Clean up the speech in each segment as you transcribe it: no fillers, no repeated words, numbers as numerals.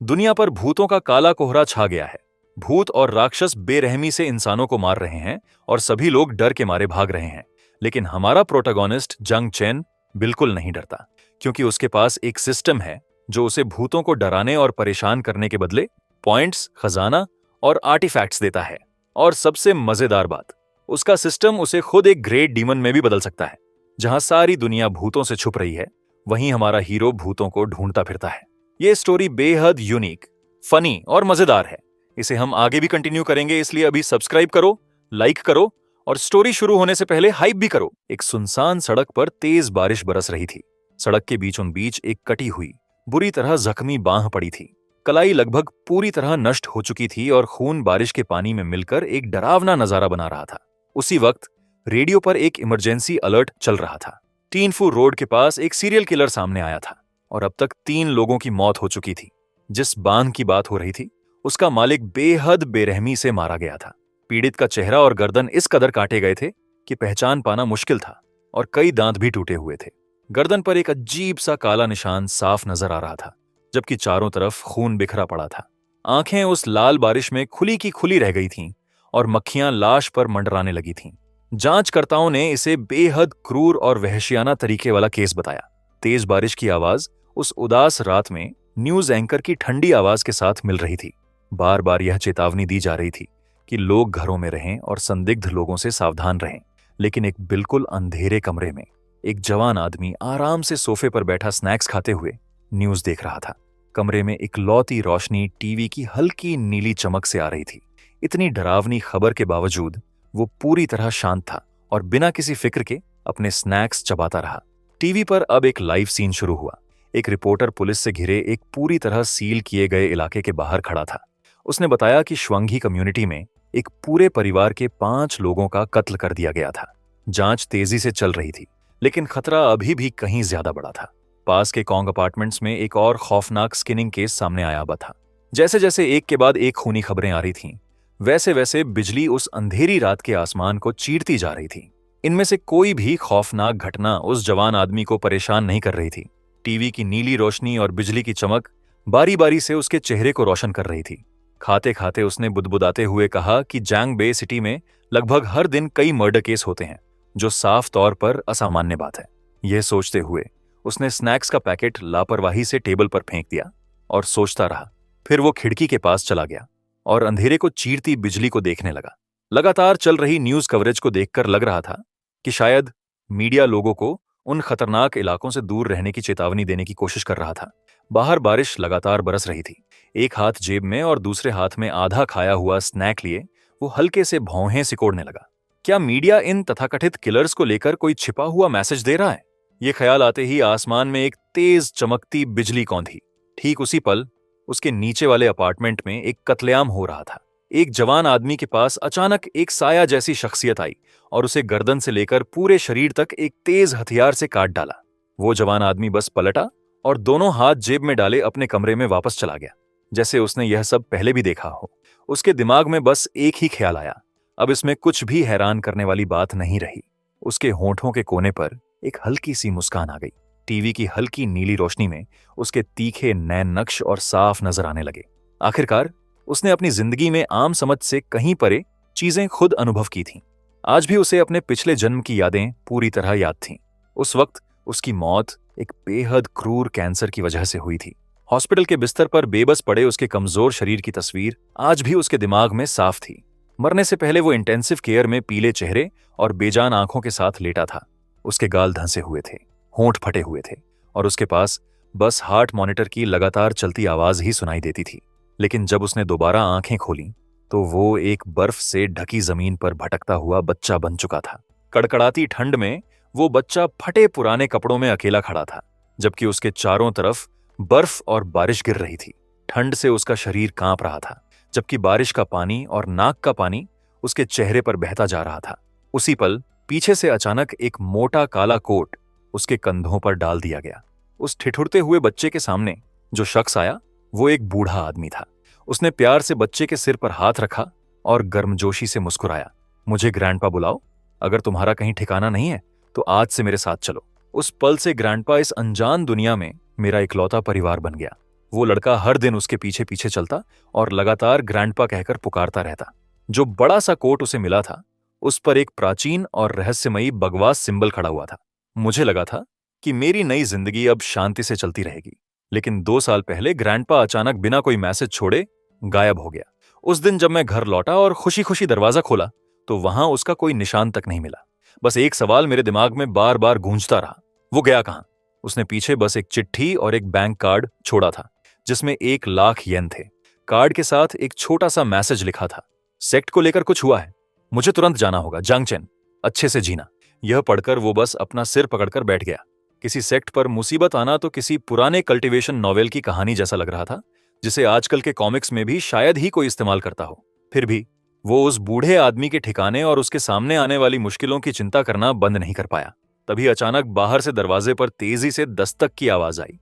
दुनिया पर भूतों का काला कोहरा छा गया है। भूत और राक्षस बेरहमी से इंसानों को मार रहे हैं और सभी लोग डर के मारे भाग रहे हैं। लेकिन हमारा प्रोटोगोनिस्ट जंग चेन बिल्कुल नहीं डरता, क्योंकि उसके पास एक सिस्टम है जो उसे भूतों को डराने और परेशान करने के बदले पॉइंट्स, खजाना और आर्टिफैक्ट्स देता है। और सबसे मजेदार बात, उसका सिस्टम उसे खुद एक ग्रेट डीमन में भी बदल सकता है। जहां सारी दुनिया भूतों से छुप रही है, वहीं हमारा हीरो भूतों को ढूंढता फिरता है। ये स्टोरी बेहद यूनिक, फनी और मजेदार है। इसे हम आगे भी कंटिन्यू करेंगे, इसलिए अभी सब्सक्राइब करो, लाइक करो और स्टोरी शुरू होने से पहले हाइप भी करो। एक सुनसान सड़क पर तेज बारिश बरस रही थी। सड़क के बीचों बीच एक कटी हुई, बुरी तरह जख्मी बांह पड़ी थी। कलाई लगभग पूरी तरह नष्ट हो चुकी थी और खून बारिश के पानी में मिलकर एक डरावना नजारा बना रहा था। उसी वक्त रेडियो पर एक इमरजेंसी अलर्ट चल रहा था। टीन फू रोड के पास एक सीरियल किलर सामने आया था और अब तक 3 लोगों की मौत हो चुकी थी। जिस बांध की बात हो रही थी, उसका मालिक बेहद बेरहमी से मारा गया था। पीड़ित का चेहरा और गर्दन इस कदर काटे गए थे कि पहचान पाना मुश्किल था और कई दांत भी टूटे हुए थे। गर्दन पर एक अजीब सा काला निशान साफ नजर आ रहा था, जबकि चारों तरफ खून बिखरा पड़ा था। आंखें उस लाल बारिश में खुली की खुली रह गई थीं और मक्खियां लाश पर मंडराने लगी थीं। जांचकर्ताओं ने इसे बेहद क्रूर और वहशियाना तरीके वाला केस बताया। तेज बारिश की आवाज उस उदास रात में न्यूज एंकर की ठंडी आवाज के साथ मिल रही थी। बार बार यह चेतावनी दी जा रही थी कि लोग घरों में रहें और संदिग्ध लोगों से सावधान रहें। लेकिन एक बिल्कुल अंधेरे कमरे में एक जवान आदमी आराम से सोफे पर बैठा स्नैक्स खाते हुए न्यूज देख रहा था। कमरे में इकलौती रोशनी टीवी की हल्की नीली चमक से आ रही थी। इतनी डरावनी खबर के बावजूद वो पूरी तरह शांत था और बिना किसी फिक्र के अपने स्नैक्स चबाता रहा। टीवी पर अब एक लाइव सीन शुरू हुआ। एक रिपोर्टर पुलिस से घिरे एक पूरी तरह सील किए गए इलाके के बाहर खड़ा था। उसने बताया कि श्वंगी कम्युनिटी में एक पूरे परिवार के 5 लोगों का कत्ल कर दिया गया था। जांच तेजी से चल रही थी, लेकिन खतरा अभी भी कहीं ज्यादा बड़ा था। पास के कॉन्ग अपार्टमेंट्स में एक और खौफनाक स्किनिंग केस सामने आया हुआ था। जैसे जैसे एक के बाद एक खूनी खबरें आ रही थीं, वैसे वैसे बिजली उस अंधेरी रात के आसमान को चीरती जा रही थी। इनमें से कोई भी खौफनाक घटना उस जवान आदमी को परेशान नहीं कर रही थी। टीवी की नीली रोशनी और बिजली की चमक बारी बारी से उसके चेहरे को रोशन कर रही थी। खाते खाते उसने बुदबुदाते हुए कहा कि जैंग बे सिटी में लगभग हर दिन कई मर्डर केस होते हैं, जो साफ तौर पर असामान्य बात है। यह सोचते हुए उसने स्नैक्स का पैकेट लापरवाही से टेबल पर फेंक दिया और सोचता रहा। फिर वो खिड़की के पास चला गया और अंधेरे को चीरती बिजली को देखने लगा। लगातार चल रही न्यूज कवरेज को देखकर लग रहा था कि शायद मीडिया लोगों को उन खतरनाक इलाकों से दूर रहने की चेतावनी देने की कोशिश कर रहा था। बाहर बारिश लगातार बरस रही थी। एक हाथ जेब में और दूसरे हाथ में आधा खाया हुआ स्नैक लिए वो हल्के से भौहें सिकोड़ने लगा। क्या मीडिया इन तथाकथित किलर्स को लेकर कोई छिपा हुआ मैसेज दे रहा है? ये ख्याल आते ही आसमान में एक तेज चमकती बिजली कौंधी। ठीक उसी पल उसके नीचे वाले अपार्टमेंट में एक कत्लेआम हो रहा था। एक जवान आदमी के पास अचानक एक साया जैसी शख्सियत आई और उसे गर्दन से लेकर पूरे शरीर तक एक तेज हथियार से काट डाला। वो जवान आदमी बस पलटा और दोनों हाथ जेब में डाले अपने कमरे में वापस चला गया, जैसे उसने यह सब पहले भी देखा हो। उसके दिमाग में बस एक ही ख्याल आया, अब इसमें कुछ भी हैरान करने वाली बात नहीं रही। उसके होंठों के कोने पर एक हल्की सी मुस्कान आ गई। टीवी की हल्की नीली रोशनी में उसके तीखे नैन नक्श और साफ नजर आने लगे। आखिरकार उसने अपनी जिंदगी में आम समझ से कहीं परे चीजें खुद अनुभव की थीं। आज भी उसे अपने पिछले जन्म की यादें पूरी तरह याद थीं। उस वक्त उसकी मौत एक बेहद क्रूर कैंसर की वजह से हुई थी। हॉस्पिटल के बिस्तर पर बेबस पड़े उसके कमजोर शरीर की तस्वीर आज भी उसके दिमाग में साफ थी। मरने से पहले वो इंटेंसिव केयर में पीले चेहरे और बेजान आंखों के साथ लेटा था। उसके गाल धंसे हुए थे, होंठ फटे हुए थे और उसके पास बस हार्ट मॉनिटर की लगातार चलती आवाज ही सुनाई देती थी। लेकिन जब उसने दोबारा आंखें खोलीं, तो वो एक बर्फ से ढकी जमीन पर भटकता हुआ बच्चा बन चुका था। कड़कड़ाती ठंड में वो बच्चा फटे पुराने कपड़ों में अकेला खड़ा था, जबकि उसके चारों तरफ बर्फ और बारिश गिर रही थी। ठंड से उसका शरीर कांप रहा था, जबकि बारिश का पानी और नाक का पानी उसके चेहरे पर बहता जा रहा था। उसी पल पीछे से अचानक एक मोटा काला कोट उसके कंधों पर डाल दिया गया। उस ठिठुरते हुए बच्चे के सामने जो शख्स आया, वो एक बूढ़ा आदमी था। उसने प्यार से बच्चे के सिर पर हाथ रखा और गर्मजोशी से मुस्कुराया। मुझे ग्रैंडपा बुलाओ, अगर तुम्हारा कहीं ठिकाना नहीं है तो आज से मेरे साथ चलो। उस पल से ग्रैंडपा इस अनजान दुनिया में मेरा इकलौता परिवार बन गया। वो लड़का हर दिन उसके पीछे पीछे चलता और लगातार ग्रैंडपा कहकर पुकारता रहता। जो बड़ा सा कोट उसे मिला था, उस पर एक प्राचीन और रहस्यमयी बकवास सिंबल खड़ा हुआ था। मुझे लगा था कि मेरी नई जिंदगी अब शांति से चलती रहेगी, लेकिन 2 साल पहले ग्रैंडपा अचानक बिना कोई मैसेज छोड़े गायब हो गया। उस दिन जब मैं घर लौटा और खुशी खुशी दरवाजा खोला तो वहां उसका कोई निशान तक नहीं मिला। बस एक सवाल मेरे दिमाग में बार बार गूंजता रहा, वो गया कहां? उसने पीछे बस एक चिट्ठी और एक बैंक कार्ड छोड़ा था जिसमें 1 लाख येन थे। कार्ड के साथ एक छोटा सा मैसेज लिखा था, सेक्ट को लेकर कुछ हुआ है, मुझे तुरंत जाना होगा, जांग चेन, अच्छे से जीना। यह पढ़कर वो बस अपना सिर पकड़कर बैठ गया। किसी सेक्ट पर मुसीबत आना तो किसी पुराने कल्टीवेशन नॉवेल की कहानी जैसा लग रहा था, जिसे आजकल के कॉमिक्स में भी शायद ही कोई इस्तेमाल करता हो। फिर भी वो उस बूढ़े आदमी के ठिकाने और उसके सामने आने वाली मुश्किलों की चिंता करना बंद नहीं कर पाया। तभी अचानक बाहर से दरवाजे पर तेजी से दस्तक की आवाज आई,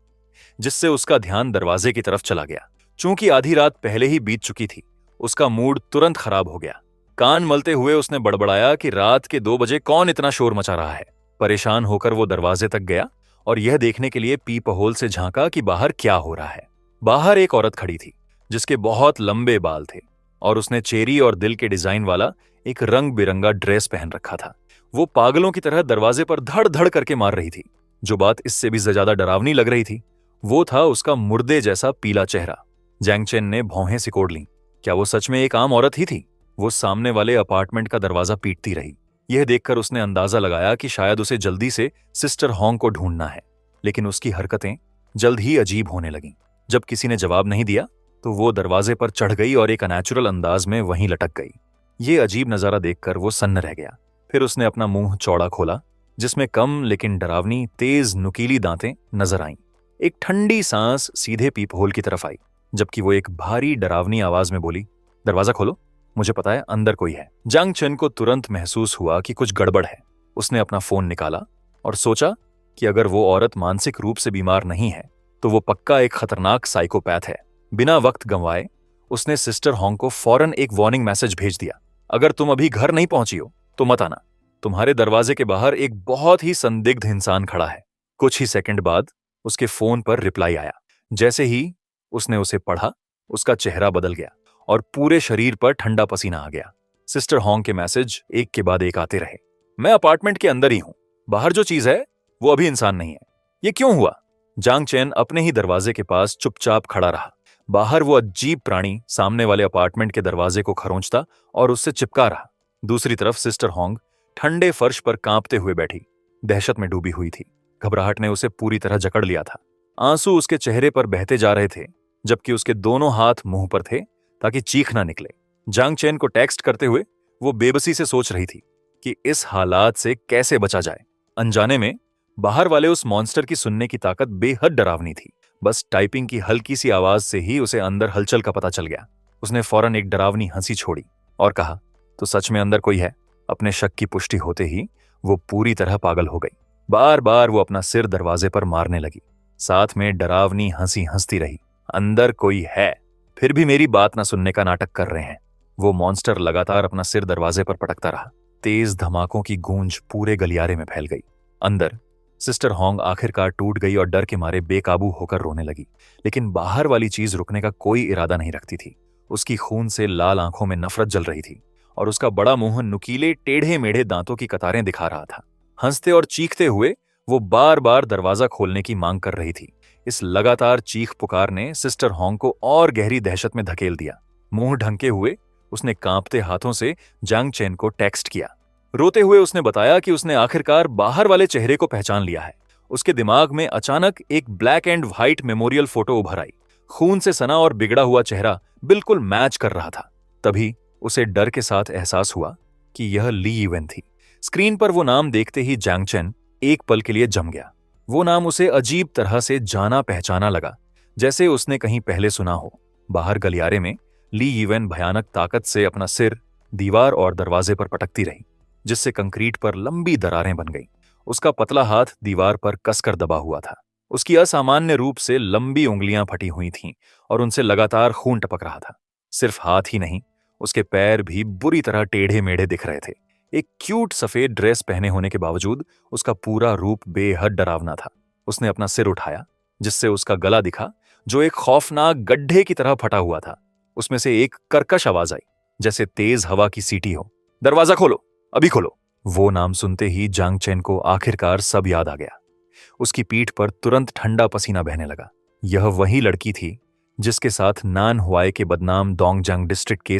जिससे उसका ध्यान दरवाजे की तरफ चला गया। चूंकि आधी रात पहले ही बीत चुकी थी, उसका मूड तुरंत खराब हो गया। कान मलते हुए उसने बड़बड़ाया कि रात के 2 बजे कौन इतना शोर मचा रहा है। परेशान होकर वो दरवाजे तक गया और यह देखने के लिए पीप होल से झांका कि बाहर क्या हो रहा है। बाहर एक औरत खड़ी थी जिसके बहुत लंबे बाल थे और उसने चेरी और दिल के डिजाइन वाला एक रंग बिरंगा ड्रेस पहन रखा था। वो पागलों की तरह दरवाजे पर धड़ धड़ करके मार रही थी। जो बात इससे भी ज्यादा डरावनी लग रही थी वो था उसका मुर्दे जैसा पीला चेहरा। जैंग चेन ने भौहें सिकोड़ लीं। क्या वो सच में एक आम औरत ही थी? वो सामने वाले अपार्टमेंट का दरवाजा पीटती रही। यह देखकर उसने अंदाजा लगाया कि शायद उसे जल्दी से सिस्टर हॉन्ग को ढूंढना है, लेकिन उसकी हरकतें जल्द ही अजीब होने लगीं। जब किसी ने जवाब नहीं दिया तो वो दरवाजे पर चढ़ गई और एक अनैचुरल अंदाज में वहीं लटक गई। ये अजीब नजारा देखकर वो सन्न रह गया। फिर उसने अपना मुंह चौड़ा खोला, जिसमें कम लेकिन डरावनी तेज नुकीली दांतें नजर आईं। एक ठंडी सांस सीधे पीप होल की तरफ आई, जबकि वो एक भारी डरावनी आवाज में बोली, दरवाजा खोलो, मुझे पता है अंदर कोई है। जांग चेन को तुरंत महसूस हुआ कि कुछ गड़बड़ है। उसने अपना फोन निकाला और सोचा कि अगर वो औरत मानसिक रूप से बीमार नहीं है तो वो पक्का एक खतरनाक साइकोपैथ है। बिना वक्त गंवाए उसने सिस्टर हॉन्ग को फौरन एक वार्निंग मैसेज भेज दिया, अगर तुम अभी घर नहीं पहुंची हो तो मत आना, तुम्हारे दरवाजे के बाहर एक बहुत ही संदिग्ध इंसान खड़ा है। कुछ ही सेकंड बाद उसके फोन पर रिप्लाई आया। जैसे ही उसने उसे पढ़ा, उसका चेहरा बदल गया और पूरे शरीर पर ठंडा पसीना आ गया। सिस्टर हॉन्ग के मैसेज एक के बाद एक आते रहे। मैं अपार्टमेंट के अंदर ही हूं, बाहर जो चीज है वो अभी इंसान नहीं है। ये क्यों हुआ? जांग चेन अपने ही दरवाजे के पास चुपचाप खड़ा रहा। बाहर वो अजीब प्राणी सामने वाले अपार्टमेंट के दरवाजे को खरोंचता और उससे चिपका रहा। दूसरी तरफ सिस्टर हॉन्ग ठंडे फर्श पर कांपते हुए बैठी, दहशत में डूबी हुई थी। घबराहट ने उसे पूरी तरह जकड़ लिया था। आंसू उसके चेहरे पर बहते जा रहे थे, जबकि उसके दोनों हाथ मुंह पर थे ताकि चीख ना निकले। जांग चेन को टेक्स्ट करते हुए वो बेबसी से सोच रही थी कि इस हालात से कैसे बचा जाए। अनजाने में बाहर वाले उस मॉन्स्टर की सुनने की ताकत बेहद डरावनी थी। बस टाइपिंग की हल्की सी आवाज से ही उसे अंदर हलचल का पता चल गया। उसने फौरन एक डरावनी हंसी छोड़ी और कहा, तो सच में अंदर कोई है? अपने शक की पुष्टि होते ही वो पूरी तरह पागल हो गई। बार बार वो अपना सिर दरवाजे पर मारने लगी, साथ में डरावनी हंसी हंसती रही। अंदर कोई है, फिर भी मेरी बात ना सुनने का नाटक कर रहे हैं। वो मॉन्स्टर लगातार अपना सिर दरवाजे पर पटकता रहा। तेज धमाकों की गूंज पूरे गलियारे में फैल गई। अंदर सिस्टर हॉन्ग आखिरकार टूट गई और डर के मारे बेकाबू होकर रोने लगी। लेकिन बाहर वाली चीज रुकने का कोई इरादा नहीं रखती थी। उसकी खून से लाल आंखों में नफरत जल रही थी और उसका बड़ा मुंह नुकीले टेढ़े मेढ़े दांतों की कतारें दिखा रहा था। हंसते और चीखते हुए वो बार बार दरवाजा खोलने की मांग कर रही थी। इस लगातार चीख पुकार ने सिस्टर हॉन्ग को और गहरी दहशत में धकेल दिया। मुंह ढंके हुए उसने कांपते हाथों से जांग चेन को टेक्स्ट किया। रोते हुए उसने बताया कि उसने आखिरकार बाहर वाले चेहरे को पहचान लिया है। उसके दिमाग में अचानक एक black and white memorial photo उभर आई। खून से सना और बिगड़ा हुआ चेहरा बिल्कुल मैच कर रहा था। तभी उसे डर के साथ एहसास हुआ कि यह ली यीवेन थी। स्क्रीन पर वो नाम देखते ही जांग चेन एक पल के लिए जम गया। वो नाम उसे अजीब तरह से जाना पहचाना लगा, जैसे उसने कहीं पहले सुना हो। बाहर गलियारे में ली यीवेन भयानक ताकत से अपना सिर दीवार और दरवाजे पर पटकती रही, जिससे कंक्रीट पर लंबी दरारें बन गईं। उसका पतला हाथ दीवार पर कसकर दबा हुआ था। उसकी असामान्य रूप से लंबी उंगलियां फटी हुई थीं और उनसे लगातार खून टपक रहा था। सिर्फ हाथ ही नहीं, उसके पैर भी बुरी तरह टेढ़े मेढ़े दिख रहे थे। एक क्यूट सफेद ड्रेस पहने होने के बावजूद उसका पूरा रूप बेहद डरावना था। उसने अपना सिर उठाया, जिससे उसका गला दिखा, जो एक खौफनाक गड्ढे की तरह फटा हुआ था। उसमें से एक कर्कश आवाज आई, जैसे तेज हवा की सीटी हो। दरवाजा खोलो, अभी खोलो। वो नाम सुनते ही जांग चेन को आखिरकार सब याद आ गया। उसकी पीठ पर तुरंत ठंडा पसीना बहने लगा। यह वही लड़की थी जिसके साथ नान हुआई के बदनाम डोंगजांग डिस्ट्रिक्ट के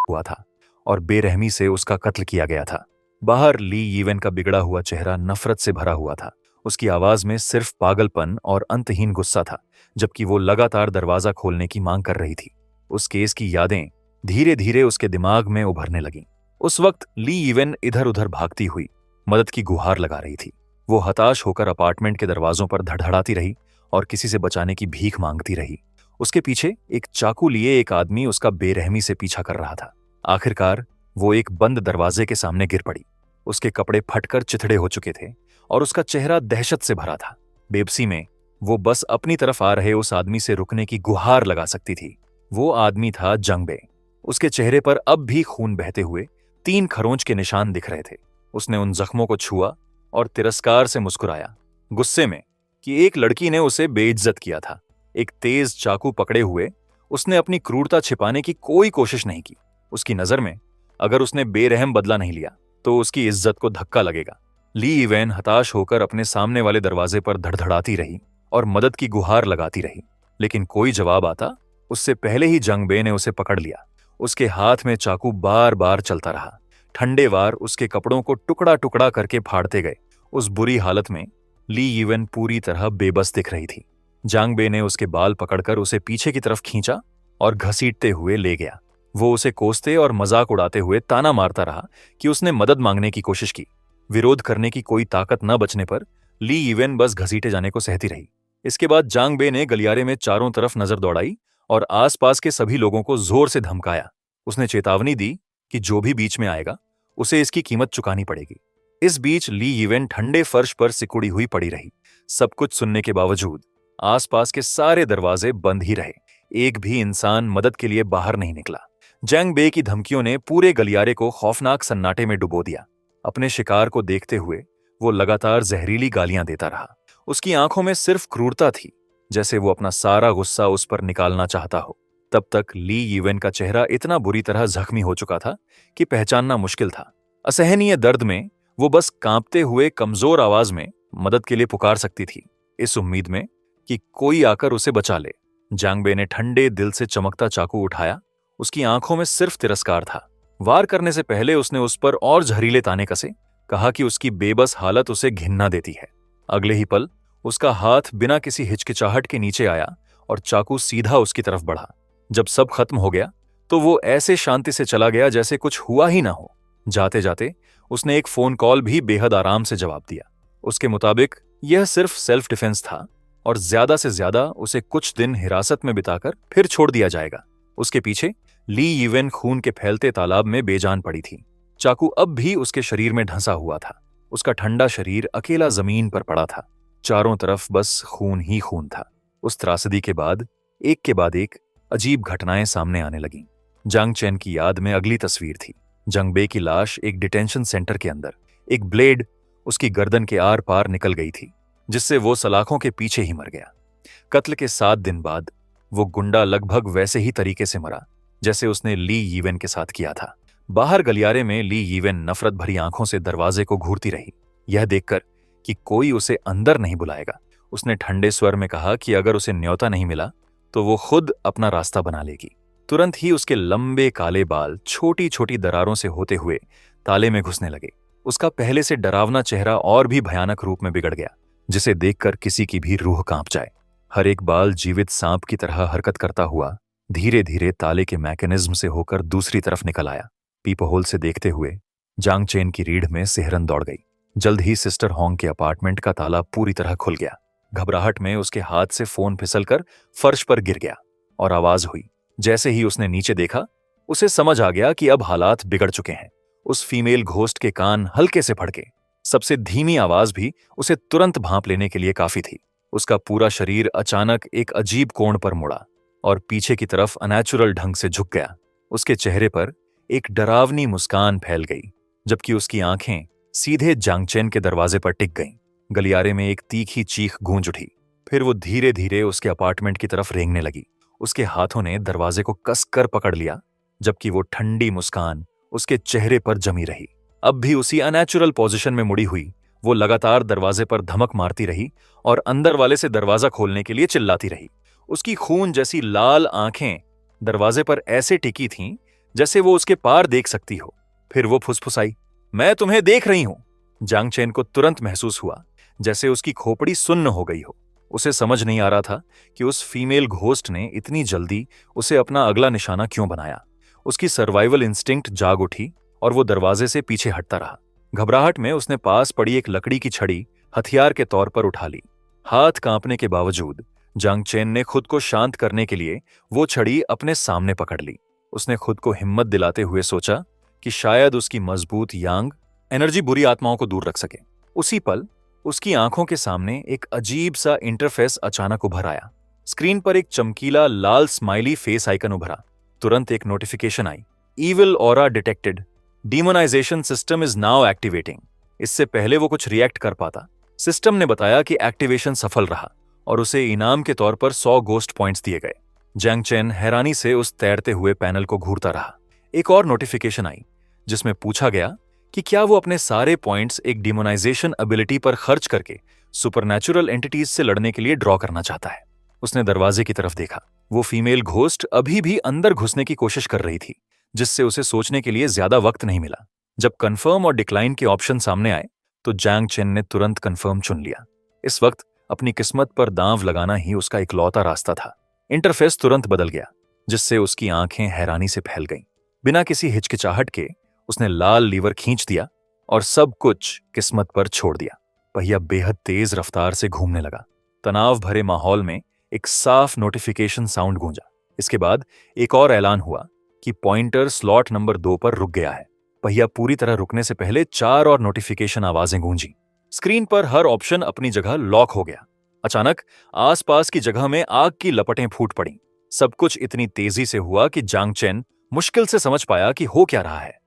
हुआ था और बेरहमी से उसका कत्ल किया गया था। बाहर ली यीवेन का बिगड़ा हुआ चेहरा नफरत से भरा हुआ था। उसकी आवाज में सिर्फ पागलपन और अंतहीन गुस्सा था, जबकि वो लगातार दरवाजा खोलने की मांग कर रही थी। उस केस की यादें धीरे धीरे उसके दिमाग में उभरने लगीं। उस वक्त ली यीवेन इधर उधर भागती हुई मदद की गुहार लगा रही थी। वो हताश होकर अपार्टमेंट के दरवाजों पर धड़धड़ाती रही और किसी से बचाने की भीख मांगती रही। उसके पीछे एक चाकू लिए एक आदमी उसका बेरहमी से पीछा कर रहा था। आखिरकार वो एक बंद दरवाजे के सामने गिर पड़ी। उसके कपड़े फटकर चिथड़े हो चुके थे और उसका चेहरा दहशत से भरा था। बेबसी में वो बस अपनी तरफ आ रहे उस आदमी से रुकने की गुहार लगा सकती थी। वो आदमी था जंग बे। उसके चेहरे पर अब भी खून बहते हुए 3 खरोंच के निशान दिख रहे थे। उसने उन जख्मों को छुआ और तिरस्कार से मुस्कुराया, गुस्से में कि एक लड़की ने उसे बेइज्जत किया था। एक तेज चाकू पकड़े हुए उसने अपनी क्रूरता छिपाने की कोई कोशिश नहीं की। उसकी नजर में अगर उसने बेरहम बदला नहीं लिया तो उसकी इज्जत को धक्का लगेगा। ली यीवेन हताश होकर अपने सामने वाले दरवाजे पर धड़धड़ाती रही और मदद की गुहार लगाती रही, लेकिन कोई जवाब आता उससे पहले ही जंग बे ने उसे पकड़ लिया। उसके हाथ में चाकू बार बार चलता रहा। ठंडे वार उसके कपड़ों को टुकड़ा टुकड़ा करके फाड़ते गए। उस बुरी हालत में ली यीवेन पूरी तरह बेबस दिख रही थी। जांग बे ने उसके बाल पकड़कर उसे पीछे की तरफ खींचा और घसीटते हुए ले गया। वो उसे कोसते और मजाक उड़ाते हुए ताना मारता रहा कि उसने मदद मांगने की कोशिश की। विरोध करने की कोई ताकत न बचने पर ली यीवेन बस घसीटे जाने को सहती रही। इसके बाद जांग बे ने गलियारे में चारों तरफ नजर दौड़ाई और आसपास के सभी लोगों को जोर से धमकाया। उसने चेतावनी दी कि जो भी बीच में आएगा उसे इसकी कीमत चुकानी पड़ेगी। इस बीच ली यीवेन ठंडे फर्श पर सिकुड़ी हुई पड़ी रही। सब कुछ सुनने के बावजूद आसपास के सारे दरवाजे बंद ही रहे। एक भी इंसान मदद के लिए बाहर नहीं निकला। जंग बे की धमकियों ने पूरे गलियारे को खौफनाक सन्नाटे में डुबो दिया। अपने शिकार को देखते हुए वो लगातार जहरीली गालियां देता रहा। उसकी आंखों में सिर्फ क्रूरता थी, जैसे वो अपना सारा गुस्सा उस पर निकालना चाहता हो। तब तक ली यीवेन का चेहरा इतना बुरी तरह जख्मी हो चुका था कि पहचानना मुश्किल था। असहनीय दर्द में वो बस कांपते हुए कमजोर आवाज में मदद के लिए पुकार सकती थी, इस उम्मीद में कि कोई आकर उसे बचा ले। जांग बे ने ठंडे दिल से चमकता चाकू उठाया। उसकी आंखों में सिर्फ तिरस्कार था। वार करने से पहले उसने उस पर और जहरीले ताने कसे, कहा कि उसकी बेबस हालत उसे घिन्ना देती है। अगले ही पल उसका हाथ बिना किसी हिचकिचाहट के नीचे आया और चाकू सीधा उसकी तरफ बढ़ा। जब सब खत्म हो गया तो वो ऐसे शांति से चला गया जैसे कुछ हुआ ही ना हो। जाते जाते उसने एक फोन कॉल भी बेहद आराम से जवाब दिया। उसके मुताबिक यह सिर्फ सेल्फ डिफेंस था और ज्यादा से ज्यादा उसे कुछ दिन हिरासत में बिताकर फिर छोड़ दिया जाएगा। उसके पीछे ली यीवेन खून के फैलते तालाब में बेजान पड़ी थी। चाकू अब भी उसके शरीर में ढंसा हुआ था। उसका ठंडा शरीर अकेला जमीन पर पड़ा था। चारों तरफ बस खून ही खून था। उस त्रासदी के बाद एक अजीब घटनाएं सामने आने लगीं। जांग चेन की याद में अगली तस्वीर थी। जंग बे की लाश एक डिटेंशन सेंटर के अंदर। एक ब्लेड उसकी गर्दन के आर पार निकल गई थी, जिससे वो सलाखों के पीछे ही मर गया। कत्ल के 7 दिन बाद वो गुंडा लगभग वैसे ही तरीके से मरा जैसे उसने ली यीवेन के साथ किया था। बाहर गलियारे में ली यीवेन नफरत भरी आंखों से दरवाजे को घूरती रही, यह देखकर कि कोई उसे अंदर नहीं बुलाएगा। उसने ठंडे स्वर में कहा कि अगर उसे न्योता नहीं मिला तो वो खुद अपना रास्ता बना लेगी। तुरंत ही उसके लंबे काले बाल छोटी छोटी दरारों से होते हुए ताले में घुसने लगे। उसका पहले से डरावना चेहरा और भी भयानक रूप में बिगड़ गया, जिसे देखकर किसी की भी रूह कांप जाए। हर एक बाल जीवित सांप की तरह हरकत करता हुआ धीरे धीरे ताले के मैकेनिज्म से होकर दूसरी तरफ निकल आया। पीपहोल से देखते हुए जांग चेन की रीढ़ में सिहरन दौड़ गई। जल्द ही सिस्टर होंग के अपार्टमेंट का ताला पूरी तरह खुल गया। घबराहट में उसके हाथ से फोन फिसलकर फर्श पर गिर गया और आवाज हुई। जैसे ही उसने नीचे देखा, उसे समझ आ गया कि अब हालात बिगड़ चुके हैं। उस फीमेल घोस्ट के कान हल्के से फड़के। सबसे धीमी आवाज भी उसे तुरंत भांप लेने के लिए काफी थी। उसका पूरा शरीर अचानक एक अजीब कोण पर मुड़ा और पीछे की तरफ अनैचुरल ढंग से झुक गया। उसके चेहरे पर एक डरावनी मुस्कान फैल गई, जबकि उसकी आंखें सीधे जांग चेन के दरवाजे पर टिक गईं। गलियारे में एक तीखी चीख गूंज उठी। फिर वो धीरे धीरे उसके अपार्टमेंट की तरफ रेंगने लगी। उसके हाथों ने दरवाजे को कसकर पकड़ लिया, जबकि वो ठंडी मुस्कान उसके चेहरे पर जमी रही। अब भी उसी अनैचुरल पोजीशन में मुड़ी हुई वो लगातार दरवाजे पर धमक मारती रही और अंदर वाले से दरवाजा खोलने के लिए चिल्लाती रही। उसकी खून जैसी लाल आंखें दरवाजे पर ऐसे टिकी थीं जैसे वो उसके पार देख सकती हो। फिर वो फुसफुसाई, मैं तुम्हें देख रही हूं। जांग चेन को तुरंत महसूस हुआ जैसे उसकी खोपड़ी सुन्न हो गई हो। उसे समझ नहीं आ रहा था कि उस फीमेल घोस्ट ने इतनी जल्दी उसे अपना अगला निशाना क्यों बनाया। उसकी सर्वाइवल इंस्टिंक्ट जाग उठी और वो दरवाजे से पीछे हटता रहा। घबराहट में उसने पास पड़ी एक लकड़ी की छड़ी हथियार के तौर पर उठा ली। हाथ कांपने के बावजूद जांग चेन ने खुद को शांत करने के लिए वो छड़ी अपने सामने पकड़ ली। उसने खुद को हिम्मत दिलाते हुए सोचा कि शायद उसकी मजबूत यांग एनर्जी बुरी आत्माओं को दूर रख सके। उसी पल उसकी आंखों के सामने एक अजीब सा इंटरफेस अचानक उभर आया। स्क्रीन पर एक चमकीला लाल स्माइली फेस आइकन उभरा। तुरंत एक नोटिफिकेशन आई, evil aura detected, demonization system is now activating. इससे पहले वो कुछ रिएक्ट कर पाता, सिस्टम ने बताया कि एक्टिवेशन सफल रहा और उसे इनाम के तौर पर 100 गोस्ट पॉइंट्स दिए गए। जांग चेन हैरानी से उस तैरते हुए पैनल को घूरता रहा। एक और नोटिफिकेशन आई जिसमें पूछा गया कि क्या वो अपने सारे पॉइंट्स एक डिमोनाइजेशन एबिलिटी पर खर्च करके सुपरनैचुरल एंटिटीज से लड़ने के लिए ड्रॉ करना चाहता है। उसने दरवाजे की तरफ देखा। वो फीमेल घोस्ट अभी भी अंदर घुसने की कोशिश कर रही थी, जिससे उसे सोचने के लिए ज्यादा वक्त नहीं मिला। जब कंफर्म और डिक्लाइन के ऑप्शन सामने आए तो जांग चेन ने तुरंत कंफर्म चुन लिया। इस वक्त अपनी किस्मत पर दांव लगाना ही उसका इकलौता रास्ता था। इंटरफेस तुरंत बदल गया, जिससे उसकी आंखें हैरानी से फैल गईं। बिना किसी हिचकिचाहट के उसने लाल लीवर खींच दिया और सब कुछ किस्मत पर छोड़ दिया। पहिया बेहद तेज रफ्तार से घूमने लगा। तनाव भरे माहौल में एक साफ नोटिफिकेशन साउंड गूंजा। इसके बाद एक और ऐलान हुआ कि पॉइंटर स्लॉट नंबर 2 पर रुक गया है। पहिया पूरी तरह रुकने से पहले 4 और नोटिफिकेशन आवाजें गूंजी। स्क्रीन पर हर ऑप्शन अपनी जगह लॉक हो गया। अचानक आसपास की जगह में आग की लपटें फूट पड़ीं। सब कुछ इतनी तेजी से हुआ कि जांग चेन मुश्किल से समझ पाया कि हो क्या रहा है।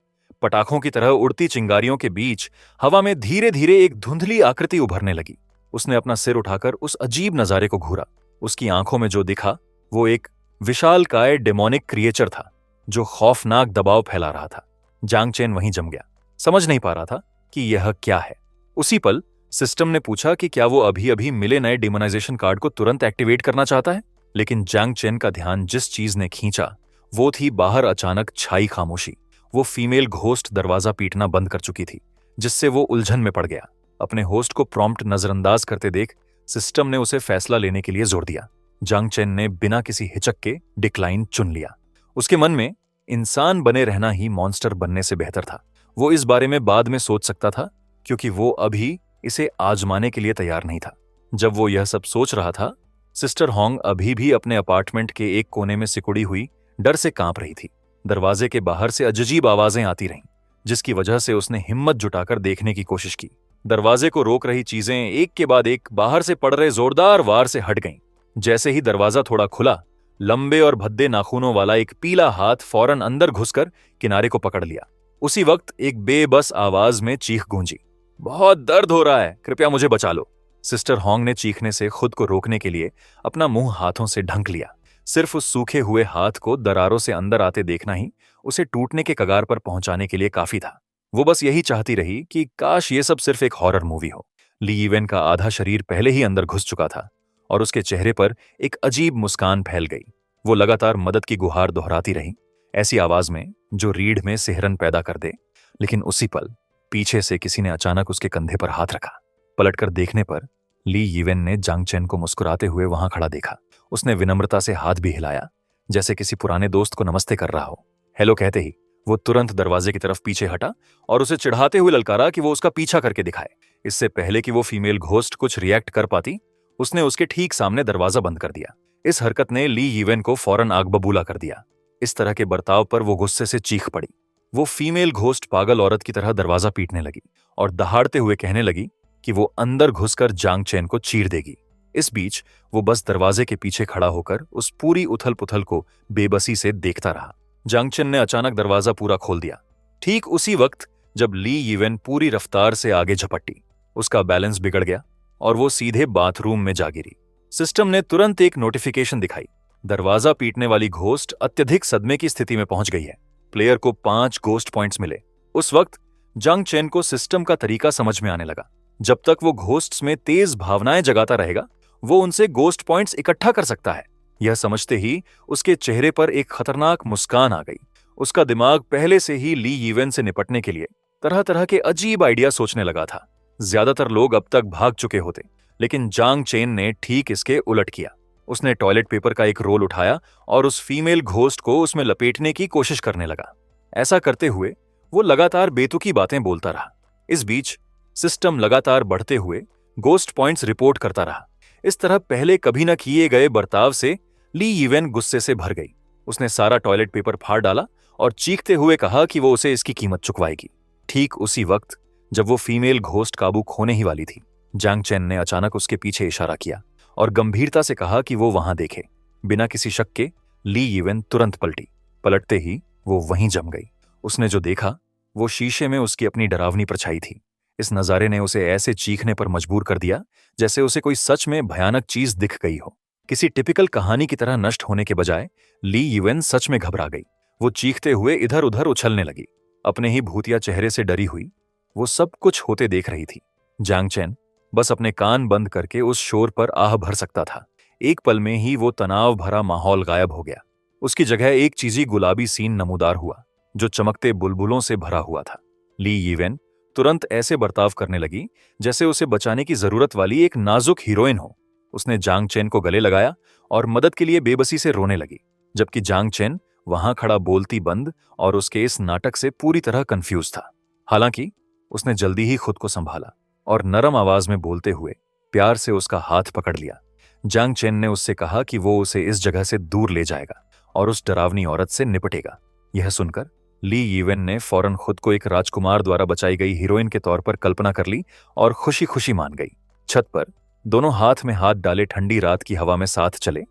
पटाखों की तरह उड़ती चिंगारियों के बीच हवा में धीरे धीरे एक धुंधली आकृति उभरने लगी। उसने अपना सिर उठाकर उस अजीब नजारे को घूरा। उसकी आंखों में जो दिखा वो एक विशालकाय डेमोनिक क्रिएचर था जो खौफनाक दबाव फैला रहा था। जांग चेन वहीं जम गया, समझ नहीं पा रहा था कि यह क्या है। उसी पल सिस्टम ने पूछा कि क्या वो अभी अभी मिले नए डिमोनाइजेशन कार्ड को तुरंत एक्टिवेट करना चाहता है। लेकिन जांग चेन का ध्यान जिस चीज ने खींचा वो थी बाहर अचानक छाई खामोशी। वो फीमेल घोस्ट दरवाजा पीटना बंद कर चुकी थी, जिससे वो उलझन में पड़ गया। अपने होस्ट को प्रॉम्प्ट नजरअंदाज करते देख सिस्टम ने उसे फैसला लेने के लिए जोर दिया। जांग चेन ने बिना किसी हिचक के डिक्लाइन चुन लिया। उसके मन में इंसान बने रहना ही मॉन्स्टर बनने से बेहतर था। वो इस बारे में बाद में सोच सकता था, क्योंकि वो अभी इसे आजमाने के लिए तैयार नहीं था। जब वो यह सब सोच रहा था, सिस्टर होंग अभी भी अपने अपार्टमेंट के एक कोने में सिकुड़ी हुई डर से कांप रही थी। दरवाजे के बाहर से अजीब आवाजें आती रहीं, जिसकी वजह से उसने हिम्मत जुटाकर देखने की कोशिश की। दरवाजे को रोक रही चीजें एक के बाद एक बाहर से पड़ रहे जोरदार वार से हट गईं। जैसे ही दरवाजा थोड़ा खुला, लंबे और भद्दे नाखूनों वाला एक पीला हाथ फौरन अंदर घुसकर किनारे को पकड़ लिया। उसी वक्त एक बेबस आवाज में चीख गूंजी, बहुत दर्द हो रहा है, कृपया मुझे बचा लो। सिस्टर होंग ने चीखने से खुद को रोकने के लिए अपना मुंह हाथों से ढंक लिया। सिर्फ उस सूखे हुए हाथ को दरारों से अंदर आते देखना ही उसे टूटने के कगार पर पहुंचाने के लिए काफी था। वो बस यही चाहती रही कि काश ये सब सिर्फ एक हॉरर मूवी हो। ली यीवेन का आधा शरीर पहले ही अंदर घुस चुका था और उसके चेहरे पर एक अजीब मुस्कान फैल गई। वो लगातार मदद की गुहार दोहराती रही, ऐसी आवाज में जो रीढ़ में सिहरन पैदा कर दे। लेकिन उसी पल पीछे से किसी ने अचानक उसके कंधे पर हाथ रखा। पलटकर देखने पर ली यीवेन ने जांग चेन को मुस्कुराते हुए वहां खड़ा देखा। उसने विनम्रता से हाथ भी हिलाया, जैसे किसी पुराने दोस्त को नमस्ते कर रहा हो। हेलो कहते ही वो तुरंत दरवाजे की तरफ पीछे हटा और उसे चिढ़ाते हुए ललकारा कि वो उसका पीछा करके दिखाए। इससे पहले कि वो फीमेल घोस्ट कुछ रिएक्ट कर पाती, उसने उसके ठीक सामने दरवाजा बंद कर दिया। इस हरकत ने ली यीवेन को फौरन आग बबूला कर दिया। इस तरह के बर्ताव पर वो गुस्से से चीख पड़ी। वो फीमेल घोस्ट पागल औरत की तरह दरवाजा पीटने लगी और दहाड़ते हुए कहने लगी कि वो अंदर घुसकर जांग चेन को चीर देगी। इस बीच वो बस दरवाजे के पीछे खड़ा होकर उस पूरी उथल पुथल को बेबसी से देखता रहा। जांग चेन ने अचानक दरवाजा पूरा खोल दिया, ठीक उसी वक्त जब ली यीवेन पूरी रफ्तार से आगे झपटी। उसका बैलेंस बिगड़ गया और वो सीधे बाथरूम में जा गिरी। सिस्टम ने तुरंत एक नोटिफिकेशन दिखाई। दरवाजा पीटने वाली घोस्ट अत्यधिक सदमे की स्थिति में पहुंच गई है। प्लेयर को 5 घोस्ट पॉइंट्स मिले। उस वक्त जंग चेन को सिस्टम का तरीका समझ में आने लगा। जब तक वो घोस्ट्स में तेज भावनाएं जगाता रहेगा, वो उनसे घोस्ट पॉइंट्स इकट्ठा कर सकता है। यह समझते ही उसके चेहरे पर एक खतरनाक मुस्कान आ गई। उसका दिमाग पहले से ही ली यीवेन से निपटने के लिए तरह तरह के अजीब आइडिया सोचने लगा था। ज्यादातर लोग अब तक भाग चुके होते, लेकिन जांग चेन ने ठीक इसके उलट किया। उसने टॉयलेट पेपर का एक रोल उठाया और उस फीमेल घोस्ट को उसमें लपेटने की कोशिश करने लगा। ऐसा करते हुए वो लगातार बेतुकी बातें बोलता रहा। इस बीच सिस्टम लगातार बढ़ते हुए घोस्ट पॉइंट्स रिपोर्ट करता रहा। इस तरह पहले कभी न किए गए बर्ताव से ली यीवेन गुस्से से भर गई। उसने सारा टॉयलेट पेपर फाड़ डाला और चीखते हुए कहा कि वो उसे इसकी कीमत चुकवाएगी। ठीक उसी वक्त जब वो फीमेल घोस्ट काबू खोने ही वाली थी, जांग चेन ने अचानक उसके पीछे इशारा किया और गंभीरता से कहा कि वो वहां देखे। बिना किसी शक के ली यीवेन तुरंत पलटी। पलटते ही वो वहीं जम गई। उसने जो देखा वो शीशे में उसकी अपनी डरावनी परछाई थी। इस नजारे ने उसे ऐसे चीखने पर मजबूर कर दिया जैसे उसे कोई सच में भयानक चीज दिख गई हो। किसी टिपिकल कहानी की तरह नष्ट होने के बजाय ली यीवेन सच में घबरा गई। वो चीखते हुए इधर उधर उछलने लगी। अपने ही भूतिया चेहरे से डरी हुई वो सब कुछ होते देख रही थी। जांग चेन बस अपने कान बंद करके उस शोर पर आह भर सकता था। एक पल में ही वो तनाव भरा माहौल गायब हो गया। उसकी जगह एक चीजी गुलाबी सीन नमूदार हुआ जो चमकते बुलबुलों से भरा हुआ था। ली यीवेन तुरंत ऐसे बर्ताव करने लगी जैसे उसे बचाने की जरूरत वाली एक नाजुक हीरोइन हो। उसने जांग चेन को गले लगाया और मदद के लिए बेबसी से रोने लगी, जबकि जांग चेन वहां खड़ा बोलती बंद और उसके इस नाटक से पूरी तरह कंफ्यूज था। हालांकि उसने जल्दी ही खुद को संभाला और नरम आवाज में बोलते हुए प्यार से उसका हाथ पकड़ लिया। जांग चेन ने उससे कहा कि वो उसे इस जगह से दूर ले जाएगा और उस डरावनी औरत से निपटेगा। यह सुनकर ली यीवेन ने फौरन खुद को एक राजकुमार द्वारा बचाई गई हीरोइन के तौर पर कल्पना कर ली और खुशी खुशी मान गई। छत पर दोनों हाथ में हाथ डाले ठंडी रात की हवा में साथ चले,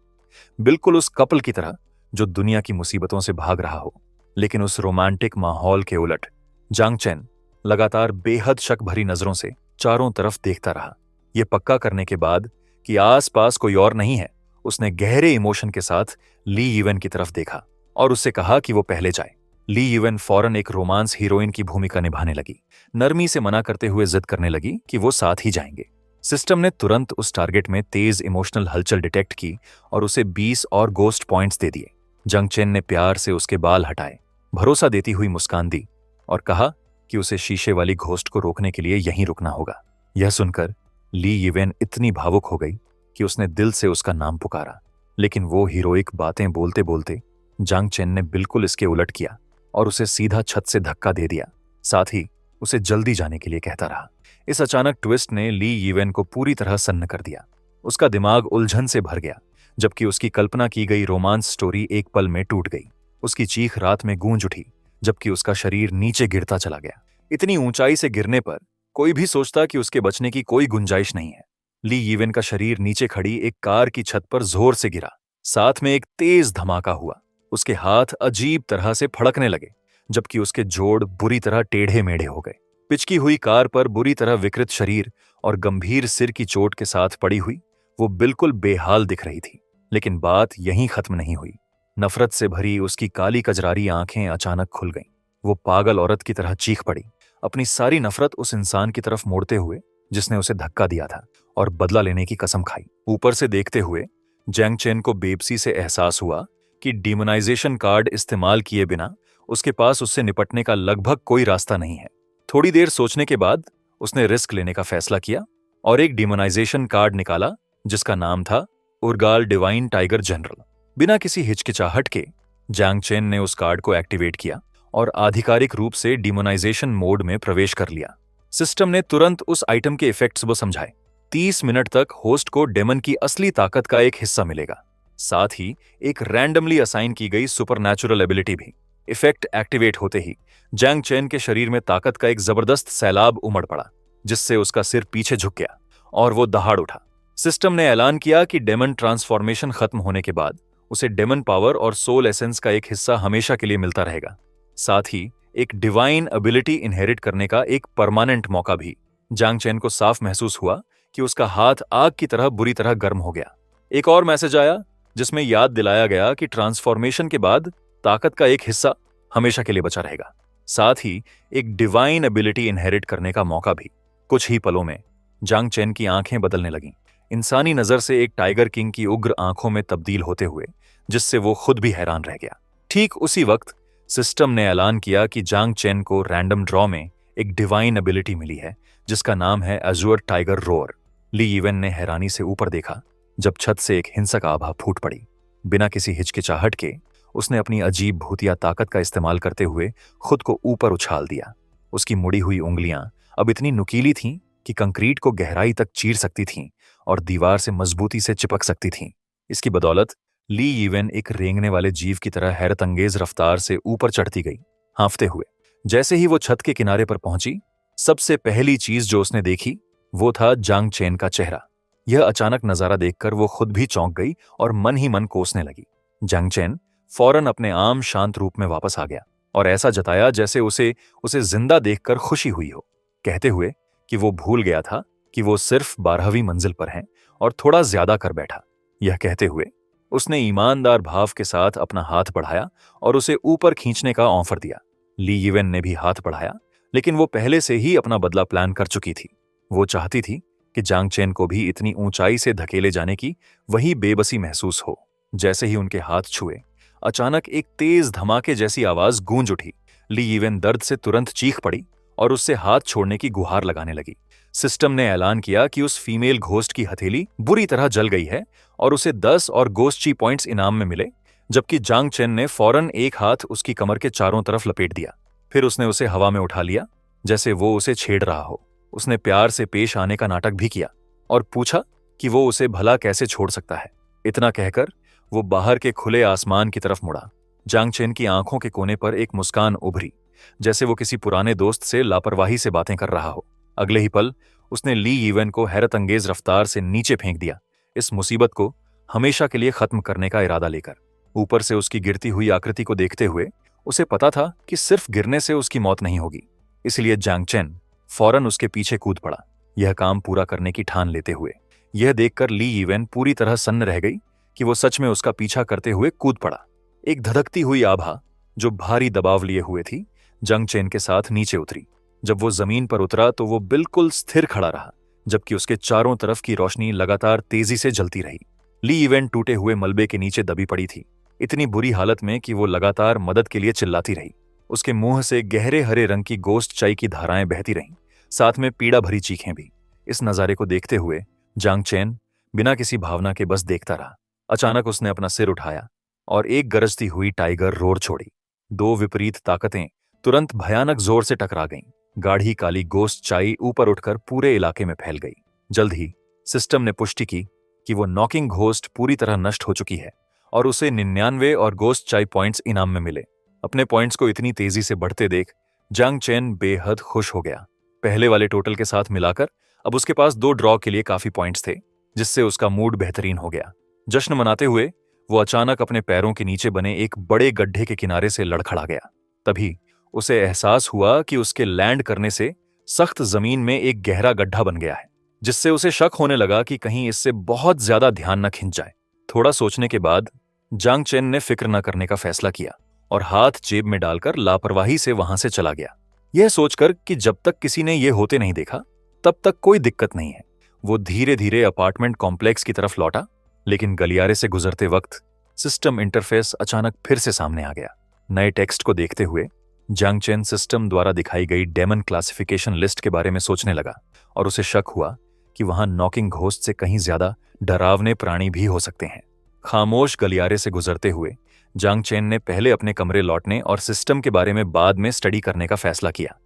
बिल्कुल उस कपल की तरह जो दुनिया की मुसीबतों से भाग रहा हो। लेकिन उस रोमांटिक माहौल के उलट जांग चेन लगातार बेहद शक भरी नजरों से चारों तरफ देखता रहा। यह पक्का करने के बाद कि आसपास कोई और नहीं है, उसने गहरे इमोशन के साथ ली यीवेन की तरफ देखा और उससे कहा कि वो पहले जाए। ली यीवेन फौरन एक रोमांस हीरोइन की भूमिका निभाने लगी। नरमी से मना करते हुए जिद करने लगी कि वो साथ ही जाएंगे। सिस्टम ने तुरंत उस टारगेट में तेज इमोशनल हलचल डिटेक्ट की और उसे 20 और घोस्ट पॉइंट्स दे दिए। जांग चेन ने प्यार से उसके बाल हटाए, भरोसा देती हुई मुस्कान दी और कहा कि उसे शीशे वाली घोस्ट को रोकने के लिए यहीं रुकना होगा। यह सुनकर ली यीवेन इतनी भावुक हो गई कि उसने दिल से उसका नाम पुकारा, लेकिन वो हीरोइक बातें बोलते बोलते जांग चेन ने बिल्कुल इसके उलट किया और उसे सीधा छत से धक्का दे दिया। साथ ही उसे जल्दी जाने के लिए कहता रहा। इस अचानक ट्विस्ट ने ली यीवेन को पूरी तरह सन्न कर दिया। उसका दिमाग उलझन से भर गया, जबकि उसकी कल्पना की गई रोमांस स्टोरी एक पल में टूट गई। उसकी चीख रात में गूंज उठी, जबकि उसका शरीर नीचे गिरता चला गया। इतनी ऊंचाई से गिरने पर कोई भी सोचता कि उसके बचने की कोई गुंजाइश नहीं है। ली यीवेन का शरीर नीचे खड़ी एक कार की छत पर जोर से गिरा। साथ में एक तेज धमाका हुआ। उसके हाथ अजीब तरह से फड़कने लगे, जबकि उसके जोड़ बुरी तरह टेढ़े मेढ़े हो गए। पिचकी हुई कार पर बुरी तरह विकृत शरीर और गंभीर सिर की चोट के साथ पड़ी हुई वो बिल्कुल बेहाल दिख रही थी। लेकिन बात यहीं खत्म नहीं हुई। नफरत से भरी उसकी काली कजरारी आंखें अचानक खुल गईं। वो पागल औरत की तरह चीख पड़ी, अपनी सारी नफरत उस इंसान की तरफ मोड़ते हुए जिसने उसे धक्का दिया था और बदला लेने की कसम खाई। ऊपर से देखते हुए जांग चेन को बेबसी से एहसास हुआ कि डिमोनाइजेशन कार्ड इस्तेमाल किए बिना उसके पास उससे निपटने का लगभग कोई रास्ता नहीं है। थोड़ी देर सोचने के बाद उसने रिस्क लेने का फैसला किया और एक डिमोनाइजेशन कार्ड निकाला जिसका नाम था उर्गाल डिवाइन टाइगर जनरल। बिना किसी हिचकिचाहट के जांग चेन ने उस कार्ड को एक्टिवेट किया और आधिकारिक रूप से डिमोनाइजेशन मोड में प्रवेश कर लिया। सिस्टम ने तुरंत उस आइटम के इफेक्ट्स वो समझाए। 30 मिनट तक होस्ट को डेमन की असली ताकत का एक हिस्सा मिलेगा, साथ ही एक रैंडमली असाइन की गई सुपरनैचुरल एबिलिटी भी। इफेक्ट एक्टिवेट होते ही जांग चेन के शरीर में ताकत का एक जबरदस्त सैलाब उमड़ पड़ा, जिससे उसका सिर पीछे झुक गया और वो दहाड़ उठा। सिस्टम ने ऐलान किया कि डेमन ट्रांसफॉर्मेशन खत्म होने के बाद उसे डेमन पावर और सोल एसेंस का एक हिस्सा हमेशा के लिए मिलता रहेगा, साथ ही एक डिवाइन एबिलिटी इनहेरिट करने का एक परमानेंट मौका भी। जांग चेन को साफ महसूस हुआ कि उसका हाथ आग की तरह बुरी तरह गर्म हो गया। एक और मैसेज आया जिसमें याद दिलाया गया कि ट्रांसफॉर्मेशन के बाद ताकत का एक हिस्सा हमेशा के लिए बचा रहेगा, साथ ही एक डिवाइन एबिलिटी इनहेरिट करने का मौका भी। कुछ ही पलों में जांग चेन की आंखें बदलने लगीं, इंसानी नजर से एक टाइगर किंग की उग्र आंखों में तब्दील होते हुए, जिससे वो खुद भी हैरान रह गया। ठीक उसी वक्त सिस्टम ने ऐलान किया कि जांग चेन को रैंडम ड्रॉ में एक डिवाइन एबिलिटी मिली है जिसका नाम है अजूर टाइगर रोर। ली यीवेन ने हैरानी से ऊपर देखा जब छत से एक हिंसक आभा फूट पड़ी। बिना किसी हिचकिचाहट के उसने अपनी अजीब भूतिया ताकत का इस्तेमाल करते हुए खुद को ऊपर उछाल दिया। उसकी मुड़ी हुई उंगलियां अब इतनी नुकीली थीं कि कंक्रीट को गहराई तक चीर सकती थीं और दीवार से मजबूती से चिपक सकती थीं। इसकी बदौलत ली यीवेन एक रेंगने वाले जीव की तरह हैरतअंगेज रफ्तार से ऊपर चढ़ती गई, हाँफते हुए। जैसे ही वो छत के किनारे पर पहुंची, सबसे पहली चीज जो उसने देखी वो था जांग चेन का चेहरा। यह अचानक नजारा देखकर वो खुद भी चौंक गई और मन ही मन कोसने लगी। जांग चेन फौरन अपने आम शांत रूप में वापस आ गया और ऐसा जताया जैसे उसे जिंदा देखकर खुशी हुई हो, कहते हुए कि वो भूल गया था कि वो सिर्फ 12वीं मंजिल पर है और थोड़ा ज्यादा कर बैठा। यह कहते हुए उसने ईमानदार भाव के साथ अपना हाथ बढ़ाया और उसे ऊपर खींचने का ऑफर दिया। ली यीवेन ने भी हाथ बढ़ाया, लेकिन वो पहले से ही अपना बदला प्लान कर चुकी थी। वो चाहती थी कि जांग चेन को भी इतनी ऊंचाई से धकेले जाने की वही बेबसी महसूस हो। जैसे ही उनके हाथ छुए, अचानक एक तेज धमाके जैसी आवाज गूंज उठी। ली यीवेन दर्द से तुरंत चीख पड़ी और उससे हाथ छोड़ने की गुहार लगाने लगी। सिस्टम ने ऐलान किया कि उस फीमेल घोस्ट की हथेली बुरी तरह जल गई है और उसे 10 और घोस्टची पॉइंट्स इनाम में मिले, जबकि जांग चेन ने फौरन एक हाथ उसकी कमर के चारों तरफ लपेट दिया। फिर उसने उसे हवा में उठा लिया जैसे वो उसे छेड़ रहा हो। उसने प्यार से पेश आने का नाटक भी किया और पूछा कि वो उसे भला कैसे छोड़ सकता है। इतना कहकर वो बाहर के खुले आसमान की तरफ मुड़ा। जांग चेन की आंखों के कोने पर एक मुस्कान उभरी, जैसे वो किसी पुराने दोस्त से लापरवाही से बातें कर रहा हो। अगले ही पल उसने ली यीवेन को हैरतअंगेज रफ्तार से नीचे फेंक दिया, इस मुसीबत को हमेशा के लिए खत्म करने का इरादा लेकर। ऊपर से उसकी गिरती हुई आकृति को देखते हुए उसे पता था कि सिर्फ गिरने से उसकी मौत नहीं होगी, इसलिए जांग चेन फौरन उसके पीछे कूद पड़ा, यह काम पूरा करने की ठान लेते हुए। यह देखकर ली यीवेन पूरी तरह सन्न रह गई कि वो सच में उसका पीछा करते हुए कूद पड़ा। एक धधकती हुई आभा जो भारी दबाव लिए हुए थी, जांग चेन के साथ नीचे उतरी। जब वो जमीन पर उतरा तो वो बिल्कुल स्थिर खड़ा रहा, जबकि उसके चारों तरफ की रोशनी लगातार तेजी से जलती रही। ली यीवेन टूटे हुए मलबे के नीचे दबी पड़ी थी, इतनी बुरी हालत में कि वो लगातार मदद के लिए चिल्लाती रही। उसके मुंह से गहरे हरे रंग की गोश्त चाय की धाराएं बहती रहीं, साथ में पीड़ा भरी चीखें भी। इस नजारे को देखते हुए जांग चेन बिना किसी भावना के बस देखता रहा। अचानक उसने अपना सिर उठाया और एक गरजती हुई टाइगर रोर छोड़ी। दो विपरीत ताकतें तुरंत भयानक जोर से टकरा गईं। गाढ़ी काली गोश्त चाई ऊपर उठकर पूरे इलाके में फैल गई। जल्द ही सिस्टम ने पुष्टि की कि वो नॉकिंग घोस्ट पूरी तरह नष्ट हो चुकी है और उसे 99 और गोश्त चाई पॉइंट्स इनाम में मिले। अपने पॉइंट्स को इतनी तेजी से बढ़ते देख जांग चेन बेहद खुश हो गया। पहले वाले टोटल के साथ मिलाकर अब उसके पास 2 ड्रॉ के लिए काफी पॉइंट्स थे, जिससे उसका मूड बेहतरीन हो गया। जश्न मनाते हुए वो अचानक अपने पैरों के नीचे बने एक बड़े गड्ढे के किनारे से लड़खड़ा गया। तभी उसे एहसास हुआ कि उसके लैंड करने से सख्त जमीन में एक गहरा गड्ढा बन गया है, जिससे उसे शक होने लगा कि कहीं इससे बहुत ज्यादा ध्यान न खिंच जाए। थोड़ा सोचने के बाद जांग चेन ने फिक्र न करने का फैसला किया और हाथ जेब में डालकर लापरवाही से वहां से चला गया, यह सोचकर कि जब तक किसी ने यह होते नहीं देखा तब तक कोई दिक्कत नहीं है। वो धीरे धीरे अपार्टमेंट कॉम्प्लेक्स की तरफ लौटा, लेकिन गलियारे से गुजरते वक्त सिस्टम इंटरफेस अचानक फिर से सामने आ गया। नए टेक्स्ट को देखते हुए जांग चेन सिस्टम द्वारा दिखाई गई डेमन क्लासिफिकेशन लिस्ट के बारे में सोचने लगा और उसे शक हुआ कि वहां नॉकिंग घोस्ट से कहीं ज्यादा डरावने प्राणी भी हो सकते हैं। खामोश गलियारे से गुजरते हुए जांग चेन ने पहले अपने कमरे लौटने और सिस्टम के बारे में बाद में स्टडी करने का फैसला किया।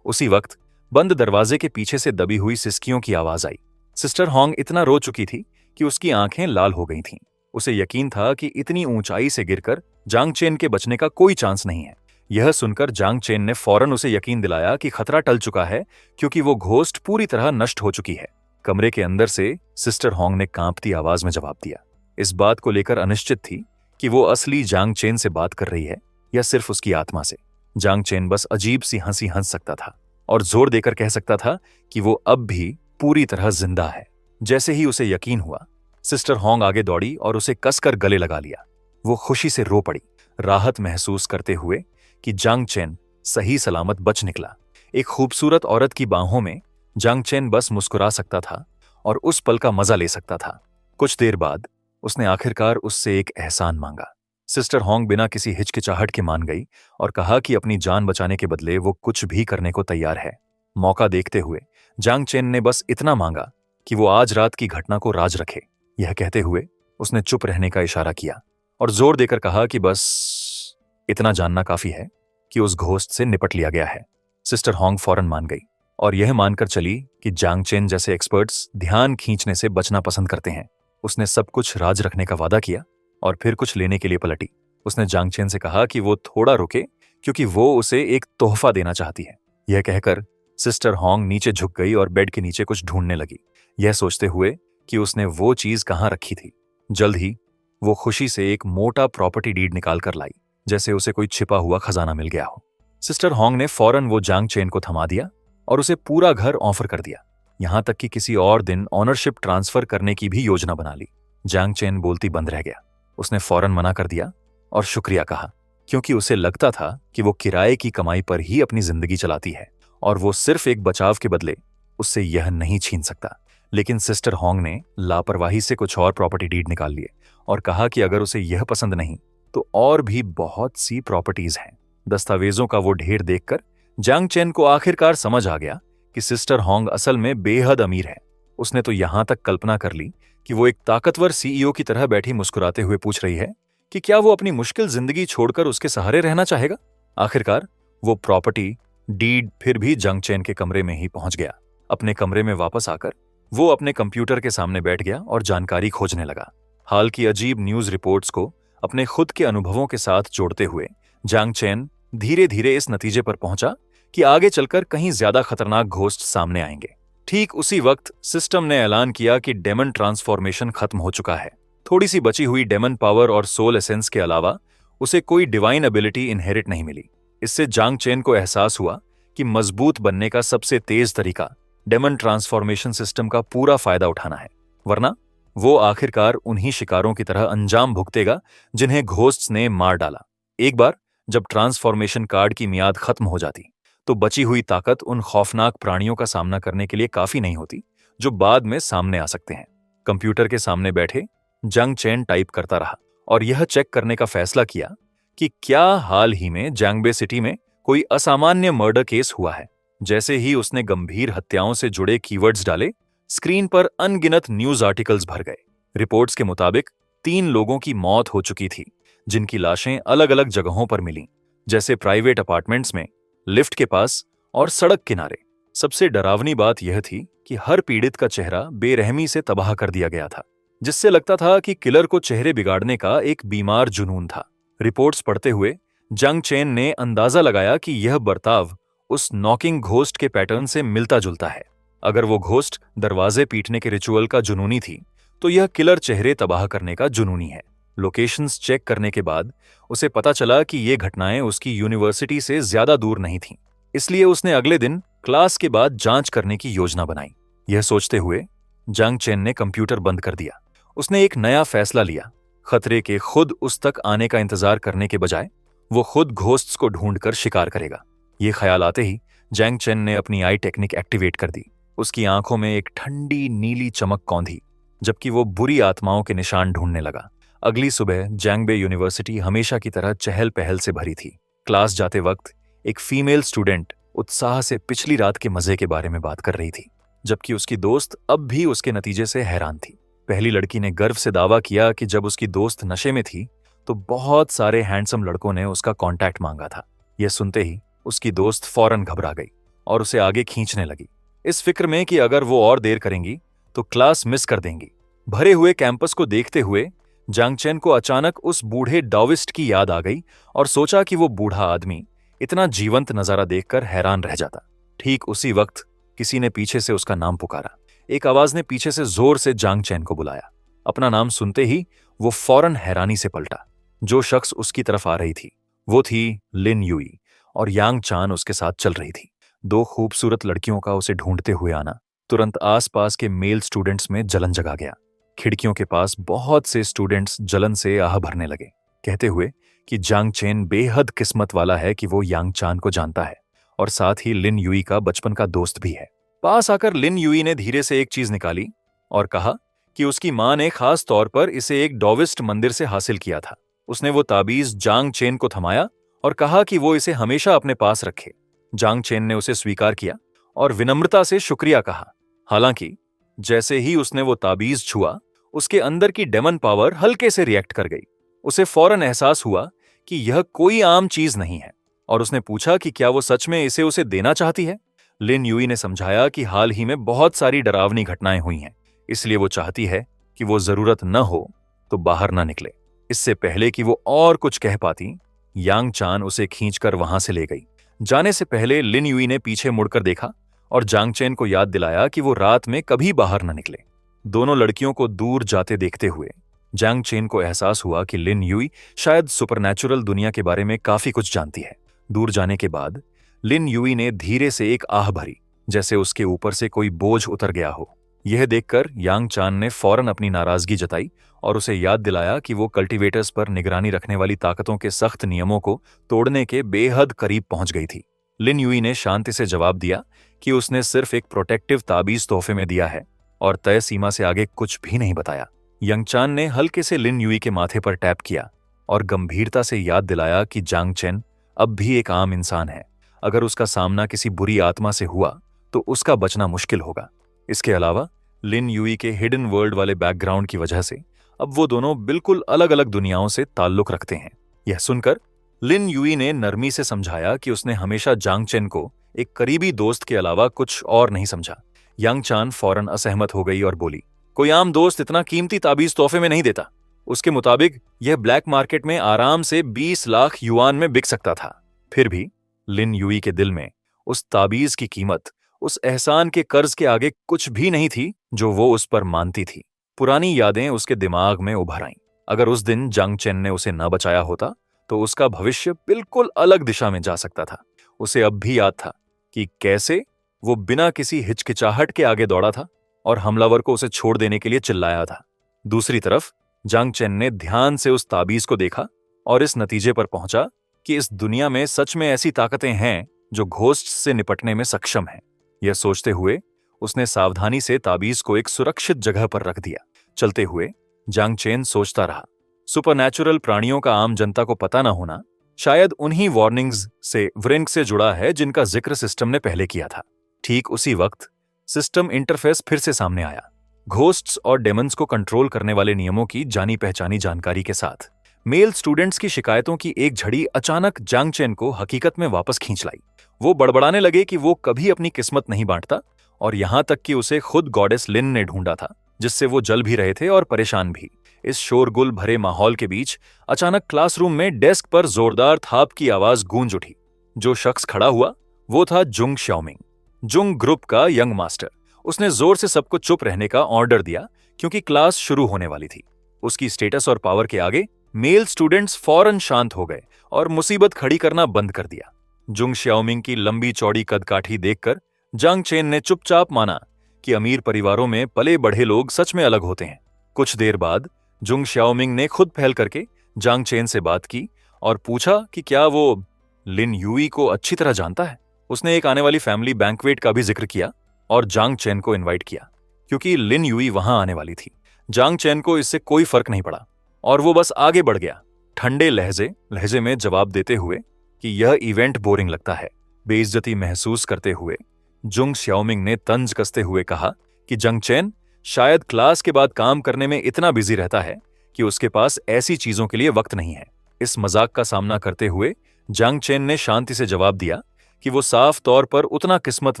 उसी वक्त बंद दरवाजे के पीछे से दबी हुई सिसकियों की आवाज आई। सिस्टर होंग इतना रो चुकी थी कि उसकी आंखें लाल हो गई थीं। उसे यकीन था कि इतनी ऊंचाई से गिरकर जांग चेन के बचने का कोई चांस नहीं है। यह सुनकर जांग चेन ने फौरन उसे यकीन दिलाया कि खतरा टल चुका है, क्योंकि वो घोस्ट पूरी तरह नष्ट हो चुकी है। कमरे के अंदर से सिस्टर होंग ने कांपती आवाज में जवाब दिया। इस बात को लेकर अनिश्चित थी कि वो असली जांग चेन से बात कर रही है या सिर्फ उसकी आत्मा से। जांग चेन बस अजीब सी हंसी हंस सकता था और जोर देकर कह सकता था कि वो अब भी पूरी तरह जिंदा है। जैसे ही उसे यकीन हुआ, सिस्टर होंग आगे दौड़ी और उसे कसकर गले लगा लिया। वो खुशी से रो पड़ी, राहत महसूस करते हुए कि जांग चेन सही सलामत बच निकला। एक खूबसूरत औरत की बाहों में जांग चेन बस मुस्कुरा सकता था और उस पल का मजा ले सकता था। कुछ देर बाद उसने आखिरकार उससे एक एहसान मांगा। सिस्टर होंग बिना किसी हिचकिचाहट के मान गई और कहा कि अपनी जान बचाने के बदले वो कुछ भी करने को तैयार है। मौका देखते हुए जांग चेन ने बस इतना मांगा कि वो आज रात की घटना को राज रखे। यह कहते हुए उसने चुप रहने का इशारा किया और जोर देकर कहा कि बस इतना जानना काफी है कि उस घोस्ट से निपट लिया गया है। सिस्टर होंग फौरन मान गई और यह मानकर चली कि जांग चेन जैसे एक्सपर्ट्स ध्यान खींचने से बचना पसंद करते हैं। उसने सब कुछ राज रखने का वादा किया और फिर कुछ लेने के लिए पलटी। उसने जांग चेन से कहा कि वो थोड़ा रुके क्योंकि वो उसे एक तोहफा देना चाहती है। यह कहकर सिस्टर होंग नीचे झुक गई और बेड के नीचे कुछ ढूंढने लगी, यह सोचते हुए कि उसने वो चीज कहां रखी थी। जल्द ही वो खुशी से एक मोटा प्रॉपर्टी डीड निकाल कर लाई, जैसे उसे कोई छिपा हुआ खजाना मिल गया हो। सिस्टर होंग ने फौरन वो जांग चेन को थमा दिया और उसे पूरा घर ऑफर कर दिया, यहां तक कि किसी और दिन ऑनरशिप ट्रांसफर करने की भी योजना बना ली। जांग चेन बोलती बंद रह गया। उसने फौरन मना कर दिया और शुक्रिया कहा, क्योंकि उसे लगता था कि वो किराए की कमाई पर ही अपनी जिंदगी चलाती है और वो सिर्फ एक बचाव के बदले उससे यह नहीं छीन सकता। लेकिन सिस्टर होंग ने लापरवाही से कुछ और प्रॉपर्टी डीड निकाल लिए और कहा कि अगर उसे यह पसंद नहीं तो और भी बहुत सी प्रॉपर्टीज हैं। दस्तावेजों का वो ढेर देखकर जांग चेन को आखिरकार समझ आ गया कि सिस्टर होंग असल में बेहद अमीर है। उसने तो यहां तक कल्पना कर ली कि वो एक ताकतवर सीईओ की तरह बैठी मुस्कुराते हुए पूछ रही है कि क्या वो अपनी मुश्किल जिंदगी छोड़कर उसके सहारे रहना चाहेगा। आखिरकार वो प्रॉपर्टी डीड फिर भी जांग चेन के कमरे में ही पहुंच गया। अपने कमरे में वापस आकर वो अपने कंप्यूटर के सामने बैठ गया और जानकारी खोजने लगा। हाल की अजीब न्यूज रिपोर्ट्स को अपने खुद के अनुभवों के साथ जोड़ते हुए जांग चेन धीरे धीरे इस नतीजे पर पहुंचा कि आगे चलकर कहीं ज्यादा खतरनाक घोस्ट सामने आएंगे। ठीक उसी वक्त सिस्टम ने ऐलान किया कि डेमन ट्रांसफॉर्मेशन खत्म हो चुका है। थोड़ी सी बची हुई डेमन पावर और सोल एसेंस के अलावा उसे कोई डिवाइन एबिलिटी इनहेरिट नहीं मिली। इससे जांग चेन को एहसास हुआ कि मजबूत बनने का सबसे तेज तरीका डेमन ट्रांसफॉर्मेशन सिस्टम का पूरा फायदा उठाना है, वरना वो आखिरकार उन्हीं शिकारों की तरह अंजाम भुगतेगा जिन्हें घोस्ट्स ने मार डाला। एक बार जब ट्रांसफॉर्मेशन कार्ड की मियाद खत्म हो जाती तो बची हुई ताकत उन खौफनाक प्राणियों का सामना करने के लिए काफी नहीं होती जो बाद में सामने आ सकते हैं। कंप्यूटर के सामने बैठे जांग चेन टाइप करता रहा और यह चेक करने का फैसला किया कि क्या हाल ही में जैंगबे सिटी में कोई असामान्य मर्डर केस हुआ है। जैसे ही उसने गंभीर हत्याओं से जुड़े कीवर्ड्स डाले, स्क्रीन पर अनगिनत न्यूज आर्टिकल्स भर गए। रिपोर्ट्स के मुताबिक 3 लोगों की मौत हो चुकी थी, जिनकी लाशें अलग अलग जगहों पर मिलीं, जैसे प्राइवेट अपार्टमेंट्स में, लिफ्ट के पास और सड़क किनारे। सबसे डरावनी बात यह थी कि हर पीड़ित का चेहरा बेरहमी से तबाह कर दिया गया था, जिससे लगता था कि किलर को चेहरे बिगाड़ने का एक बीमार जुनून था। रिपोर्ट्स पढ़ते हुए जांग चेन ने अंदाजा लगाया कि यह बर्ताव उस नॉकिंग घोस्ट के पैटर्न से मिलता जुलता है। अगर वो घोस्ट दरवाजे पीटने के रिचुअल का जुनूनी थी तो यह किलर चेहरे तबाह करने का जुनूनी है। लोकेशंस चेक करने के बाद उसे पता चला कि ये घटनाएं उसकी यूनिवर्सिटी से ज्यादा दूर नहीं थीं। इसलिए उसने अगले दिन क्लास के बाद जांच करने की योजना बनाई। यह सोचते हुए जांग चेन ने कंप्यूटर बंद कर दिया। उसने एक नया फैसला लिया। खतरे के खुद उस तक आने का इंतजार करने के बजाय वो खुद घोस्ट्स को ढूंढकर शिकार करेगा। ये ख्याल आते ही जांग चेन ने अपनी आई टेक्निक एक्टिवेट कर दी। उसकी आंखों में एक ठंडी नीली चमक कौंधी, जबकि वो बुरी आत्माओं के निशान ढूंढने लगा। अगली सुबह जैंगबे यूनिवर्सिटी हमेशा की तरह चहल पहल से भरी थी। क्लास जाते वक्त एक फीमेल स्टूडेंट उत्साह से पिछली रात के मजे के बारे में बात कर रही थी, जबकि उसकी दोस्त अब भी उसके नतीजे से हैरान थी। पहली लड़की ने गर्व से दावा किया कि जब उसकी दोस्त नशे में थी तो बहुत सारे हैंडसम लड़कों ने उसका कांटेक्ट मांगा था। यह सुनते ही उसकी दोस्त फौरन घबरा गई और उसे आगे खींचने लगी, इस फिक्र में कि अगर वो और देर करेंगी तो क्लास मिस कर देंगी। भरे हुए कैंपस को देखते हुए जांग चेन को अचानक उस बूढ़े डाविस्ट की याद आ गई और सोचा कि वो बूढ़ा आदमी इतना जीवंत नजारा देखकर हैरान रह जाता। ठीक उसी वक्त किसी ने पीछे से उसका नाम पुकारा। एक आवाज ने पीछे से जोर से जांग चेन को बुलाया। अपना नाम सुनते ही वो फौरन हैरानी से पलटा। जो शख्स उसकी तरफ आ रही थी वो थी लिन यूई और यांग चान उसके साथ चल रही थी। 2 खूबसूरत लड़कियों का उसे ढूंढते हुए आना तुरंत आसपास के मेल स्टूडेंट्स में जलन जगा गया। खिड़कियों के पास बहुत से स्टूडेंट्स जलन से आह भरने लगे, कहते हुए कि जांग चेन बेहद किस्मत वाला है कि वो यांग चान को जानता है और साथ ही लिन युई का बचपन का दोस्त भी है। पास आकर लिन युई ने धीरे से एक चीज निकाली और कहा कि उसकी मां ने खास तौर पर इसे एक डॉविस्ट मंदिर से हासिल किया था। उसने वो ताबीज जांग चेन को थमाया और कहा कि वो इसे हमेशा अपने पास रखे। जांग चेन ने उसे स्वीकार किया और विनम्रता से शुक्रिया कहा। हालांकि जैसे ही उसने वो ताबीज छुआ, उसके अंदर की डेमन पावर हल्के से रिएक्ट कर गई। उसे फौरन एहसास हुआ कि यह कोई आम चीज नहीं है और उसने पूछा कि क्या वो सच में इसे उसे देना चाहती है। लिन युई ने समझाया कि हाल ही में बहुत सारी डरावनी घटनाएं हुई हैं, इसलिए वो चाहती है कि वो जरूरत न हो तो बाहर न निकले। इससे पहले कि वो और कुछ कह पाती, यांग चान उसे खींचकर वहां से ले गई। जाने से पहले लिन युई ने पीछे मुड़कर देखा और जांग चेन को याद दिलाया कि वो रात में कभी बाहर न निकले। दोनों लड़कियों को दूर जाते देखते हुए जांग चेन को एहसास हुआ कि लिन युई शायद सुपरनैचुरल दुनिया के बारे में काफी कुछ जानती है। दूर जाने के बाद लिन युई ने धीरे से एक आह भरी, जैसे उसके ऊपर से कोई बोझ उतर गया हो। यह देखकर यांग चान ने फौरन अपनी नाराजगी जताई और उसे याद दिलाया कि वो कल्टीवेटर्स पर निगरानी रखने वाली ताकतों के सख्त नियमों को तोड़ने के बेहद करीब पहुंच गई थी। लिन युई ने शांति से जवाब दिया कि उसने सिर्फ एक प्रोटेक्टिव ताबीज तोहफे में दिया है और तय सीमा से आगे कुछ भी नहीं बताया। यांग चान ने हल्के से लिन युई के माथे पर टैप किया और गंभीरता से याद दिलाया कि जांग चेन अब भी एक आम इंसान है। अगर उसका सामना किसी बुरी आत्मा से हुआ तो उसका बचना मुश्किल होगा। इसके अलावा लिन युई के हिडन वर्ल्ड वाले बैकग्राउंड की वजह से अब वो दोनों बिल्कुल अलग अलग दुनियाओं से ताल्लुक रखते हैं। यह सुनकर लिन युई ने नरमी से समझाया कि उसने हमेशा जांग चेन को एक करीबी दोस्त के अलावा कुछ और नहीं समझा। यांग चान फौरन असहमत हो गई और बोली, कोई आम दोस्त इतना कीमती ताबीज तोहफे में नहीं देता। उसके मुताबिक यह ब्लैक मार्केट में आराम से 20 लाख युआन में बिक सकता था। फिर भी लिन युई के दिल में उस ताबीज की कीमत उस एहसान के कर्ज के आगे कुछ भी नहीं थी जो वो उस पर मानती थी। पुरानी यादें उसके दिमाग में उभर आईं। अगर उस दिन जांग चेन ने उसे न बचाया होता तो उसका भविष्य बिल्कुल अलग दिशा में जा सकता था। उसे अब भी याद था कि कैसे वो बिना किसी हिचकिचाहट के आगे दौड़ा था और हमलावर को उसे छोड़ देने के लिए चिल्लाया था। दूसरी तरफ जांग चेन ने ध्यान से उस ताबीज को देखा और इस नतीजे पर पहुंचा कि इस दुनिया में सच में ऐसी ताकतें हैं जो घोस्ट से निपटने में सक्षम हैं। यह सोचते हुए उसने सावधानी से ताबीज को एक सुरक्षित जगह पर रख दिया। चलते हुए जांग चेन सोचता रहा, सुपरनैचुरल प्राणियों का आम जनता को पता न होना शायद उन्हीं वार्निंग्स से व्रिंक से जुड़ा है जिनका जिक्र सिस्टम ने पहले किया था। ठीक उसी वक्त सिस्टम इंटरफेस फिर से सामने आया, घोस्ट्स और डेमन्स को कंट्रोल करने वाले नियमों की जानी पहचानी जानकारी के साथ। मेल स्टूडेंट्स की शिकायतों की एक झड़ी अचानक जांग चेन को हकीकत में वापस खींच लाई। वो बड़बड़ाने लगे कि वो कभी अपनी किस्मत नहीं बांटता और यहां तक कि उसे खुद गॉडेस लिन ने ढूंढा था, जिससे वो जल भी रहे थे और परेशान भी। इस शोरगुल भरे माहौल के बीच अचानक क्लासरूम में डेस्क पर जोरदार थाप की आवाज गूंज उठी। जो शख्स खड़ा हुआ वो था जुंग श्याओमिंग, जुंग ग्रुप का यंग मास्टर। उसने जोर से सबको चुप रहने का ऑर्डर दिया क्योंकि क्लास शुरू होने वाली थी। उसकी स्टेटस और पावर के आगे मेल स्टूडेंट्स फौरन शांत हो गए और मुसीबत खड़ी करना बंद कर दिया। जुंग श्याओमिंग की लंबी चौड़ी कदकाठी देखकर जांग चेन ने चुपचाप माना कि अमीर परिवारों में पले बढ़े लोग सच में अलग होते हैं। कुछ देर बाद जुंग श्याओमिंग ने खुद पहल करके जांग चेन से बात की और पूछा कि क्या वो लिन युई को अच्छी तरह जानता है। उसने एक आने वाली फैमिली बैंक्वेट का भी जिक्र किया और जांग चेन को इनवाइट किया क्योंकि लिन युई वहां आने वाली थी। जांग चेन को इससे कोई फर्क नहीं पड़ा और वो बस आगे बढ़ गया, ठंडे लहजे में जवाब देते हुए कि यह इवेंट बोरिंग लगता है। बेइज्जती महसूस करते हुए जुंग श्याओमिंग ने तंज कसते हुए कहा कि जांग चेन शायद क्लास के बाद काम करने में इतना बिजी रहता है कि उसके पास ऐसी चीजों के लिए वक्त नहीं है। इस मजाक का सामना करते हुए जांग चेन ने शांति से जवाब दिया कि वो साफ तौर पर उतना किस्मत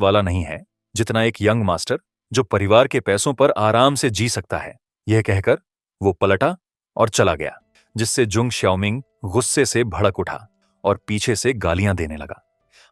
वाला नहीं है जितना एक यंग मास्टर जो परिवार के पैसों पर आराम से जी सकता है। यह कहकर वो पलटा और चला गया, जिससे जुंग श्याओमिंग गुस्से से भड़क उठा और पीछे से गालियां देने लगा।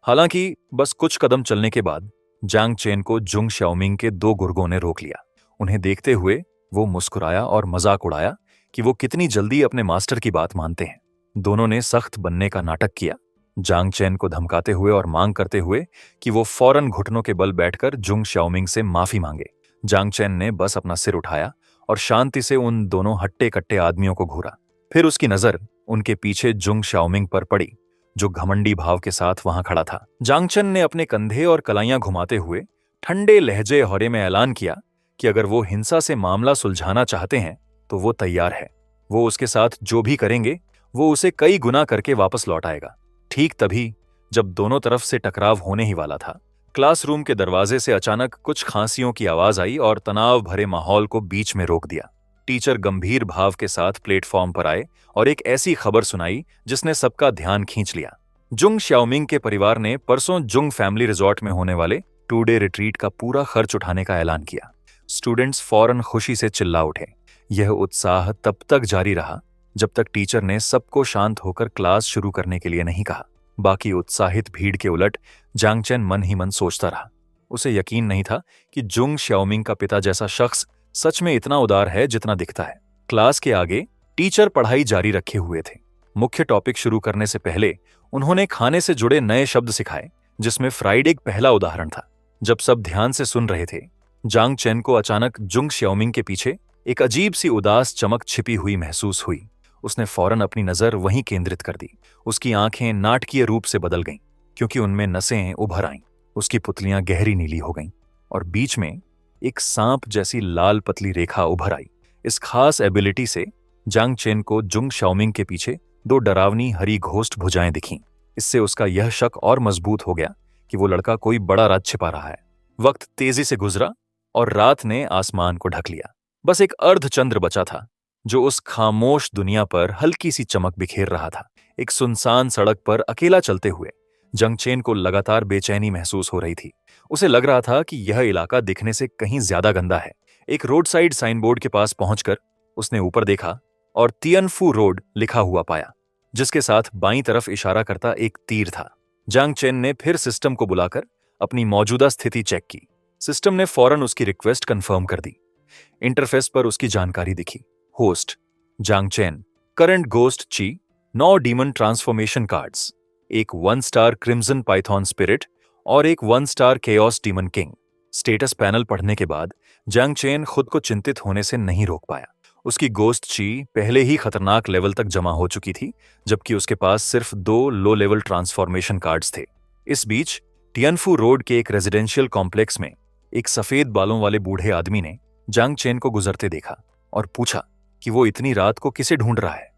हालांकि बस कुछ कदम चलने के बाद जांग चेन को जुंग श्याओमिंग के 2 गुर्गों ने रोक लिया। उन्हें देखते हुए वो मुस्कुराया और मजाक उड़ाया कि वो कितनी जल्दी अपने मास्टर की बात मानते हैं। दोनों ने सख्त बनने का नाटक किया, जांग चेन को धमकाते हुए और मांग करते हुए कि वो फौरन घुटनों के बल बैठकर जुंग श्याओमिंग से माफी मांगे। जांग चेन ने बस अपना सिर उठाया और शांति से उन दोनों हट्टे कट्टे आदमियों को घूरा। फिर उसकी नजर उनके पीछे जुंग शाओमिंग पर पड़ी, जो घमंडी भाव के साथ वहां खड़ा था। जांग चेन ने अपने कंधे और कलाइयां घुमाते हुए ठंडे लहजे हौरे में ऐलान किया कि अगर वो हिंसा से मामला सुलझाना चाहते हैं तो वो तैयार है। वो उसके साथ जो भी करेंगे वो उसे कई गुना करके वापस लौट आएगा। ठीक तभी, जब दोनों तरफ से टकराव होने ही वाला था, क्लासरूम के दरवाजे से अचानक कुछ खांसियों की आवाज आई और तनाव भरे माहौल को बीच में रोक दिया। टीचर गंभीर भाव के साथ प्लेटफॉर्म पर आए और एक ऐसी खबर सुनाई जिसने सबका ध्यान खींच लिया। जुंग शाओमिंग के परिवार ने परसों जुंग फैमिली रिजॉर्ट में होने वाले 2 डे रिट्रीट का पूरा खर्च उठाने का ऐलान किया। स्टूडेंट्स फौरन खुशी से चिल्ला उठे। यह उत्साह तब तक जारी रहा जब तक टीचर ने सबको शांत होकर क्लास शुरू करने के लिए नहीं कहा। बाकी उत्साहित भीड़ के उलट जांग चेन मन ही मन सोचता रहा। उसे यकीन नहीं था कि जुंग शाओमिंग का पिता जैसा शख्स सच में इतना उदार है जितना दिखता है। क्लास के आगे टीचर पढ़ाई जारी रखे हुए थे। मुख्य टॉपिक शुरू करने से पहले उन्होंने खाने से जुड़े नए शब्द सिखाए, जिसमें फ्राइड एग पहला उदाहरण था। जब सब ध्यान से सुन रहे थे, जांग चेन को अचानक जुंग शाओमिंग के पीछे एक अजीब सी उदास चमक छिपी हुई महसूस हुई। उसने फौरन अपनी नजर वहीं केंद्रित कर दी। उसकी आंखें नाटकीय रूप से बदल गईं, क्योंकि उनमें नसें उभर आईं। उसकी पुतलियां गहरी नीली हो गईं और बीच में एक सांप जैसी लाल पतली रेखा उभर आई। इस खास एबिलिटी से जांग चेन को जुंग शाओमिंग के पीछे 2 डरावनी हरी घोस्ट भुजाएं दिखीं। इससे उसका यह शक और मजबूत हो गया कि वो लड़का कोई बड़ा राज छिपा रहा है। वक्त तेजी से गुजरा और रात ने आसमान को ढक लिया। बस एक अर्धचंद्र बचा था, जो उस खामोश दुनिया पर हल्की सी चमक बिखेर रहा था। एक सुनसान सड़क पर अकेला चलते हुए जांग चेन को लगातार बेचैनी महसूस हो रही थी। उसे लग रहा था कि यह इलाका दिखने से कहीं ज्यादा गंदा है। एक रोड साइड साइन बोर्ड के पास पहुंचकर उसने ऊपर देखा और तियनफू रोड लिखा हुआ पाया, जिसके साथ बाईं तरफ इशारा करता एक तीर था। जांग चेन ने फिर सिस्टम को बुलाकर अपनी मौजूदा स्थिति चेक की। सिस्टम ने फौरन उसकी रिक्वेस्ट कंफर्म कर दी। इंटरफेस पर उसकी जानकारी दिखी। होस्ट जांग चेन, करंट घोस्ट ची, 9 डीमन ट्रांसफॉर्मेशन कार्ड्स, एक 1 स्टार क्रिम्सन पाइथॉन स्पिरिट और एक 1 star chaos demon king. Status panel पढ़ने के बाद जांग चेन खुद को चिंतित होने से नहीं रोक पाया। उसकी गोस्ट ची पहले ही खतरनाक लेवल तक जमा हो चुकी थी, जबकि उसके पास सिर्फ 2 लो लेवल ट्रांसफॉर्मेशन कार्ड्स थे। इस बीच तियनफू रोड के एक रेजिडेंशियल कॉम्प्लेक्स में एक सफेद बालों वाले बूढ़े आदमी ने जांग चेन को गुजरते देखा और पूछा कि वो इतनी रात को किसे ढूंढ रहा है।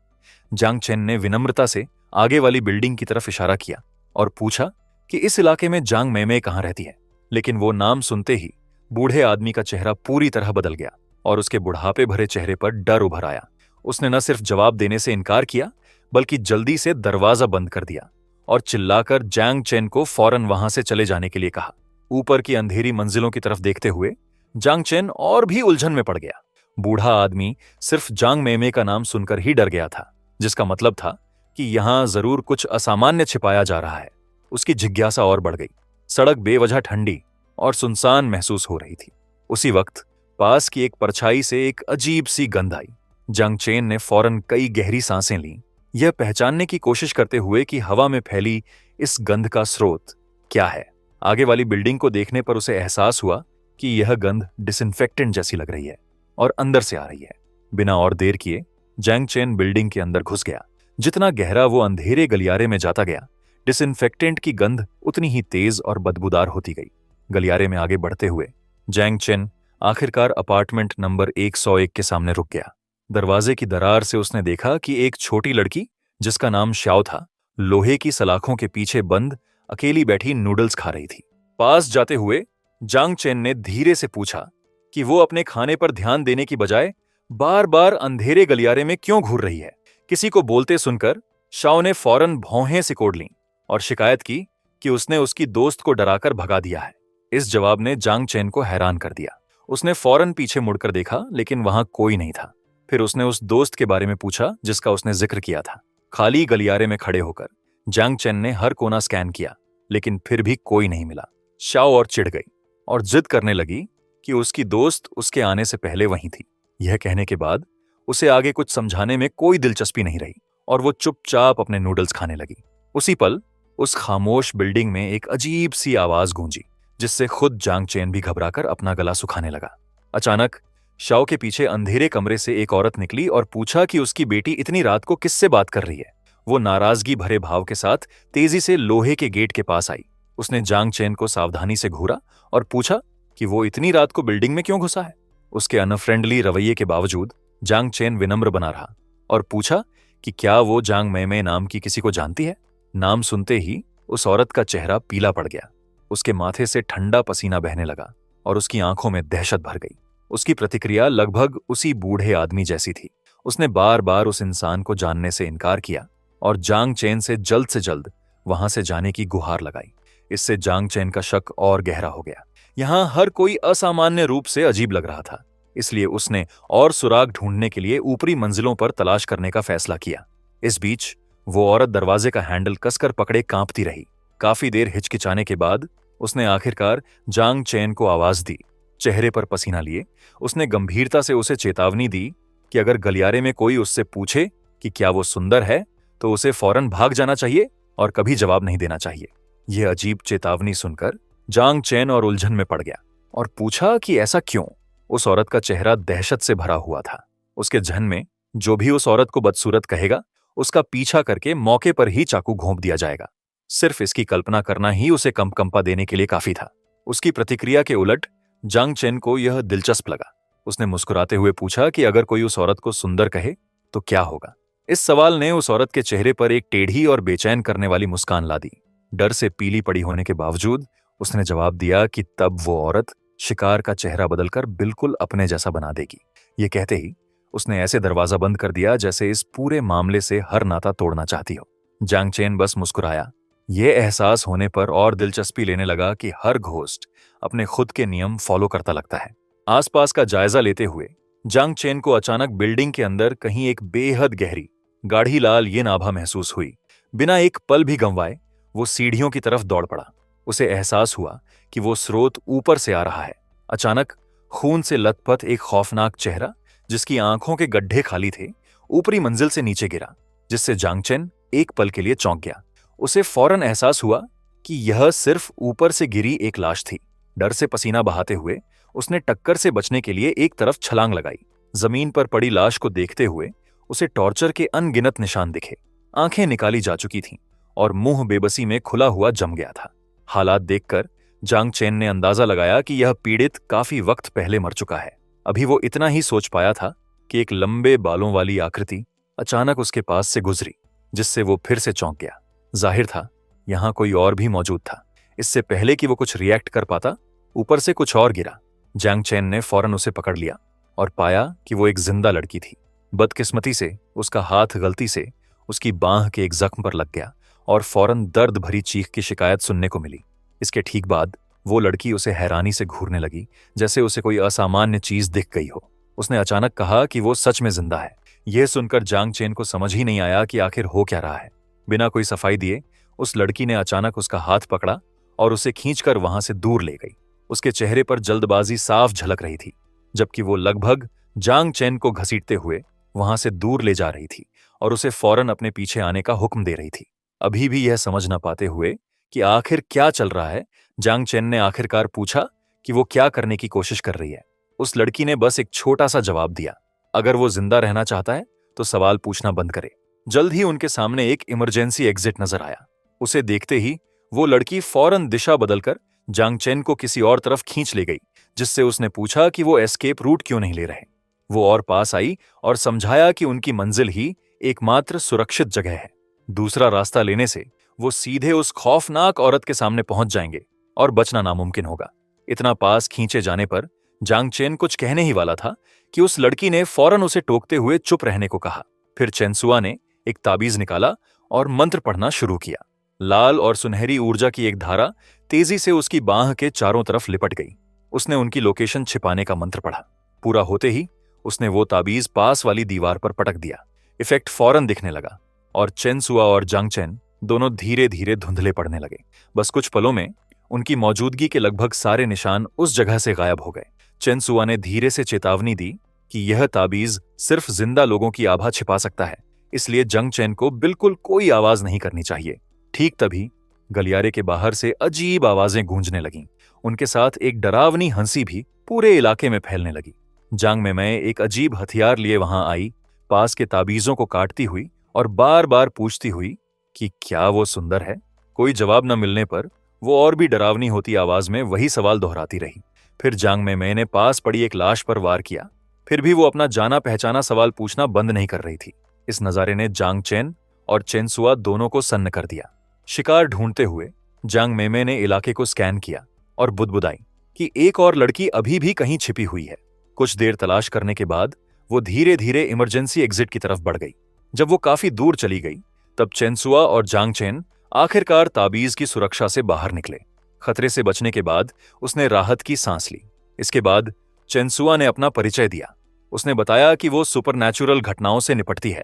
जांग चेन ने विनम्रता से आगे वाली बिल्डिंग की तरफ इशारा किया और पूछा कि इस इलाके में जांग मैमे कहाँ रहती है। लेकिन वो नाम सुनते ही बूढ़े आदमी का चेहरा पूरी तरह बदल गया और उसके बुढ़ापे भरे चेहरे पर डर उभर आया। उसने न सिर्फ जवाब देने से इनकार किया, बल्कि जल्दी से दरवाजा बंद कर दिया और चिल्लाकर जांग चेन को फौरन वहां से चले जाने के लिए कहा। ऊपर की अंधेरी मंजिलों की तरफ देखते हुए जांग चेन और भी उलझन में पड़ गया। बूढ़ा आदमी सिर्फ जांग मैमे का नाम सुनकर ही डर गया था, जिसका मतलब था कि यहां जरूर कुछ असामान्य छिपाया जा रहा है। उसकी जिज्ञासा और बढ़ गई। सड़क बेवजह ठंडी और सुनसान महसूस हो रही थी। उसी वक्त पास की एक परछाई से एक अजीब सी गंध आई। जांग चेन ने फौरन कई गहरी सांसें लीं, यह पहचानने की कोशिश करते हुए कि हवा में फैली इस गंध का स्रोत क्या है। आगे वाली बिल्डिंग को देखने पर उसे एहसास हुआ कि यह गंध डिसइंफेक्टेंट जैसी लग रही है और अंदर से आ रही है। बिना और देर किए जांग चेन बिल्डिंग के अंदर घुस गया। जितना गहरा वो अंधेरे गलियारे में जाता गया, डिसइंफेक्टेंट की गंध उतनी ही तेज और बदबूदार होती गई। गलियारे में आगे बढ़ते हुए जांग चेन आखिरकार अपार्टमेंट नंबर 101 के सामने रुक गया। दरवाजे की दरार से उसने देखा कि एक छोटी लड़की, जिसका नाम श्याओ था, लोहे की सलाखों के पीछे बंद अकेली बैठी नूडल्स खा रही थी। पास जाते हुए जांग चेन ने धीरे से पूछा कि वो अपने खाने पर ध्यान देने की बजाय बार बार अंधेरे गलियारे में क्यों घूर रही है। किसी को बोलते सुनकर शाओ ने फौरन भौहें सिकोड़ लीं और शिकायत की कि उसने उसकी दोस्त को डराकर भगा दिया है। इस जवाब ने जांग चेन को हैरान कर दिया। उसने फौरन पीछे मुड़कर देखा, लेकिन वहां कोई नहीं था। फिर उसने उस दोस्त के बारे में पूछा जिसका उसने जिक्र किया था। खाली गलियारे में खड़े होकर जांग चेन ने हर कोना स्कैन किया, लेकिन फिर भी कोई नहीं मिला। शाओ और चिढ़ गई और जिद करने लगी कि उसकी दोस्त उसके आने से पहले वहीं थी। यह कहने के बाद उसे आगे कुछ समझाने में कोई दिलचस्पी नहीं रही और वो चुपचाप अपने नूडल्स खाने लगी। उसी पल उस खामोश बिल्डिंग में एक अजीब सी आवाज गूंजी, जिससे खुद जांग चेन भी घबराकर अपना गला सुखाने लगा। अचानक शाओ के पीछे अंधेरे कमरे से एक औरत निकली और पूछा कि उसकी बेटी इतनी रात को किससे बात कर रही है। वो नाराजगी भरे भाव के साथ तेजी से लोहे के गेट के पास आई। उसने जांग चेन को सावधानी से घूरा और पूछा कि वो इतनी रात को बिल्डिंग में क्यों घुसा है। उसके अनफ्रेंडली रवैये के बावजूद जांग चेन विनम्र बना रहा और पूछा कि क्या वो जांग मैमे नाम की किसी को जानती है। नाम सुनते ही उस औरत का चेहरा पीला पड़ गया। उसके माथे से ठंडा पसीना बहने लगा और उसकी आंखों में दहशत भर गई। उसकी प्रतिक्रिया लगभग उसी बूढ़े आदमी जैसी थी। उसने बार बार उस इंसान को जानने से इनकार किया और जांग चेन से जल्द वहां से जाने की गुहार लगाई। इससे जांग चेन का शक और गहरा हो गया। यहां हर कोई असामान्य रूप से अजीब लग रहा था, इसलिए उसने और सुराग ढूंढने के लिए ऊपरी मंजिलों पर तलाश करने का फैसला किया। इस बीच वो औरत दरवाजे का हैंडल कसकर पकड़े कांपती रही। काफी देर हिचकिचाने के बाद उसने आखिरकार जांग चेन को आवाज दी। चेहरे पर पसीना लिए उसने गंभीरता से उसे चेतावनी दी कि अगर गलियारे में कोई उससे पूछे कि क्या वो सुंदर है तो उसे फौरन भाग जाना चाहिए और कभी जवाब नहीं देना चाहिए। यह अजीब चेतावनी सुनकर जांग चेन और उलझन में पड़ गया और पूछा कि ऐसा क्यों। उस औरत का चेहरा दहशत से भरा हुआ था। उसके जहन में जो भी उस औरत को बदसूरत कहेगा उसका पीछा करके मौके पर ही चाकू घोंप दिया जाएगा। सिर्फ इसकी कल्पना करना ही उसे कंपा देने के लिए काफी था। उसकी प्रतिक्रिया के उलट जांग चेन को यह दिलचस्प लगा। उसने मुस्कुराते हुए पूछा कि अगर कोई उस औरत को सुंदर कहे तो क्या होगा। इस सवाल ने उस औरत के चेहरे पर एक टेढ़ी और बेचैन करने वाली मुस्कान ला दी। डर से पीली पड़ी होने के बावजूद उसने जवाब दिया कि तब वो औरत शिकार का चेहरा बदलकर बिल्कुल अपने जैसा बना देगी। ये कहते ही उसने ऐसे दरवाजा बंद कर दिया जैसे इस पूरे मामले से हर नाता तोड़ना चाहती हो। जांग चेन बस मुस्कुराया। ये एहसास होने पर और दिलचस्पी लेने लगा कि हर घोस्ट अपने खुद के नियम फॉलो करता लगता है। आसपास का जायजा लेते हुए जांग चेन को अचानक बिल्डिंग के अंदर कहीं एक बेहद गहरी गाढ़ी लाल ये नाभा महसूस हुई। बिना एक पल भी गंवाए वो सीढ़ियों की तरफ दौड़ पड़ा। उसे एहसास हुआ कि वो स्रोत ऊपर से आ रहा है। अचानक खून से लथपथ एक खौफनाक चेहरा जिसकी आंखों के गड्ढे खाली थे ऊपरी मंजिल से नीचे गिरा, जिससे जांग चेन एक पल के लिए चौंक गया। उसे फौरन एहसास हुआ कि यह सिर्फ ऊपर से गिरी एक लाश थी। डर से पसीना बहाते हुए उसने टक्कर से बचने के लिए एक तरफ छलांग लगाई। जमीन पर पड़ी लाश को देखते हुए उसे टॉर्चर के अनगिनत निशान दिखे। आंखें निकाली जा चुकी थीं और मुंह बेबसी में खुला हुआ जम गया था। हालात देखकर जांग चेन ने अंदाजा लगाया कि यह पीड़ित काफी वक्त पहले मर चुका है। अभी वो इतना ही सोच पाया था कि एक लंबे बालों वाली आकृति अचानक उसके पास से गुजरी, जिससे वो फिर से चौंक गया। जाहिर था यहां कोई और भी मौजूद था। इससे पहले कि वो कुछ रिएक्ट कर पाता, ऊपर से कुछ और गिरा। जांग चेन ने फौरन उसे पकड़ लिया और पाया कि वो एक जिंदा लड़की थी। बदकिस्मती से उसका हाथ गलती से उसकी बांह के एक जख्म पर लग गया और फौरन दर्द भरी चीख की शिकायत सुनने को मिली। इसके ठीक बाद वो लड़की उसे हैरानी से घूरने लगी, जैसे उसे कोई असामान्य चीज दिख गई हो। उसने अचानक कहा कि वो सच में जिंदा है। यह सुनकर जांग चेन को समझ ही नहीं आया कि आखिर हो क्या रहा है। बिना कोई सफाई दिए उस लड़की ने अचानक उसका हाथ पकड़ा और उसे खींचकर वहां से दूर ले गई। उसके चेहरे पर जल्दबाजी साफ झलक रही थी, जबकि वो लगभग जांग चेन को घसीटते हुए वहां से दूर ले जा रही थी और उसे फौरन अपने पीछे आने का हुक्म दे रही थी। अभी भी यह समझ न पाते हुए कि आखिर क्या चल रहा है, जांग चेन ने आखिरकार पूछा कि वो क्या करने की कोशिश कर रही है। उस लड़की ने बस एक छोटा सा जवाब दिया, अगर वो जिंदा रहना चाहता है तो सवाल पूछना बंद करे। जल्द ही उनके सामने एक इमरजेंसी एग्जिट नजर आया। उसे देखते ही वो लड़की फौरन दिशा बदलकर जांग चेन को किसी और तरफ खींच ले गई, जिससे उसने पूछा कि वो एस्केप रूट क्यों नहीं ले रहे। वो और पास आई और समझाया कि उनकी मंजिल ही एकमात्र सुरक्षित जगह है। दूसरा रास्ता लेने से वो सीधे उस खौफनाक औरत के सामने पहुंच जाएंगे और बचना नामुमकिन होगा। इतना पास खींचे जाने पर जांग चेन कुछ कहने ही वाला था कि उस लड़की ने फौरन उसे टोकते हुए चुप रहने को कहा। फिर चेनसुआ ने एक ताबीज निकाला और मंत्र पढ़ना शुरू किया। लाल और सुनहरी ऊर्जा की एक धारा तेजी से उसकी बांह के चारों तरफ लिपट गई। उसने उनकी लोकेशन छिपाने का मंत्र पढ़ा। पूरा होते ही उसने वो ताबीज पास वाली दीवार पर पटक दिया। इफेक्ट फौरन दिखने लगा और चेनसुआ और जांग चेन दोनों धीरे धीरे धुंधले पड़ने लगे। बस कुछ पलों में उनकी मौजूदगी के लगभग सारे निशान उस जगह से गायब हो गए। चेनसुआ ने धीरे से चेतावनी दी कि यह ताबीज सिर्फ जिंदा लोगों की आभा छिपा सकता है, इसलिए जांग चेन को बिल्कुल कोई आवाज नहीं करनी चाहिए। ठीक तभी गलियारे के बाहर से अजीब आवाजें गूंजने लगीं। उनके साथ एक डरावनी हंसी भी पूरे इलाके में फैलने लगी। जांग मेमय एक अजीब हथियार लिए वहां आई, पास के ताबीजों को काटती हुई और बार बार पूछती हुई कि क्या वो सुंदर है। कोई जवाब न मिलने पर वो और भी डरावनी होती आवाज में वही सवाल दोहराती रही। फिर जांग मेमय ने पास पड़ी एक लाश पर वार किया। फिर भी वो अपना जाना पहचाना सवाल पूछना बंद नहीं कर रही थी। इस नजारे ने जांग चेन और चेनसुआ दोनों को सन्न कर दिया। शिकार ढूंढते हुए जांग मेमय ने इलाके को स्कैन किया और बुदबुदाई कि एक और लड़की अभी भी कहीं छिपी हुई है। कुछ देर तलाश करने के बाद वो धीरे धीरे इमरजेंसी एग्जिट की तरफ बढ़ गई। जब वो काफी दूर चली गई तब चेनसुआ और जांग चेन आखिरकार ताबीज की सुरक्षा से बाहर निकले। खतरे से बचने के बाद उसने राहत की सांस ली। इसके बाद चेनसुआ ने अपना परिचय दिया। उसने बताया कि वो सुपरनैचुरल घटनाओं से निपटती है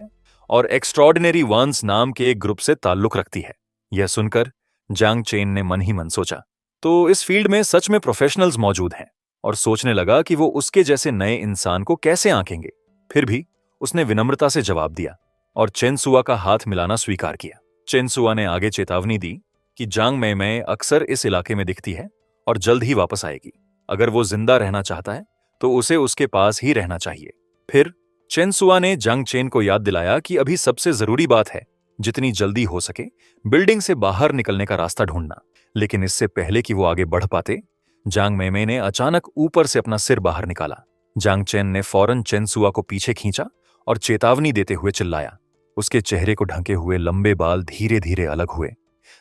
और एक्स्ट्रॉर्डिनरी वंस नाम के एक ग्रुप से ताल्लुक रखती है। यह सुनकर जांग चेन ने मन ही मन सोचा, तो इस फील्ड में सच में प्रोफेशनल्स मौजूद हैं, और सोचने लगा कि वो उसके जैसे नए इंसान को कैसे आंकेंगे। फिर भी उसने विनम्रता से जवाब दिया और चेनसुआ का हाथ मिलाना स्वीकार किया। चेनसुआ ने आगे चेतावनी दी कि जांग मेमय अक्सर इस इलाके में दिखती है और जल्द ही वापस आएगी। अगर वो जिंदा रहना चाहता है तो उसे उसके पास ही रहना चाहिए। फिर चेनसुआ ने जांग चेन को याद दिलाया कि अभी सबसे जरूरी बात है जितनी जल्दी हो सके बिल्डिंग से बाहर निकलने का रास्ता ढूंढना। लेकिन इससे पहले कि वो आगे बढ़ पाते, जांग मेमय ने अचानक ऊपर से अपना सिर बाहर निकाला। जांग चेन ने फौरन चेनसुआ को पीछे खींचा और चेतावनी देते हुए चिल्लाया। उसके चेहरे को ढके हुए लंबे बाल धीरे धीरे अलग हुए,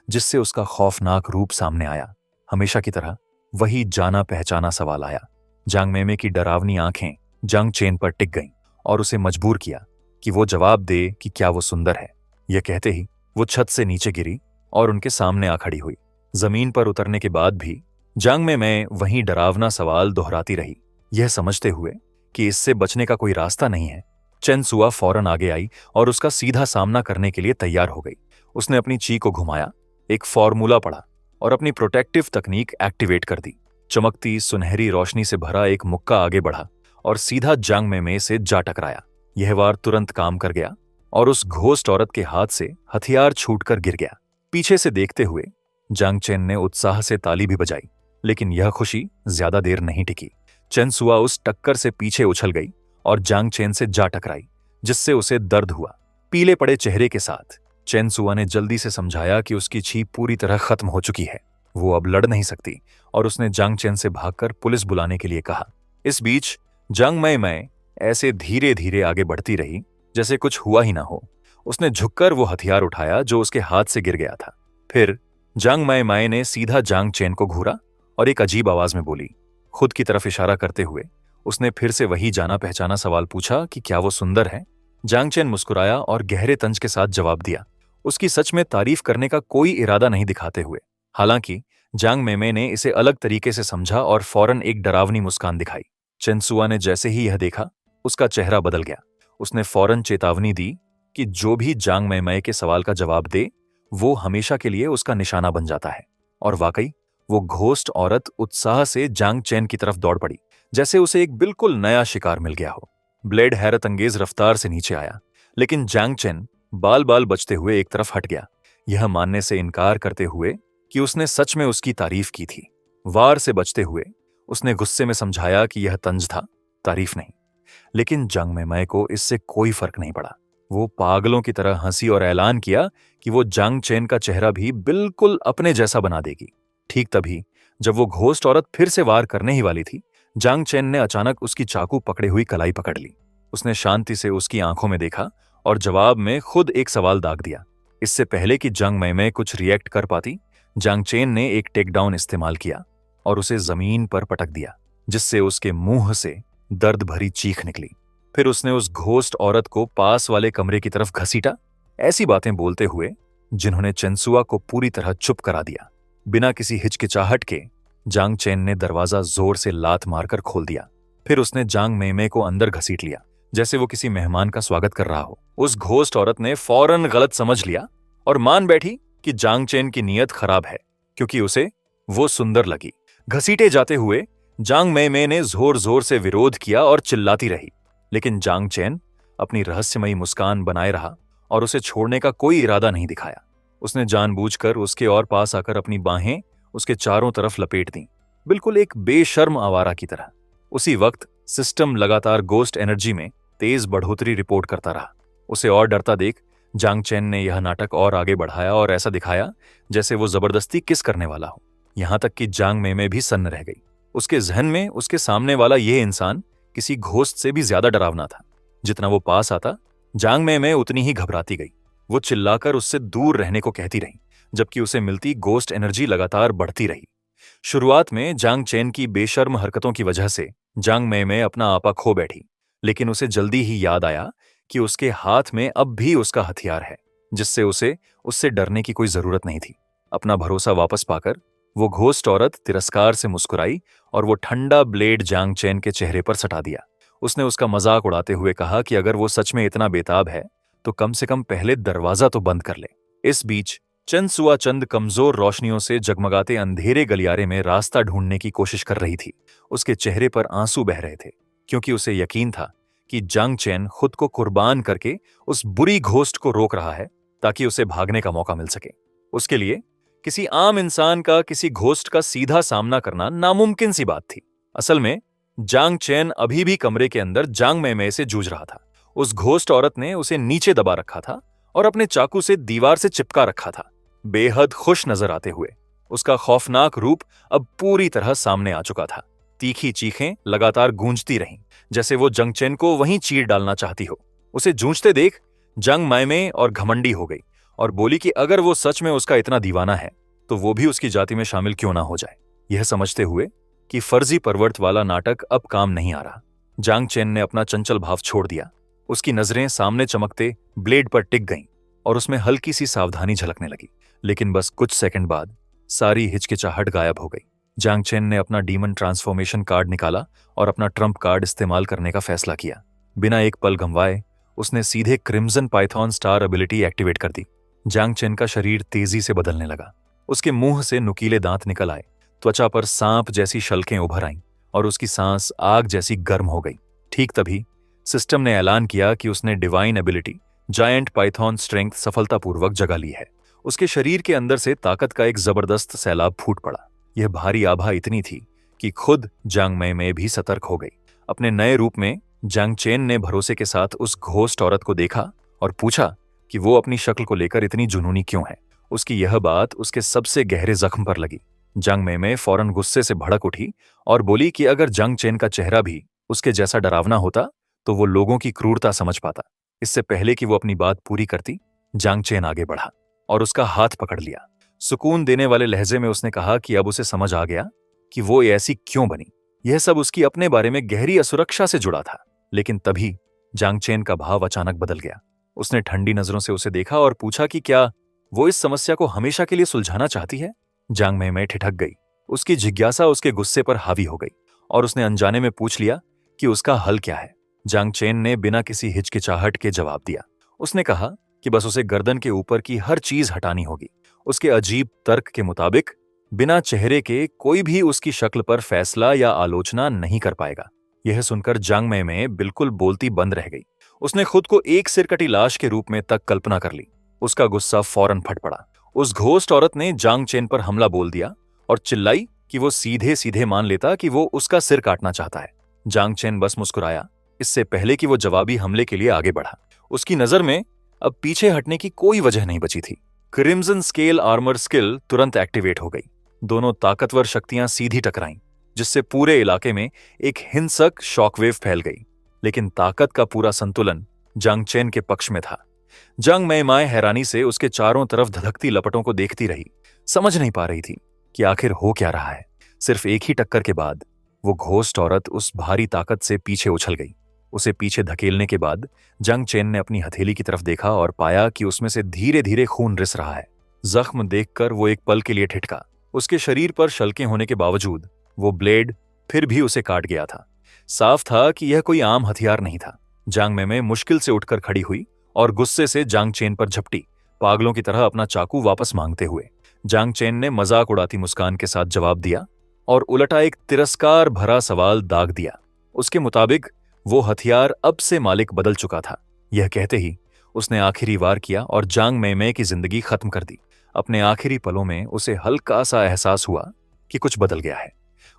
जिससे उसका खौफनाक रूप सामने आया। हमेशा की तरह वही जाना पहचाना सवाल आया। जांग मेमय की डरावनी आंखें जांग चेन पर टिक गईं और उसे मजबूर किया कि वो जवाब दे कि क्या वो सुंदर है। यह कहते ही वो छत से नीचे गिरी और उनके सामने आ खड़ी हुई। जमीन पर उतरने के बाद भी जांग मेमय वही डरावना सवाल दोहराती रही। यह समझते हुए कि इससे बचने का कोई रास्ता नहीं है, चेनसुआ फौरन आगे आई और उसका सीधा सामना करने के लिए तैयार हो गई। उसने अपनी ची को घुमाया, एक फॉर्मूला पढ़ा और अपनी प्रोटेक्टिव तकनीक एक्टिवेट कर दी। चमकती सुनहरी रोशनी से भरा एक मुक्का आगे बढ़ा और सीधा जांग मेमय से जा टकराया। यह वार तुरंत काम कर गया और उस घोस्ट औरत के हाथ से हथियार छूटकर गिर गया। पीछे से देखते हुए जांग चेन ने उत्साह से ताली भी बजाई, लेकिन यह खुशी ज्यादा देर नहीं टिकी। चेनसुआ उस टक्कर से पीछे उछल गई और जांग चेन से जा टकराई, जिससे उसे दर्द हुआ। पीले पड़े चेहरे के साथ चेनसुआ ने जल्दी से समझाया कि उसकी छी पूरी तरह खत्म हो चुकी है, वो अब लड़ नहीं सकती, और उसने जांग चेन से भागकर पुलिस बुलाने के लिए कहा। इस बीच जांग मेमय ऐसे धीरे धीरे आगे बढ़ती रही जैसे कुछ हुआ ही ना हो। उसने झुककर वो हथियार उठाया जो उसके हाथ से गिर गया था। फिर जांग मेमय ने सीधा जांग चेन को घूरा और एक अजीब आवाज में बोली। खुद की तरफ इशारा करते हुए उसने फिर से वही जाना पहचाना सवाल पूछा कि क्या वो सुंदर है। जांग चेन मुस्कुराया और गहरे तंज के साथ जवाब दिया, उसकी सच में तारीफ करने का कोई इरादा नहीं दिखाते हुए। हालांकि जांग मेमय ने इसे अलग तरीके से समझा और फौरन एक डरावनी मुस्कान दिखाई। चेनसुआ ने जैसे ही यह देखा, उसका चेहरा बदल गया। उसने फौरन चेतावनी दी कि जो भी जांग मेमय के सवाल का जवाब दे वो हमेशा के लिए उसका निशाना बन जाता है। और वाकई वो घोस्ट औरत उत्साह से जांग चेन की तरफ दौड़ पड़ी, जैसे उसे एक बिल्कुल नया शिकार मिल गया हो। ब्लेड हैरत अंगेज रफ्तार से नीचे आया, लेकिन जांग चेन बाल बाल बचते हुए एक तरफ हट गया, यह मानने से इनकार करते हुए कि उसने सच में उसकी तारीफ की थी। वार से बचते हुए उसने गुस्से में समझाया कि यह तंज था, तारीफ नहीं। लेकिन जांग मेमय को इससे कोई फर्क नहीं पड़ा। वो पागलों की तरह हंसी और ऐलान किया कि वो जांग चेन का चेहरा भी बिल्कुल अपने जैसा बना देगी। ठीक तभी जब वो घोस्ट औरत फिर से वार करने ही वाली थी, जांग चेन ने अचानक उसकी चाकू पकड़े हुई कलाई पकड़ ली। उसने शांति से उसकी आंखों में देखा और जवाब में खुद एक सवाल दाग दिया। इससे पहले कि जांग मेमय कुछ रिएक्ट कर पाती, जांग चेन ने एक टेकडाउन इस्तेमाल किया और उसे जमीन पर पटक दिया, जिससे उसके मुंह से दर्द भरी चीख निकली। फिर उसने उस घोस्ट औरत को पास वाले कमरे की तरफ घसीटा, ऐसी बातें बोलते हुए जिन्होंने चेनसुआ को पूरी तरह चुप करा दिया। बिना किसी हिचकिचाहट के जांग चेन ने दरवाजा जोर से लात मारकर खोल दिया। फिर उसने जांग मेमय को अंदर घसीट लिया, जैसे वो किसी मेहमान का स्वागत कर रहा हो। उस घोस्ट औरत ने फौरन गलत समझ लिया और मान बैठी कि जांग चेन की नीयत खराब है, क्योंकि उसे वो सुंदर लगी। घसीटे जाते हुए जांग मेमय ने जोर जोर से विरोध किया और चिल्लाती रही, लेकिन जांग चेन अपनी रहस्यमयी मुस्कान बनाए रहा और उसे छोड़ने का कोई इरादा नहीं दिखाया। उसने जानबूझकर उसके और पास आकर अपनी बाहें उसके चारों तरफ लपेट दी, बिल्कुल एक बेशर्म आवारा की तरह। उसी वक्त सिस्टम लगातार गोस्ट एनर्जी में तेज बढ़ोतरी रिपोर्ट करता रहा। उसे और डरता देख जांग चेन ने यह नाटक और आगे बढ़ाया और ऐसा दिखाया जैसे वो जबरदस्ती किस करने वाला हो। यहां तक कि जांग मेमे भी सन्न रह गई। उसके जहन में उसके सामने वाला यह इंसान किसी घोस्ट से भी ज्यादा डरावना था। जितना वो पास आता, जांग मेमे उतनी ही घबराती गई। वो चिल्लाकर उससे दूर रहने को कहती रही, जबकि उसे मिलती गोस्ट एनर्जी लगातार बढ़ती रही। शुरुआत में जांग चेन की बेशर्म हरकतों की वजह से जांग मेमे अपना आपा खो बैठी, लेकिन उसे जल्दी ही याद आया कि उसके हाथ में अब भी उसका हथियार है, जिससे उसे उससे डरने की कोई जरूरत नहीं थी। अपना भरोसा वापस पाकर वो घोस्ट औरत तिरस्कार से मुस्कुराई और वो ठंडा ब्लेड जांग चेन के चेहरे पर सटा दिया। उसने उसका मजाक उड़ाते हुए कहा कि अगर वो सच में इतना बेताब है तो कम से कम पहले दरवाजा तो बंद कर ले। इस बीच चंद चंद कमजोर रोशनियों से जगमगाते अंधेरे गलियारे में रास्ता ढूंढने की कोशिश कर रही थी। उसके चेहरे पर आंसू बह रहे थे, क्योंकि उसे यकीन था कि जांग चेन खुद को कुर्बान करके उस बुरी घोस्ट को रोक रहा है ताकि उसे भागने का मौका मिल सके। उसके लिए किसी आम इंसान का किसी घोस्ट का सीधा सामना करना नामुमकिन सी बात थी। असल में जांग चेन अभी भी कमरे के अंदर जांग मेमे से जूझ रहा था। उस घोस्ट औरत ने उसे नीचे दबा रखा था और अपने चाकू से दीवार से चिपका रखा था, बेहद खुश नजर आते हुए। उसका खौफनाक रूप अब पूरी तरह सामने आ चुका था। तीखी चीखें लगातार गूंजती रहीं, जैसे वो जंग चेन को वहीं चीर डालना चाहती हो। उसे जूझते देख जंग मेमे और घमंडी हो गई और बोली कि अगर वो सच में उसका इतना दीवाना है तो वो भी उसकी जाति में शामिल क्यों ना हो जाए। यह समझते हुए कि फर्जी परवर्त वाला नाटक अब काम नहीं आ रहा, जांग चेन ने अपना चंचल भाव छोड़ दिया। उसकी नजरें सामने चमकते ब्लेड पर टिक गईं और उसमें हल्की सी सावधानी झलकने लगी। लेकिन बस कुछ सेकंड बाद सारी हिचकिचाहट गायब हो गई। जांग चेन ने अपना डीमन ट्रांसफॉर्मेशन कार्ड निकाला और अपना ट्रम्प कार्ड इस्तेमाल करने का फैसला किया। बिना एक पल गंवाए उसने सीधे crimson Python star ability activate कर दी। जांग चेन का शरीर तेजी से बदलने लगा। उसके मुंह से नुकीले दांत निकल आए, त्वचा पर सांप जैसी शल्कें उभर आईं और उसकी सांस आग जैसी गर्म हो गई। ठीक तभी सिस्टम ने ऐलान किया कि उसने divine ability giant Python strength सफलतापूर्वक जगा ली है। उसके शरीर के अंदर से ताकत का एक जबरदस्त सैलाब फूट पड़ा। यह भारी आभा इतनी थी कि खुद जांग मेमे भी सतर्क हो गई। अपने नए रूप में जांग चेन ने भरोसे के साथ उस घोस्ट औरत को देखा और पूछा कि वो अपनी शक्ल को लेकर इतनी जुनूनी क्यों है। उसकी यह बात उसके सबसे गहरे जख्म पर लगी। जांग मेमे फौरन गुस्से से भड़क उठी और बोली कि अगर जांग चेन का चेहरा भी उसके जैसा डरावना होता तो वो लोगों की क्रूरता समझ पाता। इससे पहले कि वो अपनी बात पूरी करती, जांग चेन आगे बढ़ा और उसका हाथ पकड़ लिया। सुकून देने वाले लहजे में उसने कहा कि अब उसे समझ आ गया कि वो ऐसी क्यों बनी। यह सब उसकी अपने बारे में गहरी असुरक्षा से जुड़ा था। लेकिन तभी जांग चेन का भाव अचानक बदल गया। उसने ठंडी नजरों से उसे देखा और पूछा कि क्या वो इस समस्या को हमेशा के लिए सुलझाना चाहती है। जांग मेमे ठिठक गई। उसकी जिज्ञासा उसके गुस्से पर हावी हो गई और उसने अनजाने में पूछ लिया कि उसका हल क्या है। जांग चेन ने बिना किसी हिचकिचाहट के जवाब दिया। उसने कहा कि बस उसे गर्दन के ऊपर की हर चीज हटानी होगी। उसके अजीब तर्क के मुताबिक बिना चेहरे के कोई भी उसकी शक्ल पर फैसला या आलोचना नहीं कर पाएगा। यह सुनकर जांग मेमे बिल्कुल बोलती बंद रह गई। उसने खुद को एक सिरकटी लाश के रूप में तक कल्पना कर ली। उसका गुस्सा फौरन फट पड़ा। उस घोस्ट औरत ने जांग चेन पर हमला बोल दिया और चिल्लाई कि वो सीधे सीधे मान लेता कि वो उसका सिर काटना चाहता है। जांग चेन बस मुस्कुराया, इससे पहले कि वो जवाबी हमले के लिए आगे बढ़ा। उसकी नजर में अब पीछे हटने की कोई वजह नहीं बची थी। क्रिम्सन स्केल आर्मर स्किल तुरंत एक्टिवेट हो गई। दोनों ताकतवर शक्तियां सीधी टकराईं, जिससे पूरे इलाके में एक हिंसक शॉकवेव फैल गई। लेकिन ताकत का पूरा संतुलन जांग चेन के पक्ष में था। जांग मेमाए हैरानी से उसके चारों तरफ धधकती लपटों को देखती रही, समझ नहीं पा रही थी कि आखिर हो क्या रहा है। सिर्फ एक ही टक्कर के बाद वो घोस्ट औरत उस भारी ताकत से पीछे उछल गई। उसे पीछे धकेलने के बाद जांग चेन ने अपनी हथेली की तरफ देखा और पाया कि उसमें से धीरे धीरे खून रिस रहा है। जख्म देखकर वो एक पल के लिए ठिठका। उसके शरीर पर शल्कें होने के बावजूद वो ब्लेड फिर भी उसे काट गया था। साफ था कि यह कोई आम हथियार नहीं था। जांग मेमे मुश्किल से उठकर खड़ी हुई और गुस्से से जांग चेन पर झपटी, पागलों की तरह अपना चाकू वापस मांगते हुए। जांग चेन ने मजाक उड़ाती मुस्कान के साथ जवाब दिया और उलटा एक तिरस्कार भरा सवाल दाग दिया। उसके मुताबिक वो हथियार अब से मालिक बदल चुका था। यह कहते ही उसने आखिरी वार किया और जांग मेमे की जिंदगी खत्म कर दी। अपने आखिरी पलों में उसे हल्का सा एहसास हुआ कि कुछ बदल गया है।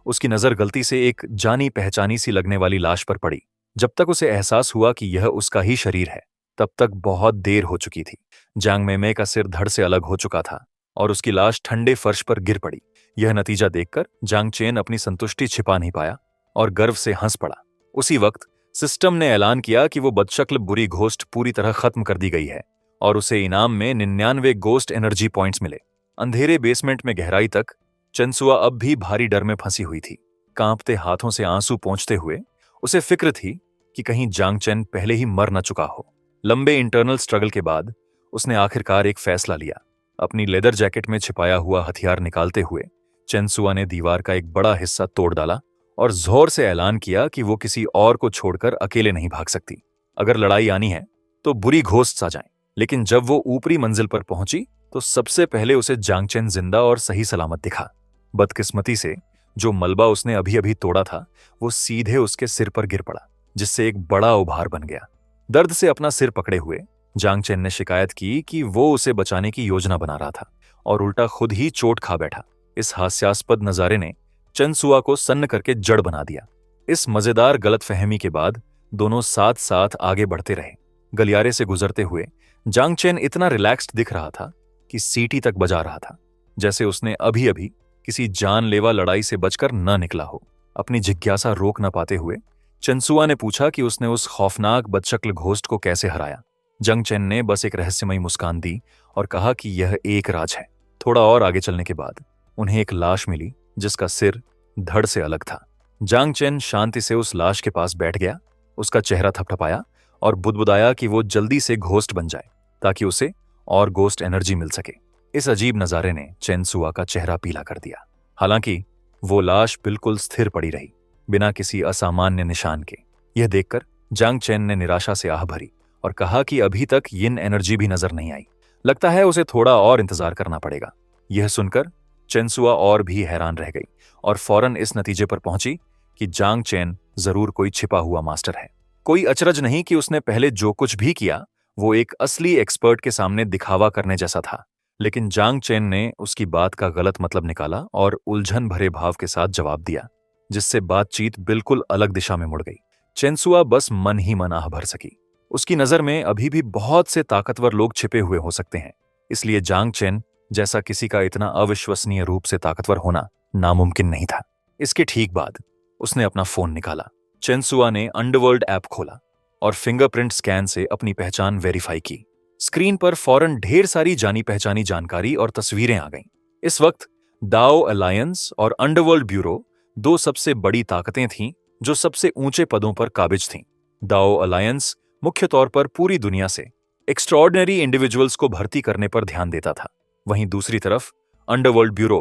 उसकी नजर गलती से एक जानी पहचानी सी लगने वाली लाश पर पड़ी। जब तक उसे एहसास हुआ कि यह उसका ही शरीर है, तब तक बहुत देर हो चुकी थी। जांग मेमे का सिर धड़ से अलग हो चुका था और उसकी लाश ठंडे फर्श पर गिर पड़ी। यह नतीजा देखकर जांग चेन अपनी संतुष्टि छिपा नहीं पाया और गर्व से हंस पड़ा। उसी वक्त सिस्टम ने ऐलान किया कि वो बदशक्ल बुरी घोस्ट पूरी तरह खत्म कर दी गई है और उसे इनाम में 99 गोस्ट एनर्जी पॉइंट्स मिले। अंधेरे बेसमेंट में गहराई तक चंसुआ अब भी भारी डर में फंसी हुई थी। कांपते हाथों से आंसू पोंछते हुए उसे फिक्र थी कि कहीं जांग चेन पहले ही मर न चुका हो। लंबे इंटरनल स्ट्रगल के बाद उसने आखिरकार एक फैसला लिया। अपनी लेदर जैकेट में छिपाया हुआ हथियार निकालते हुए चेंसुआ ने दीवार का एक बड़ा हिस्सा तोड़ डाला और जोर से ऐलान किया कि वो किसी और को छोड़कर अकेले नहीं भाग सकती। अगर लड़ाई आनी है तो बुरी घोस्ट आ जाए। लेकिन जब वो ऊपरी मंजिल पर पहुंची तो सबसे पहले उसे जांग चेन जिंदा और सही सलामत दिखा। बदकिस्मती से जो मलबा उसने अभी अभी तोड़ा था वो सीधे उसके सिर पर गिर पड़ा, जिससे एक बड़ा उभार बन गया। दर्द से अपना सिर पकड़े हुए जांग चेन ने शिकायत की कि वो उसे बचाने की योजना बना रहा था और उल्टा खुद ही चोट खा बैठा। इस हास्यास्पद नजारे ने चंसुआ को सन्न करके जड़ बना दिया। इस मजेदार गलतफहमी के बाद दोनों साथ साथ आगे बढ़ते रहे। गलियारे से गुजरते हुए जांग चेन इतना रिलैक्स्ड दिख रहा था कि सीटी तक बजा रहा था, जैसे उसने अभी अभी किसी जानलेवा लड़ाई से बचकर न निकला हो। अपनी जिज्ञासा रोक न पाते हुए चंसुआ ने पूछा कि उसने उस खौफनाक बदशक्ल घोस्ट को कैसे हराया। जांग चेन ने बस एक रहस्यमयी मुस्कान दी और कहा कि यह एक राज है। थोड़ा और आगे चलने के बाद उन्हें एक लाश मिली जिसका सिर धड़ से अलग था। जांग चेन शांति से उस लाश के पास बैठ गया, उसका चेहरा थपथपाया और बुदबुदाया कि वो जल्दी से घोस्ट बन जाए ताकि उसे और गोस्ट एनर्जी मिल सके। इस अजीब नजारे ने चेंसुआ का चेहरा पीला कर दिया। हालांकि वो लाश बिल्कुल स्थिर पड़ी रही, बिना किसी असामान्य निशान के। यह देखकर जांग चेन ने निराशा से आह भरी और कहा कि अभी तक यिन एनर्जी भी नजर नहीं आई। लगता है उसे थोड़ा और इंतजार करना पड़ेगा। यह सुनकर चेंसुआ और भी हैरान रह गई और फौरन इस नतीजे पर पहुंची कि जांग चेन जरूर कोई छिपा हुआ मास्टर है। कोई अचरज नहीं कि उसने पहले जो कुछ भी किया वो एक असली एक्सपर्ट के सामने दिखावा करने जैसा था। लेकिन जांग चेन ने उसकी बात का गलत मतलब निकाला और उलझन भरे भाव के साथ जवाब दिया, जिससे बातचीत बिल्कुल अलग दिशा में मुड़ गई। चेंसुआ बस मन ही मन आह भर सकी। उसकी नजर में अभी भी बहुत से ताकतवर लोग छिपे हुए हो सकते हैं, इसलिए जांग चेन जैसा किसी का इतना अविश्वसनीय रूप से ताकतवर होना नामुमकिन नहीं था। इसके ठीक बाद उसने अपना फोन निकाला। चेंसुआ ने अंडरवर्ल्ड ऐप खोला और फिंगरप्रिंट स्कैन से अपनी पहचान वेरीफाई की। स्क्रीन पर फौरन ढेर सारी जानी पहचानी जानकारी और तस्वीरें आ गईं। इस वक्त दाओ अलायंस और अंडरवर्ल्ड ब्यूरो दो सबसे बड़ी ताकतें थीं जो सबसे ऊंचे पदों पर काबिज थीं। दाओ अलायंस मुख्य तौर पर पूरी दुनिया से एक्स्ट्रॉर्डिनरी इंडिविजुअल्स को भर्ती करने पर ध्यान देता था। वहीं दूसरी तरफ अंडरवर्ल्ड ब्यूरो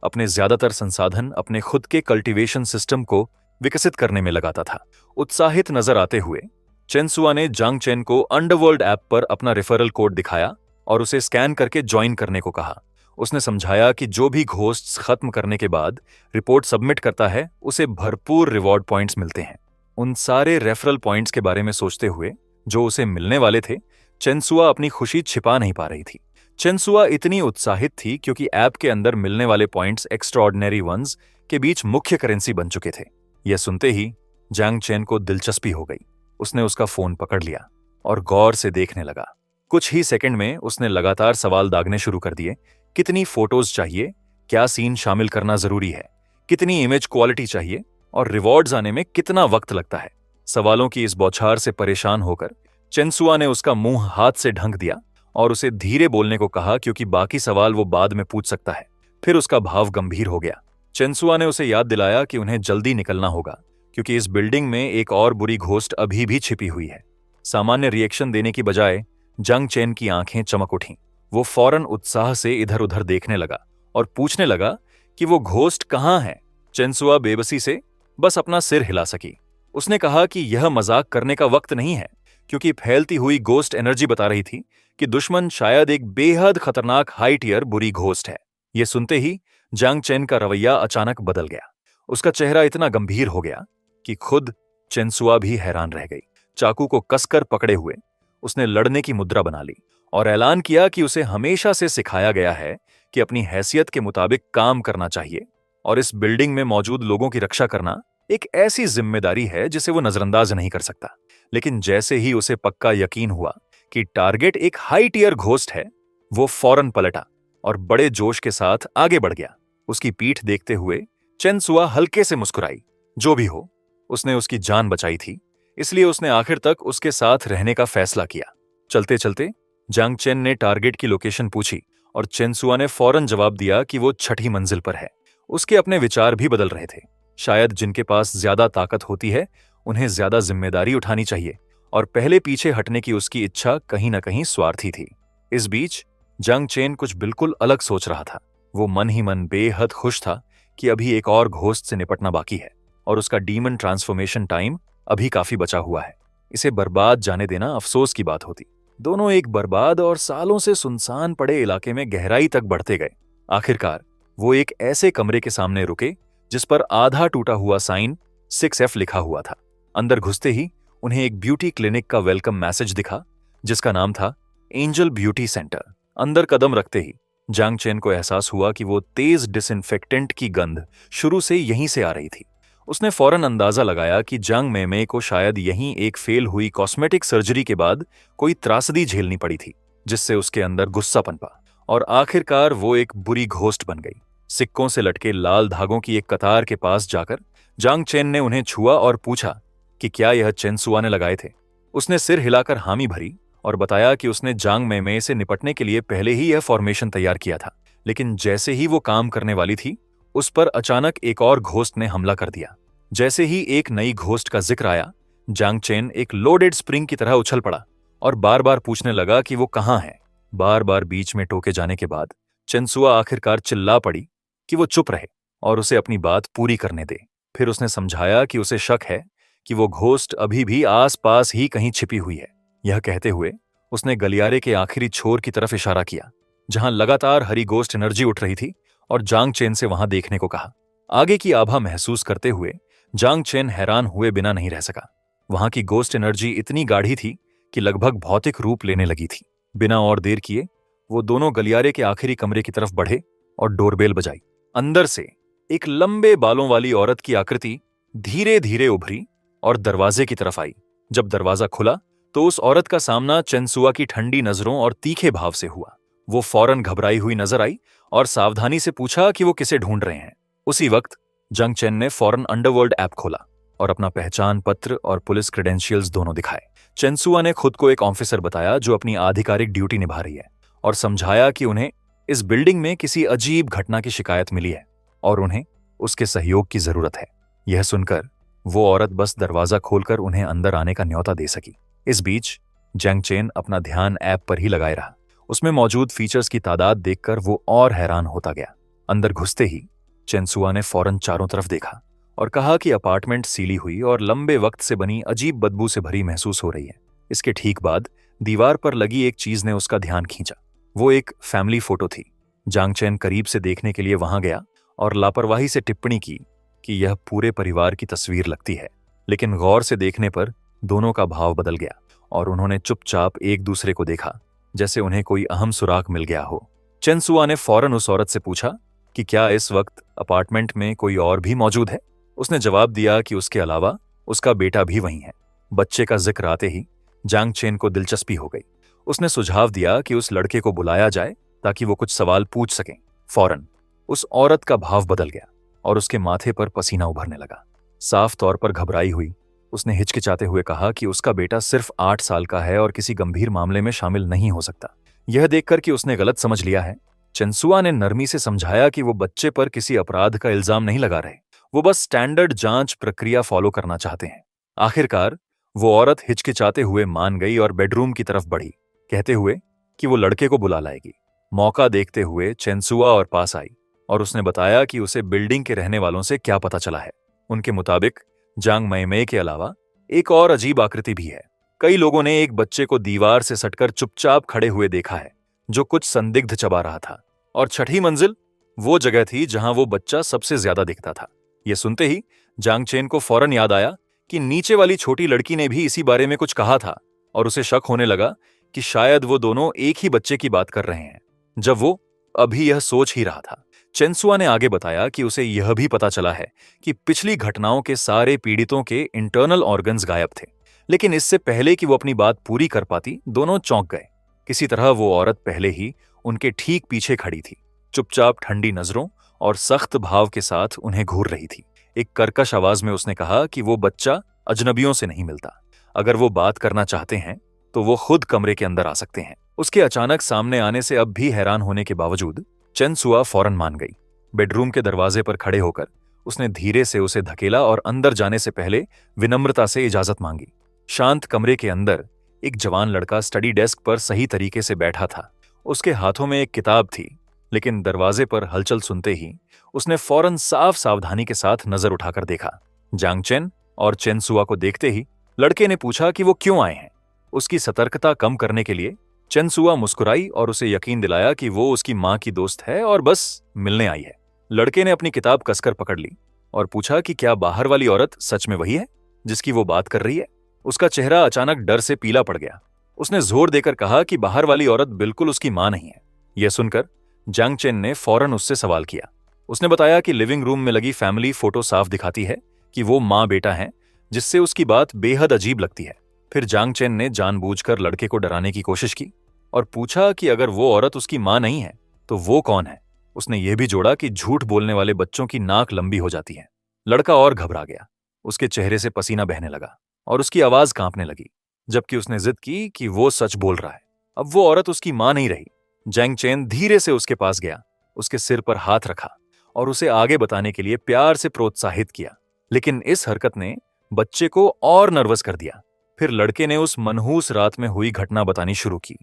अपने ज्यादातर संसाधन अपने खुद के कल्टीवेशन सिस्टम को विकसित करने में लगाता था। उत्साहित नजर आते हुए चेंसुआ ने जांग चेन को अंडरवर्ल्ड ऐप पर अपना रेफरल कोड दिखाया और उसे स्कैन करके ज्वाइन करने को कहा। उसने समझाया कि जो भी घोस्ट्स खत्म करने के बाद रिपोर्ट सबमिट करता है उसे भरपूर रिवॉर्ड पॉइंट्स मिलते हैं। उन सारे रेफरल पॉइंट्स के बारे में सोचते हुए जो उसे मिलने वाले थे, चेंसुआ अपनी खुशी छिपा नहीं पा रही थी। चेंसुआ इतनी उत्साहित थी क्योंकि ऐप के अंदर मिलने वाले पॉइंट्स एक्स्ट्रॉर्डिनरी वंस के बीच मुख्य करेंसी बन चुके थे। यह सुनते ही जांग चेन को दिलचस्पी हो गई। उसने उसका फोन पकड़ लिया और गौर से देखने लगा। कुछ ही सेकंड में उसने लगातार सवाल दागने शुरू कर दिए। कितनी फोटोज चाहिए, क्या सीन शामिल करना जरूरी है, कितनी इमेज क्वालिटी चाहिए और रिवॉर्ड्स आने में कितना वक्त लगता है। सवालों की इस बौछार से परेशान होकर चेंसुआ ने उसका मुंह हाथ से ढंक दिया और उसे धीरे बोलने को कहा क्योंकि बाकी सवाल वो बाद में पूछ सकता है। फिर उसका भाव गंभीर हो गया। चेंसुआ ने उसे याद दिलाया कि उन्हें जल्दी निकलना होगा क्योंकि इस बिल्डिंग में एक और बुरी घोस्ट अभी भी छिपी हुई है। सामान्य रिएक्शन देने की बजाय जांग चेन की आंखें चमक उठीं। वो फौरन उत्साह से इधर उधर देखने लगा और पूछने लगा कि वो घोस्ट कहाँ है। चेंसुआ बेबसी से बस अपना सिर हिला सकी। उसने कहा कि यह मजाक करने का वक्त नहीं है क्योंकि फैलती हुई गोस्ट एनर्जी बता रही थी कि दुश्मन शायद एक बेहद खतरनाक हाई टियर बुरी घोस्ट है। यह सुनते ही जांग चेन का रवैया अचानक बदल गया। उसका चेहरा इतना गंभीर हो गया कि खुद चेंसुआ भी हैरान रह गई। चाकू को कसकर पकड़े हुए उसने लड़ने की मुद्रा बना ली और ऐलान किया कि उसे हमेशा से सिखाया गया है कि अपनी हैसियत के मुताबिक काम करना चाहिए और इस बिल्डिंग में मौजूद लोगों की रक्षा करना एक ऐसी जिम्मेदारी है जिसे वो नजरअंदाज नहीं कर सकता। लेकिन जैसे ही उसे पक्का यकीन हुआ कि टारगेट एक हाई टियर घोस्ट है, वो फौरन पलटा और बड़े जोश के साथ आगे बढ़ गया। उसकी पीठ देखते हुए चेन सुआ हल्के से मुस्कुराई। जो भी हो, उसने उसकी जान बचाई थी, इसलिए उसने आखिर तक उसके साथ रहने का फैसला किया। चलते चलते जांग चेन ने टारगेट की लोकेशन पूछी और चेन सुआ ने फौरन जवाब दिया कि वो 6ठी मंजिल पर है। उसके अपने विचार भी बदल रहे थे। शायद जिनके पास ज्यादा ताकत होती है उन्हें ज्यादा जिम्मेदारी उठानी चाहिए, और पहले पीछे हटने की उसकी इच्छा कहीं न कहीं स्वार्थी थी। इस बीच जांग चेन कुछ बिल्कुल अलग सोच रहा था। वो मन ही मन बेहद खुश था कि अभी एक और घोस्ट से निपटना बाकी है और उसका डीमन ट्रांसफॉर्मेशन टाइम अभी काफी बचा हुआ है। इसे बर्बाद जाने देना अफसोस की बात होती। दोनों एक बर्बाद और सालों से सुनसान पड़े इलाके में गहराई तक बढ़ते गए। आखिरकार वो एक ऐसे कमरे के सामने रुके जिस पर आधा टूटा हुआ साइन 6F लिखा हुआ था। अंदर घुसते ही उन्हें एक ब्यूटी क्लिनिक का वेलकम मैसेज दिखा जिसका नाम था एंजल ब्यूटी सेंटर। अंदर कदम रखते ही जांग चेन को एहसास हुआ कि वो तेज डिसइंफेक्टेंट की गंध शुरू से यहीं से आ रही थी। उसने फौरन अंदाजा लगाया कि जांग मेमे को शायद यहीं एक फेल हुई कॉस्मेटिक सर्जरी के बाद कोई त्रासदी झेलनी पड़ी थी, जिससे उसके अंदर गुस्सा पनपा और आखिरकार वो एक बुरी घोस्ट बन गई। सिक्कों से लटके लाल धागों की एक कतार के पास जाकर जांग चेन ने उन्हें छुआ और पूछा कि क्या यह चेन सुआ ने लगाए थे। उसने सिर हिलाकर हामी भरी और बताया कि उसने जांग मेमे से निपटने के लिए पहले ही यह फॉर्मेशन तैयार किया था, लेकिन जैसे ही वो काम करने वाली थी उस पर अचानक एक और घोस्ट ने हमला कर दिया। जैसे ही एक नई घोस्ट का जिक्र आया, जांग चेन एक लोडेड स्प्रिंग की तरह उछल पड़ा और बार बार पूछने लगा कि वो कहाँ है। बार बार बीच में टोके जाने के बाद चेनसुआ आखिरकार चिल्ला पड़ी कि वो चुप रहे और उसे अपनी बात पूरी करने दे। फिर उसने समझाया कि उसे शक है कि वो घोस्ट अभी भी आस पास ही कहीं छिपी हुई है। यह कहते हुए उसने गलियारे के आखिरी छोर की तरफ इशारा किया जहां लगातार हरी गोस्ट एनर्जी उठ रही थी और जांग चेन से वहां देखने को कहा। आगे की आभा महसूस करते हुए जांग चेन हैरान हुए बिना नहीं रह सका। वहां की गोस्ट एनर्जी इतनी गाढ़ी थी कि लगभग भौतिक रूप लेने लगी थी। बिना और देर किए वो दोनों गलियारे के आखिरी कमरे की तरफ बढ़े और डोरबेल बजाई। अंदर से एक लंबे बालों वाली औरत की आकृति धीरे धीरे उभरी और दरवाजे की तरफ आई। जब दरवाजा खुला तो उस औरत का सामना चेनसुआ की ठंडी नजरों और तीखे भाव से हुआ। वो फौरन घबराई हुई नजर आई और सावधानी से पूछा कि वो किसे ढूंढ रहे हैं। उसी वक्त जांग चेन ने फौरन अंडरवर्ल्ड ऐप खोला और अपना पहचान पत्र और पुलिस क्रेडेंशियल्स दोनों दिखाए। चेनसुआ ने खुद को एक ऑफिसर बताया जो अपनी आधिकारिक ड्यूटी निभा रही है और समझाया कि उन्हें इस बिल्डिंग में किसी अजीब घटना की शिकायत मिली है और उन्हें उसके सहयोग की जरूरत है। यह सुनकर वो औरत बस दरवाजा खोलकर उन्हें अंदर आने का न्योता दे सकी। इस बीच जांग चेन अपना ध्यान ऐप पर ही लगाए रहा। उसमें मौजूद फीचर्स की तादाद देखकर वो और हैरान होता गया। अंदर घुसते ही चेनसुआ ने फौरन चारों तरफ देखा और कहा कि अपार्टमेंट सीली हुई और लंबे वक्त से बनी अजीब बदबू से भरी महसूस हो रही है। इसके ठीक बाद दीवार पर लगी एक चीज ने उसका ध्यान खींचा। वो एक फैमिली फोटो थी। जांग चेन करीब से देखने के लिए वहां गया और लापरवाही से टिप्पणी की कि यह पूरे परिवार की तस्वीर लगती है, लेकिन गौर से देखने पर दोनों का भाव बदल गया और उन्होंने चुपचाप एक दूसरे को देखा जैसे उन्हें कोई अहम सुराग मिल गया हो। चेनसुआ ने फौरन उस औरत से पूछा कि क्या इस वक्त अपार्टमेंट में कोई और भी मौजूद है। उसने जवाब दिया कि उसके अलावा उसका बेटा भी वहीं है। बच्चे का जिक्र आते ही जांग चेन को दिलचस्पी हो गई। उसने सुझाव दिया कि उस लड़के को बुलाया जाए ताकि वो कुछ सवाल पूछ सकें। फौरन उस औरत का भाव बदल गया और उसके माथे पर पसीना उभरने लगा। साफ तौर पर घबराई हुई उसने हिचकिचाते हुए कहा कि उसका बेटा सिर्फ 8 साल का है और किसी गंभीर मामले में शामिल नहीं हो सकता। यह देखकर कि उसने गलत समझ लिया है, चेनसुआ ने नरमी से समझाया कि वो बच्चे पर किसी अपराध का इल्जाम नहीं लगा रहे, वो बस स्टैंडर्ड जांच प्रक्रिया फॉलो करना चाहते हैं। आखिरकार वो औरत हिचकिचाते हुए मान गई और बेडरूम की तरफ बढ़ी, कहते हुए कि वो लड़के को बुला लाएगी। मौका देखते हुए चेनसुआ और पास आई और उसने बताया कि उसे बिल्डिंग के रहने वालों से क्या पता चला है। उनके मुताबिक जांग मेमे के अलावा एक और अजीब आकृति भी है। कई लोगों ने एक बच्चे को दीवार से सटकर चुपचाप खड़े हुए देखा है जो कुछ संदिग्ध चबा रहा था, और 6ठी मंजिल वो जगह थी जहां वो बच्चा सबसे ज्यादा दिखता था। यह सुनते ही जांग चेन को फौरन याद आया कि नीचे वाली छोटी लड़की ने भी इसी बारे में कुछ कहा था और उसे शक होने लगा कि शायद वो दोनों एक ही बच्चे की बात कर रहे हैं। जब वो अभी यह सोच ही रहा था, चेंसुआ ने आगे बताया कि उसे यह भी पता चला है कि पिछली घटनाओं के सारे पीड़ितों के इंटरनल ऑर्गन्स गायब थे, लेकिन इससे पहले कि वो अपनी बात पूरी कर पाती, दोनों चौंक गए। किसी तरह वो औरत पहले ही उनके ठीक पीछे खड़ी थी, चुपचाप ठंडी नजरों और सख्त भाव के साथ उन्हें घूर रही थी। एक कर्कश आवाज में उसने कहा कि वो बच्चा अजनबियों से नहीं मिलता। अगर वो बात करना चाहते हैं तो वो खुद कमरे के अंदर आ सकते हैं। उसके अचानक सामने आने से अब भी हैरान होने के बावजूद चेंसुआ फौरन मान गई। बेडरूम के दरवाजे पर खड़े होकर उसने धीरे से उसे धकेला और अंदर जाने से पहले विनम्रता से इजाजत मांगी। शांत कमरे के अंदर एक जवान लड़का स्टडी डेस्क पर सही तरीके से बैठा था। उसके हाथों में एक किताब थी, लेकिन दरवाजे पर हलचल सुनते ही उसने फौरन साफ सावधानी के साथ नजर उठाकर देखा। जांग चेन और चेंसुआ को देखते ही लड़के ने पूछा कि वो क्यों आए हैं। उसकी सतर्कता कम करने के लिए चेंसुआ मुस्कुराई और उसे यकीन दिलाया कि वो उसकी मां की दोस्त है और बस मिलने आई है। लड़के ने अपनी किताब कसकर पकड़ ली और पूछा कि क्या बाहर वाली औरत सच में वही है जिसकी वो बात कर रही है। उसका चेहरा अचानक डर से पीला पड़ गया। उसने जोर देकर कहा कि बाहर वाली औरत बिल्कुल उसकी मां नहीं है। यह सुनकर जांग चेन ने फौरन उससे सवाल किया। उसने बताया कि लिविंग रूम में लगी फैमिली फोटो साफ दिखाती है कि वो मां बेटा है, जिससे उसकी बात बेहद अजीब लगती है। फिर जांग चेन ने जानबूझकर लड़के को डराने की कोशिश की और पूछा कि अगर वो औरत उसकी मां नहीं है तो वो कौन है। उसने ये भी जोड़ा कि झूठ बोलने वाले बच्चों की नाक लंबी हो जाती है। लड़का और घबरा गया। उसके चेहरे से पसीना बहने लगा और उसकी आवाज कांपने लगी, जबकि उसने जिद की कि वो सच बोल रहा है। अब वो औरत उसकी मां नहीं रही। जांग चेन धीरे से उसके पास गया, उसके सिर पर हाथ रखा और उसे आगे बताने के लिए प्यार से प्रोत्साहित किया, लेकिन इस हरकत ने बच्चे को और नर्वस कर दिया। फिर लड़के ने उस मनहूस रात में हुई घटना बतानी शुरू की।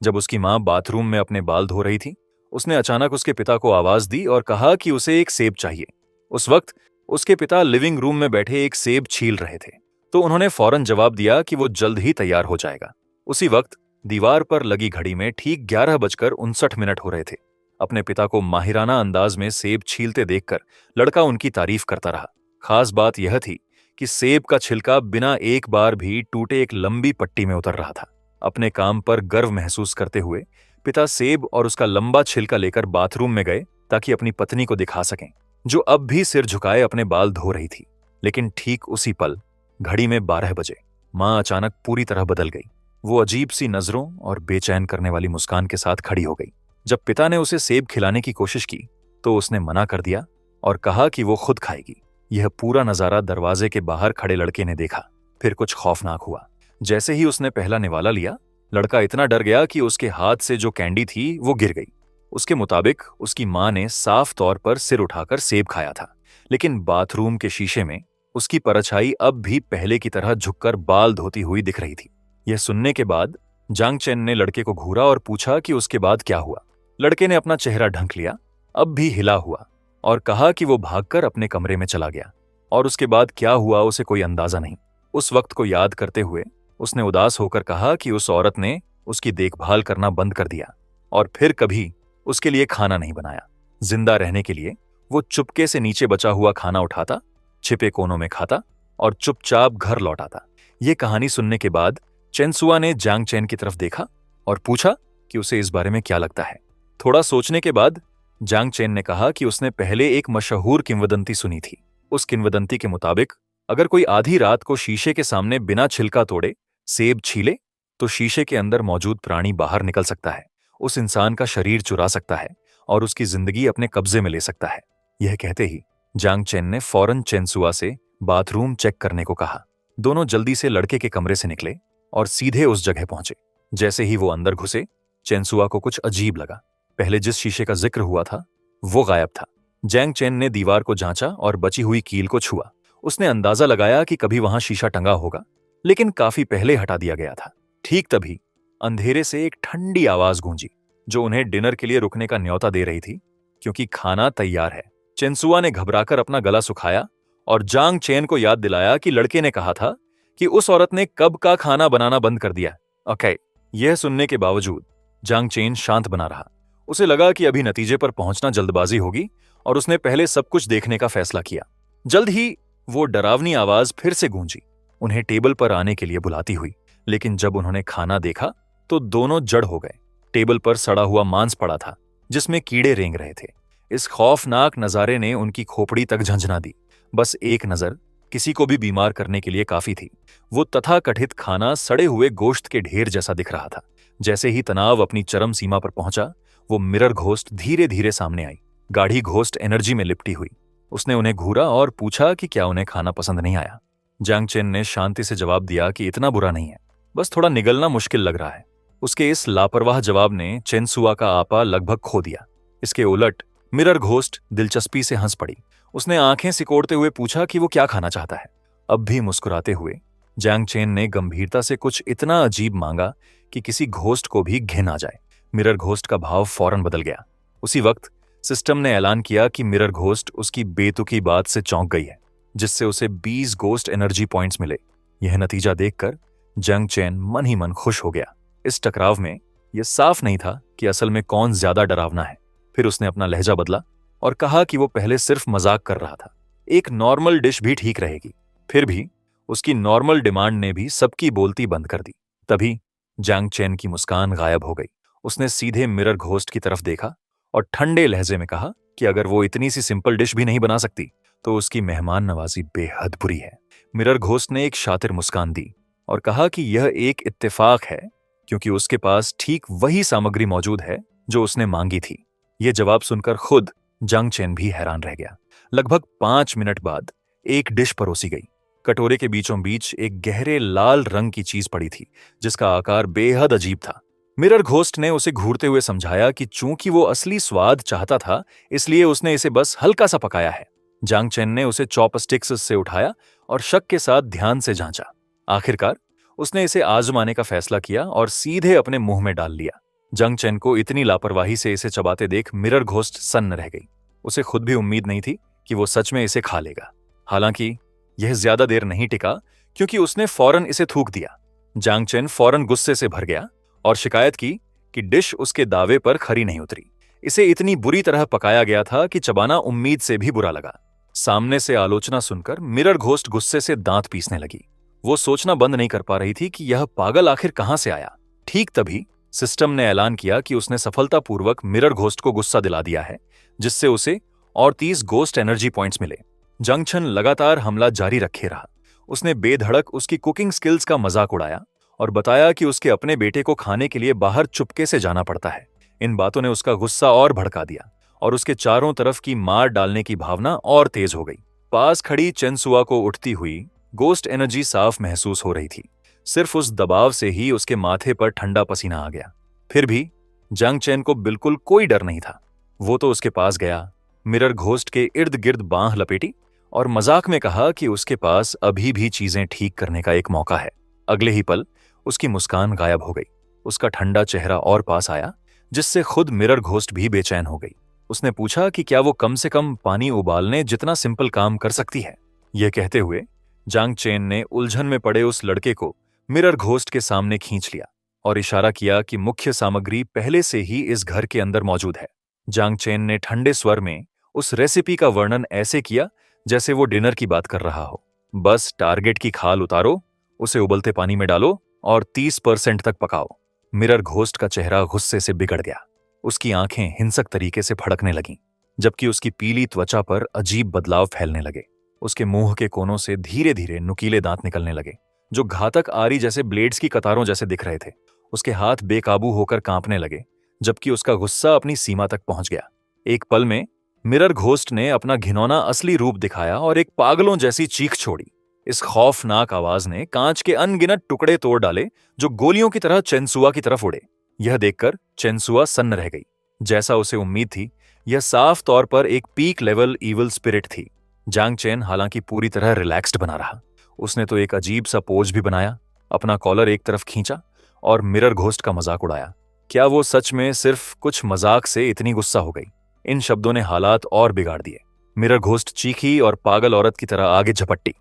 जब उसकी मां बाथरूम में अपने बाल धो रही थी, उसने अचानक उसके पिता को आवाज दी और कहा कि उसे एक सेब चाहिए। उस वक्त उसके पिता लिविंग रूम में बैठे एक सेब छील रहे थे, तो उन्होंने फौरन जवाब दिया कि वो जल्द ही तैयार हो जाएगा। उसी वक्त दीवार पर लगी घड़ी में ठीक 11:59 हो रहे थे। अपने पिता को माहिराना अंदाज में सेब छीलते देखकर लड़का उनकी तारीफ करता रहा। खास बात यह थी कि सेब का छिलका बिना एक बार भी टूटे एक लंबी पट्टी में उतर रहा था। अपने काम पर गर्व महसूस करते हुए पिता सेब और उसका लंबा छिलका लेकर बाथरूम में गए ताकि अपनी पत्नी को दिखा सकें, जो अब भी सिर झुकाए अपने बाल धो रही थी। लेकिन ठीक उसी पल घड़ी में 12 बजे मां अचानक पूरी तरह बदल गई। वो अजीब सी नजरों और बेचैन करने वाली मुस्कान के साथ खड़ी हो गई। जब पिता ने उसे सेब खिलाने की कोशिश की तो उसने मना कर दिया और कहा कि वो खुद खाएगी। यह पूरा नजारा दरवाजे के बाहर खड़े लड़के ने देखा। फिर कुछ खौफनाक हुआ। जैसे ही उसने पहला निवाला लिया, लड़का इतना डर गया कि उसके हाथ से जो कैंडी थी वो गिर गई। उसके मुताबिक उसकी मां ने साफ तौर पर सिर उठाकर सेब खाया था, लेकिन बाथरूम के शीशे में उसकी परछाई अब भी पहले की तरह झुककर बाल धोती हुई दिख रही थी। यह सुनने के बाद जांग चेन ने लड़के को घूरा और पूछा कि उसके बाद क्या हुआ। लड़के ने अपना चेहरा ढंक लिया, अब भी हिला हुआ, और कहा कि वो भागकर अपने कमरे में चला गया और उसके बाद क्या हुआ उसे कोई अंदाजा नहीं। उस वक्त को याद करते हुए उसने उदास होकर कहा कि उस औरत ने उसकी देखभाल करना बंद कर दिया और फिर कभी उसके लिए खाना नहीं बनाया। जिंदा रहने के लिए वो चुपके से नीचे बचा हुआ खाना उठाता, छिपे कोनों में खाता और चुपचाप घर लौट आता। ये कहानी सुनने के बाद चेंसुआ ने जांग चेन की तरफ देखा और पूछा कि उसे इस बारे में क्या लगता है। थोड़ा सोचने के बाद जांग चेन ने कहा कि उसने पहले एक मशहूर किंवदंती सुनी थी। उस किंवदंती के मुताबिक अगर कोई आधी रात को शीशे के सामने बिना छिलका तोड़े सेब छीले तो शीशे के अंदर मौजूद प्राणी बाहर निकल सकता है, उस इंसान का शरीर चुरा सकता है और उसकी जिंदगी अपने कब्जे में ले सकता है। यह कहते ही जांग चेन ने फौरन चेंसुआ से बाथरूम चेक करने को कहा। दोनों जल्दी से लड़के के कमरे से निकले और सीधे उस जगह पहुंचे। जैसे ही वो अंदर घुसे, चेंसुआ को कुछ अजीब लगा। पहले जिस शीशे का जिक्र हुआ था वो गायब था। जांग चेन ने दीवार को जांचा और बची हुई कील को छुआ। उसने अंदाजा लगाया कि कभी वहां शीशा टंगा होगा, लेकिन काफी पहले हटा दिया गया था। ठीक तभी अंधेरे से एक ठंडी आवाज गूंजी, जो उन्हें डिनर के लिए रुकने का न्योता दे रही थी, क्योंकि खाना तैयार है। चेंसुआ ने घबराकर अपना गला सुखाया और जांग चेन को याद दिलाया कि लड़के ने कहा था कि उस औरत ने कब का खाना बनाना बंद कर दिया। ओके। यह सुनने के बावजूद जांग चेन शांत बना रहा। उसे लगा कि अभी नतीजे पर पहुंचना जल्दबाजी होगी और उसने पहले सब कुछ देखने का फैसला किया। जल्द ही वो डरावनी आवाज फिर से गूंजी, उन्हें टेबल पर आने के लिए बुलाती हुई। लेकिन जब उन्होंने खाना देखा तो दोनों जड़ हो गए। टेबल पर सड़ा हुआ मांस पड़ा था, जिसमें कीड़े रेंग रहे थे। इस खौफनाक नजारे ने उनकी खोपड़ी तक झंझना दी। बस एक नजर किसी को भी बीमार करने के लिए काफी थी। वो तथाकथित खाना सड़े हुए गोश्त के ढेर जैसा दिख रहा था। जैसे ही तनाव अपनी चरम सीमा पर पहुंचा, वो मिरर घोस्ट धीरे धीरे सामने आई, गाढ़ी घोस्ट एनर्जी में लिपटी हुई। उसने उन्हें घूरा और पूछा कि क्या उन्हें खाना पसंद नहीं आया। जांग चेन ने शांति से जवाब दिया कि इतना बुरा नहीं है, बस थोड़ा निगलना मुश्किल लग रहा है। उसके इस लापरवाह जवाब ने चेनसुआ का आपा लगभग खो दिया। इसके उलट मिरर घोस्ट दिलचस्पी से हंस पड़ी। उसने आंखें सिकोड़ते हुए पूछा कि वो क्या खाना चाहता है। अब भी मुस्कुराते हुए जांग चेन ने गंभीरता से कुछ इतना अजीब मांगा कि किसी घोस्ट को भी घिन आ जाए। मिरर घोस्ट का भाव फौरन बदल गया। उसी वक्त सिस्टम ने ऐलान किया कि मिरर घोस्ट उसकी बेतुकी बात से चौंक गई है, जिससे उसे 20 घोस्ट एनर्जी पॉइंट्स मिले। यह नतीजा देखकर जांग चेन मन ही मन खुश हो गया। इस टकराव में यह साफ नहीं था कि असल में कौन ज्यादा डरावना है। फिर उसने अपना लहजा बदला और कहा कि वो पहले सिर्फ मजाक कर रहा था, एक नॉर्मल डिश भी ठीक रहेगी। फिर भी उसकी नॉर्मल डिमांड ने भी सबकी बोलती बंद कर दी। तभी जांग चेन की मुस्कान गायब हो गई। उसने सीधे मिरर घोस्ट की तरफ देखा और ठंडे लहजे में कहा कि अगर वो इतनी सी सिंपल डिश भी नहीं बना सकती तो उसकी मेहमान नवाजी बेहद बुरी है। मिरर घोस्ट ने एक शातिर मुस्कान दी और कहा कि यह एक इत्तेफाक है, क्योंकि उसके पास ठीक वही सामग्री मौजूद है जो उसने मांगी थी। यह जवाब सुनकर खुद जांग चेन भी हैरान रह गया। लगभग 5 मिनट बाद एक डिश परोसी गई। कटोरे के बीचों बीच एक गहरे लाल रंग की चीज पड़ी थी, जिसका आकार बेहद अजीब था। मिरर घोस्ट ने उसे घूरते हुए समझाया कि चूंकि वो असली स्वाद चाहता था, इसलिए उसने इसे बस हल्का सा पकाया है। जांग चेन ने उसे चॉपस्टिक्स से उठाया और शक के साथ ध्यान से जांचा। आखिरकार उसने इसे आजमाने का फैसला किया और सीधे अपने मुंह में डाल लिया। जांग चेन को इतनी लापरवाही से इसे चबाते देख मिरर घोस्ट सन्न रह गई। उसे खुद भी उम्मीद नहीं थी कि वो सच में इसे खा लेगा। हालांकि यह ज्यादा देर नहीं टिका, क्योंकि उसने फौरन इसे थूक दिया। जांग चेन फौरन गुस्से से भर गया और शिकायत की कि डिश उसके दावे पर खरी नहीं उतरी। इसे इतनी बुरी तरह पकाया गया था कि चबाना उम्मीद से भी बुरा लगा। सामने से आलोचना सुनकर मिरर घोस्ट गुस्से से दांत पीसने लगी। वो सोचना बंद नहीं कर पा रही थी कि यह पागल आखिर कहां से आया। ठीक तभी सिस्टम ने ऐलान किया कि उसने सफलतापूर्वक मिरर घोस्ट को गुस्सा दिला दिया है, जिससे उसे और 30 घोस्ट एनर्जी पॉइंट्स मिले। जांग चेन लगातार हमला जारी रखे रहा। उसने बेधड़क उसकी कुकिंग स्किल्स का मजाक उड़ाया और बताया कि उसके अपने बेटे को खाने के लिए बाहर चुपके से जाना पड़ता है। इन बातों ने उसका गुस्सा और भड़का दिया और उसके चारों तरफ की मार डालने की भावना और तेज हो गई। पास खड़ी चेनसुआ को उठती हुई घोस्ट एनर्जी साफ महसूस हो रही थी। सिर्फ उस दबाव से ही उसके माथे पर ठंडा पसीना आ गया। फिर भी जांग चेन को बिल्कुल कोई डर नहीं था। वो तो उसके पास गया, मिरर घोस्ट के इर्द गिर्द बांह लपेटी और मजाक में कहा कि उसके पास अभी भी चीजें ठीक करने का एक मौका है। अगले ही पल उसकी मुस्कान गायब हो गई। उसका ठंडा चेहरा और पास आया, जिससे खुद मिरर घोस्ट भी बेचैन हो गई। उसने पूछा कि क्या वो कम से कम पानी उबालने जितना सिंपल काम कर सकती है। यह कहते हुए जांग चेन ने उलझन में पड़े उस लड़के को मिरर घोस्ट के सामने खींच लिया और इशारा किया कि मुख्य सामग्री पहले से ही इस घर के अंदर मौजूद है। जांग चेन ने ठंडे स्वर में उस रेसिपी का वर्णन ऐसे किया जैसे वो डिनर की बात कर रहा हो। बस टारगेट की खाल उतारो, उसे उबलते पानी में डालो और 30% तक पकाओ। मिरर घोस्ट का चेहरा गुस्से से बिगड़ गया। उसकी आंखें हिंसक तरीके से फड़कने लगीं, जबकि उसकी पीली त्वचा पर अजीब बदलाव फैलने लगे। उसके मुंह के कोनों से धीरे धीरे नुकीले दांत निकलने लगे, जो घातक आरी जैसे ब्लेड्स की कतारों जैसे दिख रहे थे। उसके हाथ बेकाबू होकर कांपने लगे, जबकि उसका गुस्सा अपनी सीमा तक पहुंच गया। एक पल में मिरर घोस्ट ने अपना घिनौना असली रूप दिखाया और एक पागलों जैसी चीख छोड़ी। इस खौफनाक आवाज ने कांच के अनगिनत टुकड़े तोड़ डाले, जो गोलियों की तरह चेनसुआ की तरफ उड़े। यह देखकर चेनसुआ सन्न रह गई। जैसा उसे उम्मीद थी, यह साफ तौर पर एक पीक लेवल इविल स्पिरिट थी। जांग चेन हालांकि पूरी तरह रिलैक्स्ड बना रहा। उसने तो एक अजीब सा पोज भी बनाया, अपना कॉलर एक तरफ खींचा और मिरर घोस्ट का मजाक उड़ाया। क्या वो सच में सिर्फ कुछ मजाक से इतनी गुस्सा हो गई? इन शब्दों ने हालात और बिगाड़ दिए। मिरर घोस्ट चीखी और पागल औरत की तरह आगे झपट्टी,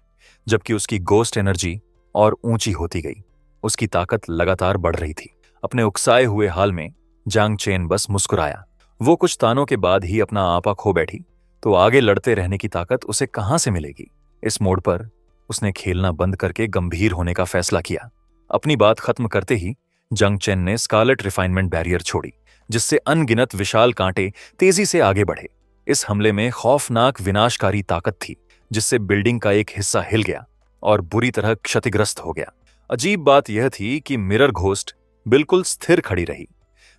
जबकि उसकी घोस्ट एनर्जी और ऊंची होती गई। उसकी ताकत लगातार बढ़ रही थी। अपने उकसाए हुए हाल में जांग चेन बस मुस्कुराया। वो कुछ तानों के बाद ही अपना आपा खो बैठी, तो आगे लड़ते रहने की ताकत उसे कहां से मिलेगी? इस मोड़ पर उसने खेलना बंद करके गंभीर होने का फैसला किया। अपनी बात खत्म करते ही जांग चेन ने स्कारलेट रिफाइनमेंट बैरियर छोड़ी, जिससे अनगिनत विशाल कांटे तेजी से आगे बढ़े। इस हमले में खौफनाक विनाशकारी ताकत थी, जिससे बिल्डिंग का एक हिस्सा हिल गया और बुरी तरह क्षतिग्रस्त हो गया। अजीब बात यह थी कि मिरर घोस्ट बिल्कुल स्थिर खड़ी रही,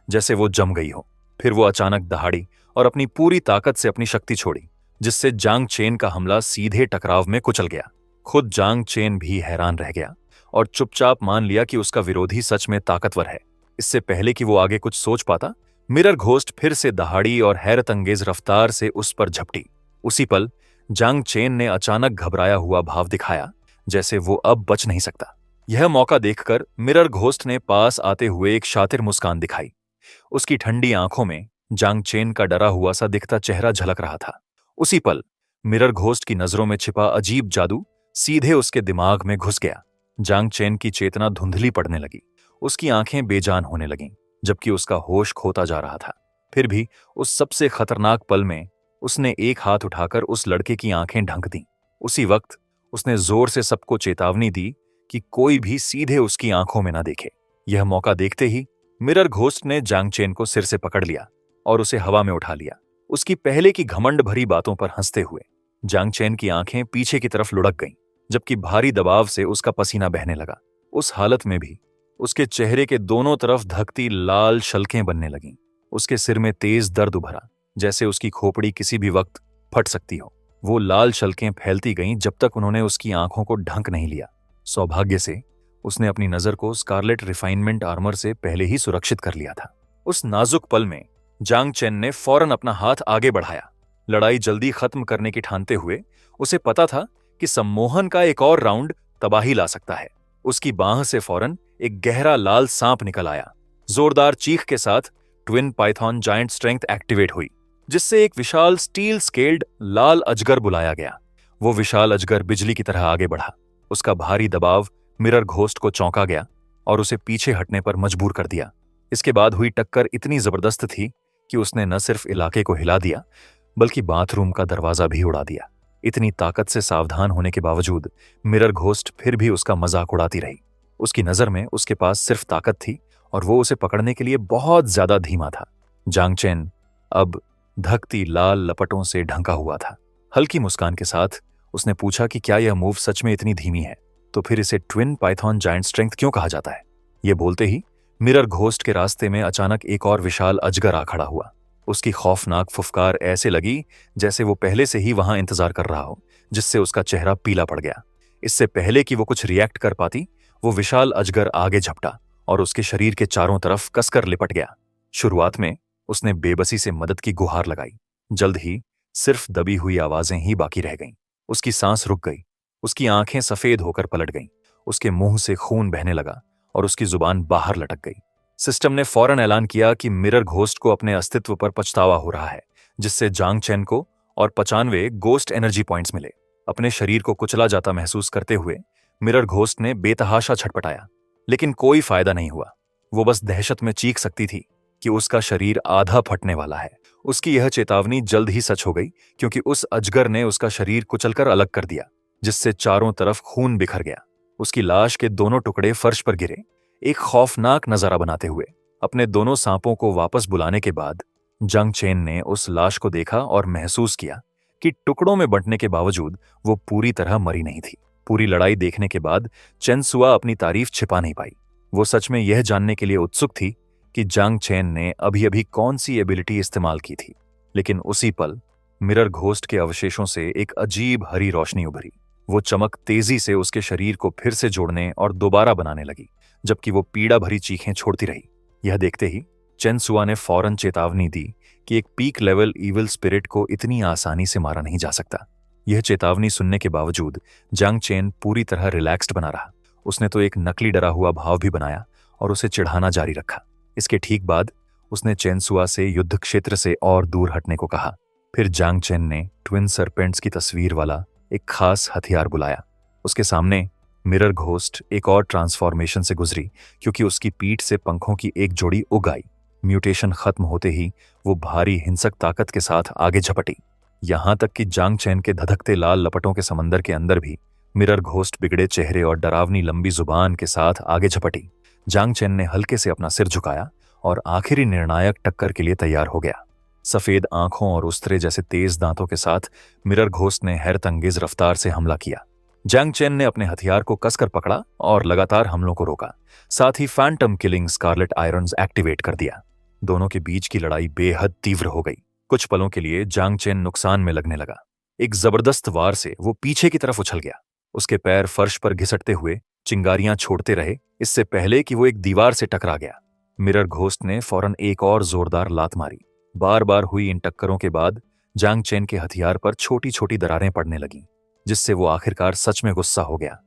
जैसे वो जम गई हो। फिर वो अचानक दहाड़ी और अपनी पूरी ताकत से अपनी शक्ति छोड़ी, जिससे जांग चेन का हमला सीधे टकराव में कुचल गया। खुद जांग चेन भी हैरान रह गया और चुपचाप मान लिया कि उसका विरोधी सच में ताकतवर है। इससे पहले कि वो आगे कुछ सोच पाता, मिरर घोस्ट फिर से दहाड़ी और हैरतअंगेज रफ्तार से उस पर झपटी। उसी पल जांग चेन ने अचानक घबराया हुआ भाव दिखाया, जैसे वो अब बच नहीं सकता। यह मौका देखकर मिरर घोस्ट ने पास आते हुए एक शातिर मुस्कान दिखाई। उसकी ठंडी आंखों में जांग चेन का डरा हुआ सा दिखता चेहरा झलक रहा था। उसी पल मिरर घोस्ट की नजरों में छिपा अजीब जादू सीधे उसके दिमाग में घुस गया। जांग चेन की चेतना धुंधली पड़ने लगी, उसकी आंखें बेजान होने लगीं, जबकि उसका होश खोता जा रहा था। फिर भी उस सबसे खतरनाक पल में उसने एक हाथ उठाकर उस लड़के की आंखें ढंक दी। उसी वक्त उसने जोर से सबको चेतावनी दी कि कोई भी सीधे उसकी आंखों में न देखे। यह मौका देखते ही मिरर घोस्ट ने जांग चेन को सिर से पकड़ लिया और उसे हवा में उठा लिया, उसकी पहले की घमंड भरी बातों पर हंसते हुए। जांग चेन की आंखें पीछे की तरफ लुढ़क गईं, जबकि भारी दबाव से उसका पसीना बहने लगा। उस हालत में भी उसके चेहरे के दोनों तरफ धकती लाल शल्कें बनने लगीं। उसके सिर में तेज दर्द उभरा, जैसे उसकी खोपड़ी किसी भी वक्त फट सकती हो। वो लाल शल्कें फैलती गईं जब तक उन्होंने उसकी आंखों को ढंक नहीं लिया। सौभाग्य से उसने अपनी नजर को स्कारलेट रिफाइनमेंट आर्मर से पहले ही सुरक्षित कर लिया था। उस नाजुक पल में जांग चेन ने फौरन अपना हाथ आगे बढ़ाया, लड़ाई जल्दी खत्म करने की ठानते हुए। उसे पता था कि सम्मोहन का एक और राउंड तबाही ला सकता है। उसकी बांह से फौरन एक गहरा लाल सांप निकल आया। जोरदार चीख के साथ twin Python giant strength activate हुई, जिससे एक विशाल स्टील स्केल्ड लाल अजगर बुलाया गया। वो विशाल अजगर बिजली की तरह आगे बढ़ा। उसका भारी दबाव मिरर घोस्ट को चौंका गया और उसे पीछे हटने पर मजबूर कर दिया। इसके बाद हुई टक्कर इतनी जबरदस्त थी कि उसने न सिर्फ इलाके को हिला दिया, बल्कि बाथरूम का दरवाजा भी उड़ा दिया। इतनी ताकत से सावधान होने के बावजूद मिरर घोस्ट फिर भी उसका मजाक उड़ाती रही। उसकी नजर में उसके पास सिर्फ ताकत थी और वो उसे पकड़ने के लिए बहुत ज्यादा धीमा था। जांग चेन अब धकती लाल लपटों से ढंका हुआ था। हल्की मुस्कान के साथ उसने पूछा कि क्या यह मूव सच में इतनी धीमी है, तो फिर इसे ट्विन पाइथन जायंट स्ट्रेंथ क्यों कहा जाता है? ये बोलते ही मिरर घोस्ट के रास्ते में अचानक एक और विशाल अजगर आ खड़ा हुआ। उसकी खौफनाक फुफकार ऐसे लगी जैसे वो पहले से ही वहां इंतजार कर रहा हो, जिससे उसका चेहरा पीला पड़ गया। इससे पहले कि वो कुछ रिएक्ट कर पाती, वो विशाल अजगर आगे झपटा और उसके शरीर के चारों तरफ कसकर लिपट गया। शुरुआत में उसने बेबसी से मदद की गुहार लगाई। जल्द ही सिर्फ दबी हुई आवाजें ही बाकी रह गईं। उसकी सांस रुक गई, उसकी आंखें सफेद होकर पलट गईं, उसके मुंह से खून बहने लगा और उसकी जुबान बाहर लटक गई। सिस्टम ने फौरन ऐलान किया कि मिरर घोस्ट को अपने अस्तित्व पर पछतावा हो रहा है, जिससे जांग चेन को और 95 गोस्ट एनर्जी पॉइंट्स मिले। अपने शरीर को कुचला जाता महसूस करते हुए मिरर घोस्ट ने बेतहाशा छटपटाया, लेकिन कोई फायदा नहीं हुआ। वो बस दहशत में चीख सकती थी कि उसका शरीर आधा फटने वाला है। उसकी यह चेतावनी जल्द ही सच हो गई, क्योंकि उस अजगर ने उसका शरीर कुचलकर अलग कर दिया, जिससे चारों तरफ खून बिखर गया। उसकी लाश के दोनों टुकड़े फर्श पर गिरे, एक खौफनाक नजारा बनाते हुए। अपने दोनों सांपों को वापस बुलाने के बाद जांग चेन ने उस लाश को देखा और महसूस किया कि टुकड़ों में बंटने के बावजूद वो पूरी तरह मरी नहीं थी। पूरी लड़ाई देखने के बाद चेन सुआ अपनी तारीफ छिपा नहीं पाई। वो सच में यह जानने के लिए उत्सुक थी कि जांग चेन ने अभी अभी कौन सी एबिलिटी इस्तेमाल की थी। लेकिन उसी पल मिरर घोस्ट के अवशेषों से एक अजीब हरी रोशनी उभरी। वो चमक तेजी से उसके शरीर को फिर से जोड़ने और दोबारा बनाने लगी, जबकि वो पीड़ा भरी चीखें छोड़ती रही। यह देखते ही चेन सुआ ने फौरन चेतावनी दी कि एक पीक लेवल ईविल स्पिरिट को इतनी आसानी से मारा नहीं जा सकता। यह चेतावनी सुनने के बावजूद जांग चेन पूरी तरह रिलैक्स्ड बना रहा। उसने तो एक नकली डरा हुआ भाव भी बनाया और उसे चिढ़ाना जारी रखा। इसके ठीक बाद उसने चेन सुआ से युद्ध क्षेत्र से और दूर हटने को कहा। फिर जांग चेन ने ट्विन सरपेंट्स की तस्वीर वाला एक खास हथियार बुलाया। उसके सामने मिरर घोस्ट एक और ट्रांसफॉर्मेशन से गुजरी, क्योंकि उसकी पीठ से पंखों की एक जोड़ी उग आई। म्यूटेशन खत्म होते ही वो भारी हिंसक ताकत के साथ आगे झपटी, यहां तक कि जांग चेन के धधकते लाल लपटों के समंदर के अंदर भी मिरर घोस्ट बिगड़े चेहरे और डरावनी लंबी जुबान के साथ आगे झपटी। जांग चेन ने हल्के से अपना सिर झुकाया और आखिरी निर्णायक टक्कर के लिए तैयार हो गया। सफेद आंखों और उस्तरे जैसे तेज दांतों के साथ मिरर घोस्ट ने हैरतअंगेज रफ्तार से हमला किया। जांग चेन ने अपने हथियार को कसकर पकड़ा और लगातार हमलों को रोका। साथ ही phantom killing scarlet irons activate कर दिया। दोनों के बीच की लड़ाई बेहद तीव्र हो गई। कुछ पलों के लिए जांग चेन नुकसान में लगने लगा। एक जबरदस्त वार से वो पीछे की तरफ उछल गया। उसके पैर फर्श पर घिसटते हुए चिंगारियां छोड़ते रहे, इससे पहले कि वो एक दीवार से टकरा गया। मिरर घोस्ट ने फौरन एक और जोरदार लात मारी। बार बार हुई इन टक्करों के बाद जांग चेन के हथियार पर छोटी छोटी दरारें पड़ने लगीं, जिससे वो आखिरकार सच में गुस्सा हो गया।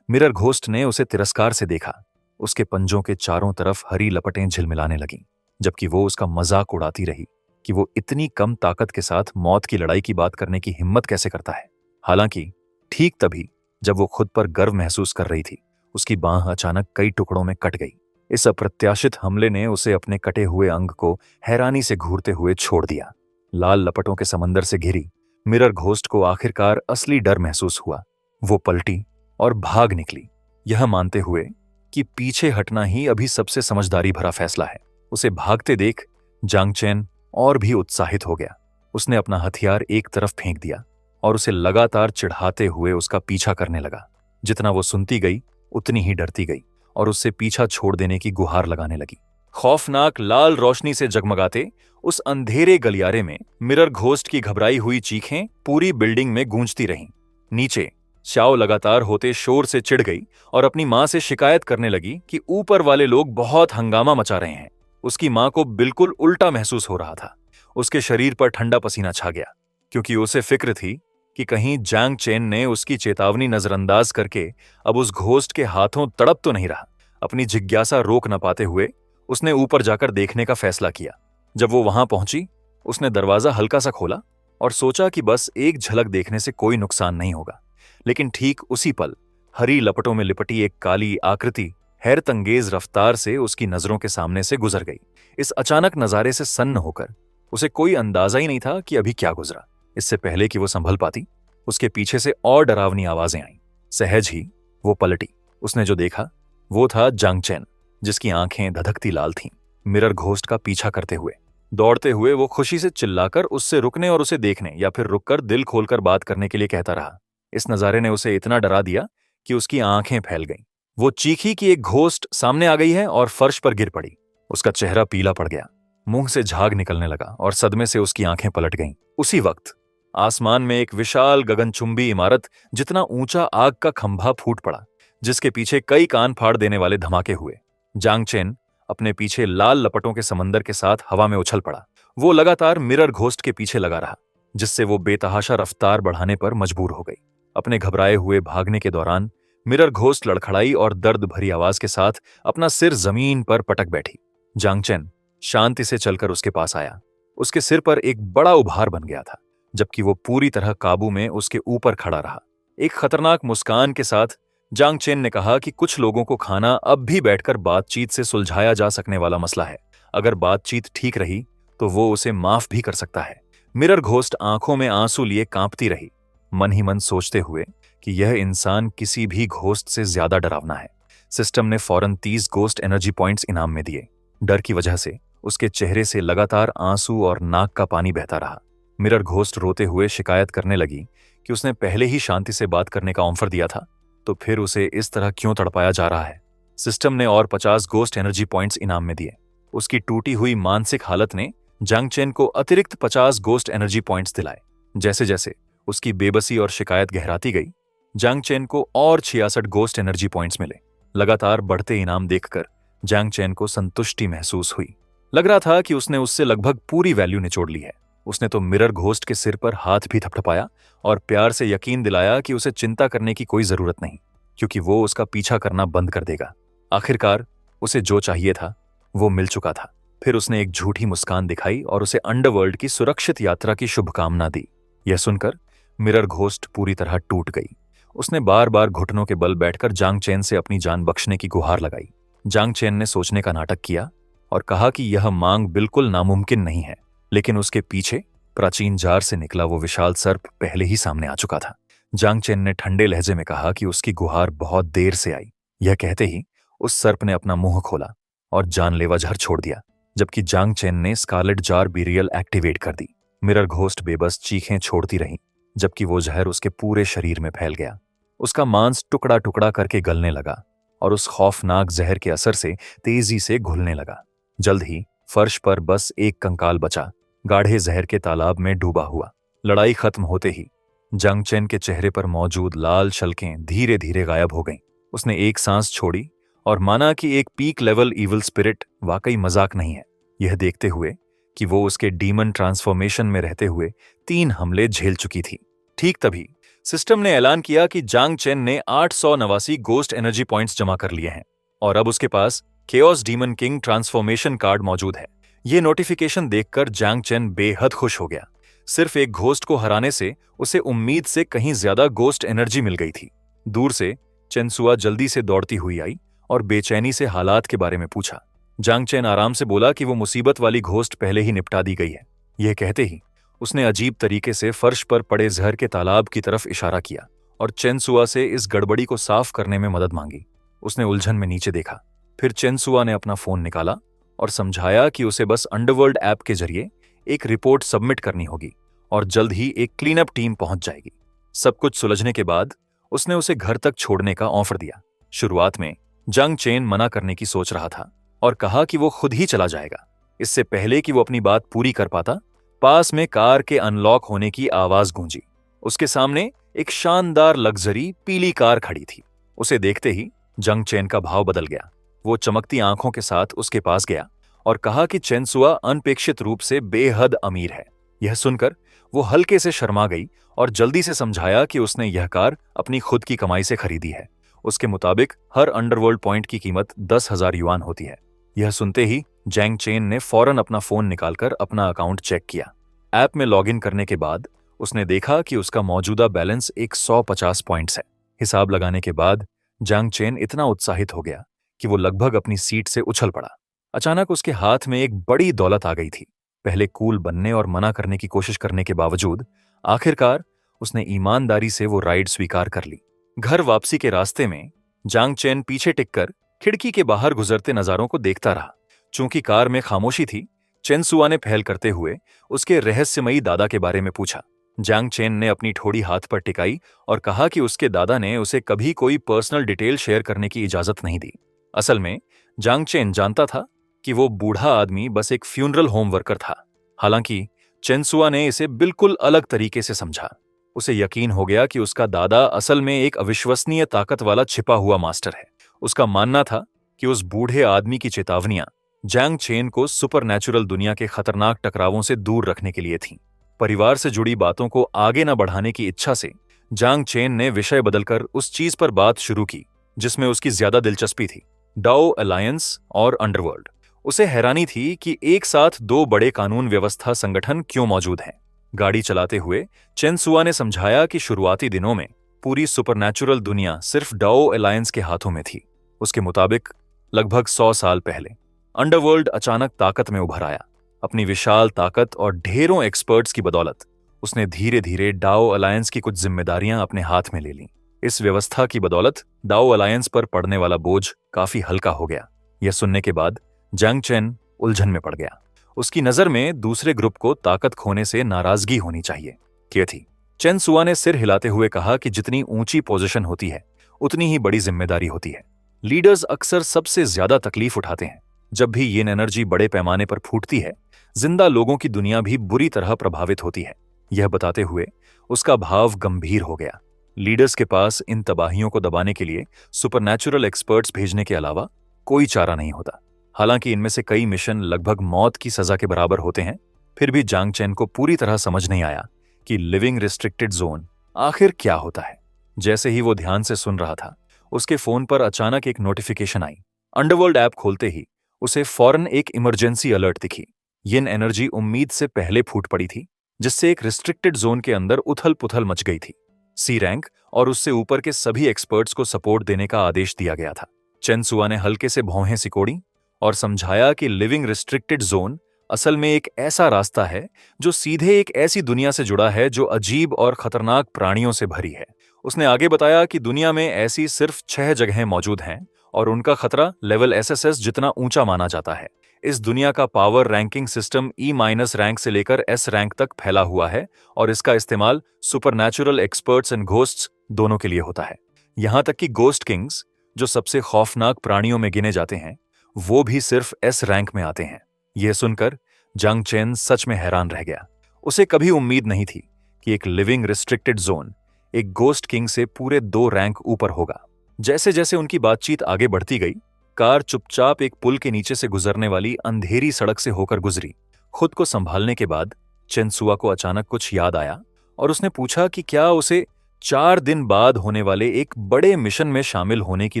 मिरर घोस्ट ने उसे तिरस्कार से देखा। उसके पंजों के चारों तरफ हरी लपटें झिलमिलाने लगीं, जबकि वो उसका मजाक उड़ाती रही कि वो इतनी कम ताकत के साथ मौत की लड़ाई की बात करने की हिम्मत कैसे करता है। हालांकि ठीक तभी जब वो खुद पर गर्व महसूस कर रही थी, उसकी बांह अचानक कई टुकड़ों में कट गई। इस अप्रत्याशित हमले ने उसे अपने कटे हुए अंग को हैरानी से घूरते हुए छोड़ दिया। लाल लपटों के समंदर से घिरी मिरर घोस्ट को आखिरकार असली डर महसूस हुआ। वो पलटी और भाग निकली, यह मानते हुए कि पीछे हटना ही अभी सबसे समझदारी भरा फैसला है। उसे भागते देख जांग चेन और भी उत्साहित हो गया। उसने अपना हथियार एक तरफ फेंक दिया और उसे लगातार चिढ़ाते हुए उसका पीछा करने लगा। जितना वो सुनती गई उतनी ही डरती गई और उससे पीछा छोड़ देने की गुहार लगाने लगी। खौफनाक लाल रोशनी से जगमगाते उस अंधेरे गलियारे में मिरर घोस्ट की घबराई हुई चीखें पूरी बिल्डिंग में गूंजती रहीं। नीचे शाओ लगातार होते शोर से चिढ़ गई और अपनी मां से शिकायत करने लगी कि ऊपर वाले लोग बहुत हंगामा मचा रहे हैं। उसकी मां को बिल्कुल उल्टा महसूस हो रहा था। उसके शरीर पर ठंडा पसीना छा गया, क्योंकि उसे फिक्र थी कि कहीं जांग चेन ने उसकी चेतावनी नजरअंदाज करके अब उस घोस्ट के हाथों तड़प तो नहीं रहा। अपनी जिज्ञासा रोक न पाते हुए उसने ऊपर जाकर देखने का फैसला किया। जब वो वहां पहुंची, उसने दरवाजा हल्का सा खोला और सोचा कि बस एक झलक देखने से कोई नुकसान नहीं होगा। लेकिन ठीक उसी पल हरी लपटों में लिपटी एक काली आकृति हैरतअंगेज रफ्तार से उसकी नजरों के सामने से गुजर गई। इस अचानक नजारे से सन्न होकर उसे कोई अंदाजा ही नहीं था कि अभी क्या गुजरा। इससे पहले कि वो संभल पाती, उसके पीछे से और डरावनी आवाजें आईं। सहज ही वो पलटी। उसने जो देखा वो था जांग चेन, जिसकी आंखें धधकती लाल थीं, मिरर घोस्ट का पीछा करते हुए। दौड़ते हुए वो खुशी से चिल्लाकर उससे रुकने और उसे देखने या फिर रुककर दिल खोलकर बात करने के लिए कहता रहा। इस नजारे ने उसे इतना डरा दिया कि उसकी आंखें फैल गईं। वो चीखी कि एक घोस्ट सामने आ गई है और फर्श पर गिर पड़ी। उसका चेहरा पीला पड़ गया, मुंह से झाग निकलने लगा और सदमे से उसकी आंखें पलट गईं। उसी वक्त आसमान में एक विशाल गगनचुंबी इमारत जितना ऊंचा आग का खंभा फूट पड़ा, जिसके पीछे कई कान फाड़ देने वाले धमाके हुए। जांग चेन अपने पीछे लाल लपटों के समंदर के साथ हवा में उछल पड़ा। वो लगातार मिरर घोस्ट के पीछे लगा रहा, जिससे वो बेतहाशा रफ्तार बढ़ाने पर मजबूर हो गई। अपने घबराए हुए भागने के दौरान मिरर घोस्ट लड़खड़ाई और दर्द भरी आवाज के साथ अपना सिर जमीन पर पटक बैठी। जांग चेन शांति से चलकर उसके पास आया। उसके सिर पर एक बड़ा उभार बन गया था, जबकि वो पूरी तरह काबू में उसके ऊपर खड़ा रहा। एक खतरनाक मुस्कान के साथ जांग चेन ने कहा कि कुछ लोगों को खाना अब भी बैठकर बातचीत से सुलझाया जा सकने वाला मसला है। अगर बातचीत ठीक रही तो वो उसे माफ भी कर सकता है। मिरर घोस्ट आंखों में आंसू लिए कांपती रही, मन ही मन सोचते हुए कि यह इंसान किसी भी घोस्ट से ज्यादा डरावना है। सिस्टम ने फौरन 30 घोस्ट एनर्जी पॉइंट्स इनाम में दिए। डर की वजह से उसके चेहरे से लगातार आंसू और नाक का पानी बहता रहा। मिरर घोस्ट रोते हुए शिकायत करने लगी कि उसने पहले ही शांति से बात करने का ऑफर दिया था, तो फिर उसे इस तरह क्यों तड़पाया जा रहा है। सिस्टम ने और 50 घोस्ट एनर्जी पॉइंट्स इनाम में दिए। उसकी टूटी हुई मानसिक हालत ने जांग चेन को अतिरिक्त 50 घोस्ट एनर्जी पॉइंट्स दिलाए। जैसे जैसे उसकी बेबसी और शिकायत गहराती गई, जांग चेन को और 66 घोस्ट एनर्जी पॉइंट्स मिले। लगातार बढ़ते इनाम देखकर जांग चेन को संतुष्टि महसूस हुई। लग रहा था कि उसने उससे लगभग पूरी वैल्यू निचोड़ ली है। उसने तो मिरर घोस्ट के सिर पर हाथ भी थपथपाया और प्यार से यकीन दिलाया कि उसे चिंता करने की कोई जरूरत नहीं, क्योंकि वो उसका पीछा करना बंद कर देगा। आखिरकार उसे जो चाहिए था वो मिल चुका था। फिर उसने एक झूठी मुस्कान दिखाई और उसे अंडरवर्ल्ड की सुरक्षित यात्रा की शुभकामना दी। यह सुनकर मिरर घोस्ट पूरी तरह टूट गई। उसने बार बार घुटनों के बल बैठकर जांग चेन से अपनी जान बख्शने की गुहार लगाई। जांग चेन ने सोचने का नाटक किया और कहा कि यह मांग बिल्कुल नामुमकिन नहीं है, लेकिन उसके पीछे प्राचीन जार से निकला वो विशाल सर्प पहले ही सामने आ चुका था। जांग चेन ने ठंडे लहजे में कहा कि उसकी गुहार बहुत देर से आई। यह कहते ही उस सर्प ने अपना मुंह खोला और जानलेवा जहर छोड़ दिया। जबकि जांग चेन ने स्कारलेट जार बीरियल एक्टिवेट कर दी। मिरर घोस्ट बेबस चीखें छोड़ती रहीं, जबकि वो जहर उसके पूरे शरीर में फैल गया। उसका मांस टुकड़ा टुकड़ा करके गलने लगा और उस खौफनाक जहर के असर से तेजी से घुलने लगा। जल्द ही फर्श पर बस एक कंकाल बचा, गाढ़े जहर के तालाब में डूबा हुआ। लड़ाई खत्म होते ही जांग चेन के चेहरे पर मौजूद लाल शलकें धीरे धीरे गायब हो गईं। उसने एक सांस छोड़ी और माना कि एक पीक लेवल इविल स्पिरिट वाकई मजाक नहीं है, यह देखते हुए कि वो उसके डीमन ट्रांसफॉर्मेशन में रहते हुए 3 हमले झेल चुकी थी। ठीक तभी सिस्टम ने ऐलान किया कि जांग चेन ने 889 गोस्ट एनर्जी पॉइंट्स जमा कर लिए हैं और अब उसके पास chaos demon king transformation card मौजूद है। ये नोटिफिकेशन देखकर जांग चेन बेहद खुश हो गया। सिर्फ एक घोस्ट को हराने से उसे उम्मीद से कहीं ज्यादा गोस्ट एनर्जी मिल गई थी। दूर से चेनसुआ जल्दी से दौड़ती हुई आई और बेचैनी से हालात के बारे में पूछा। जांग चेन आराम से बोला कि वो मुसीबत वाली घोस्ट पहले ही निपटा दी गई है। यह कहते ही उसने अजीब तरीके से फर्श पर पड़े जहर के तालाब की तरफ इशारा किया और चेनसुआ से इस गड़बड़ी को साफ करने में मदद मांगी। उसने उलझन में नीचे देखा। फिर चेनसुआ ने अपना फोन निकाला और समझाया कि उसे बस अंडरवर्ल्ड ऐप के जरिए एक रिपोर्ट सबमिट करनी होगी और जल्द ही एक क्लीन अप टीम पहुंच जाएगी। सब कुछ सुलझने के बाद उसने उसे घर तक छोड़ने का ऑफर दिया। शुरुआत में जांग चेन मना करने की सोच रहा था और कहा कि वो खुद ही चला जाएगा। इससे पहले कि वो अपनी बात पूरी कर पाता, पास में कार के अनलॉक होने की आवाज गूंजी। उसके सामने एक शानदार लग्जरी पीली कार खड़ी थी। उसे देखते ही जांग चेन का भाव बदल गया। वो चमकती आंखों के साथ उसके पास गया और कहा कि चेनसुआ अनपेक्षित रूप से बेहद अमीर है। यह सुनकर वो हल्के से शर्मा गई और जल्दी से समझाया कि उसने यह कार अपनी खुद की कमाई से खरीदी है। उसके मुताबिक हर अंडरवर्ल्ड पॉइंट की कीमत 10,000 युआन होती है। यह सुनते ही जांग चेन ने फौरन अपना फोन निकालकर अपना अकाउंट चेक किया। ऐप में लॉगिन करने के बाद उसने देखा कि उसका मौजूदा बैलेंस 150 पॉइंट्स है। हिसाब लगाने के बाद जांग चेन इतना उत्साहित हो गया कि वो लगभग अपनी सीट से उछल पड़ा। अचानक उसके हाथ में एक बड़ी दौलत आ गई थी। पहले कूल बनने और मना करने की कोशिश करने के बावजूद आखिरकार उसने ईमानदारी से वो राइड स्वीकार कर ली। घर वापसी के रास्ते में जांग चेन पीछे टिककर खिड़की के बाहर गुजरते नजारों को देखता रहा। चूंकि कार में खामोशी थी, चेनसुआ ने पहल करते हुए उसके रहस्यमयी दादा के बारे में पूछा। जांग चेन ने अपनी ठोड़ी हाथ पर टिकाई और कहा कि उसके दादा ने उसे कभी कोई पर्सनल डिटेल शेयर करने की इजाजत नहीं दी। असल में जांग चेन जानता था कि वो बूढ़ा आदमी बस एक फ्यूनरल होम वर्कर था। हालांकि चेनसुआ ने इसे बिल्कुल अलग तरीके से समझा। उसे यकीन हो गया कि उसका दादा असल में एक अविश्वसनीय ताकत वाला छिपा हुआ मास्टर है। उसका मानना था कि उस बूढ़े आदमी की चेतावनियां जांग चेन को सुपरनैचुरल दुनिया के खतरनाक टकरावों से दूर रखने के लिए थीं। परिवार से जुड़ी बातों को आगे न बढ़ाने की इच्छा से जांग चेन ने विषय बदलकर उस चीज पर बात शुरू की जिसमें उसकी ज्यादा दिलचस्पी थी, डाओ अलायंस और अंडरवर्ल्ड। उसे हैरानी थी कि एक साथ 2 बड़े कानून व्यवस्था संगठन क्यों मौजूद हैं। गाड़ी चलाते हुए चेनसुआ ने समझाया कि शुरुआती दिनों में पूरी सुपरनैचुरल दुनिया सिर्फ डाओ अलायंस के हाथों में थी। उसके मुताबिक लगभग 100 साल पहले अंडरवर्ल्ड अचानक ताकत में उभर आया। अपनी विशाल ताकत और ढेरों एक्सपर्ट्स की बदौलत उसने धीरे धीरे डाओ अलायंस की कुछ जिम्मेदारियां अपने हाथ में ले लीं। इस व्यवस्था की बदौलत डाओ अलायंस पर पड़ने वाला बोझ काफी हल्का हो गया। यह सुनने के बाद जांग चेन उलझन में पड़ गया। उसकी नजर में दूसरे ग्रुप को ताकत खोने से नाराजगी होनी चाहिए क्या थी। चेनसुआ ने सिर हिलाते हुए कहा कि जितनी ऊंची पोजीशन होती है उतनी ही बड़ी जिम्मेदारी होती है। लीडर्स अक्सर सबसे ज्यादा तकलीफ उठाते हैं। जब भी यिन एनर्जी बड़े पैमाने पर फूटती है, जिंदा लोगों की दुनिया भी बुरी तरह प्रभावित होती है। यह बताते हुए उसका भाव गंभीर हो गया। लीडर्स के पास इन तबाहियों को दबाने के लिए सुपरनैचुरल एक्सपर्ट्स भेजने के अलावा कोई चारा नहीं होता। हालांकि इनमें से कई मिशन लगभग मौत की सजा के बराबर होते हैं, फिर भी जांग चेन को पूरी तरह समझ नहीं आया कि लिविंग रिस्ट्रिक्टेड जोन आखिर क्या होता है। जैसे ही वो ध्यान से सुन रहा था, उसके फोन पर अचानक एक नोटिफिकेशन आई। अंडरवर्ल्ड ऐप खोलते ही उसे फौरन एक इमरजेंसी अलर्ट दिखी। यिन एनर्जी उम्मीद से पहले फूट पड़ी थी, जिससे एक रिस्ट्रिक्टेड जोन के अंदर उथल पुथल मच गई थी। सी रैंक और उससे ऊपर के सभी एक्सपर्ट्स को सपोर्ट देने का आदेश दिया गया था। चेनसुआ ने हल्के से भौहें सिकोड़ी और समझाया कि लिविंग रिस्ट्रिक्टेड जोन असल में एक ऐसा रास्ता है जो सीधे एक ऐसी दुनिया से जुड़ा है जो अजीब और खतरनाक प्राणियों से भरी है। उसने आगे बताया कि दुनिया में ऐसी सिर्फ 6 जगहें मौजूद हैं और उनका खतरा लेवल एसएसएस जितना ऊंचा माना जाता है। इस दुनिया का power ranking system E- rank से लेकर S रैंक तक फैला हुआ है और इसका इस्तेमाल सुपरनैचुरल एक्सपर्ट्स एंड घोस्ट्स दोनों के लिए होता है। यहां तक कि गोस्ट किंग्स, जो सबसे खौफनाक प्राणियों में गिने जाते हैं, वो भी सिर्फ S रैंक में आते हैं। यह सुनकर जंग चेन सच में हैरान रह गया। उसे कभी उम्मीद नहीं थी कि एक लिविंग रिस्ट्रिक्टेड जोन एक गोस्ट किंग से पूरे 2 रैंक ऊपर होगा। जैसे जैसे उनकी बातचीत आगे बढ़ती गई, कार चुपचाप एक पुल के नीचे से गुजरने वाली अंधेरी सड़क से होकर गुजरी। खुद को संभालने के बाद चेनसुआ को अचानक कुछ याद आया और उसने पूछा कि क्या उसे 4 दिन बाद होने वाले एक बड़े मिशन में शामिल होने की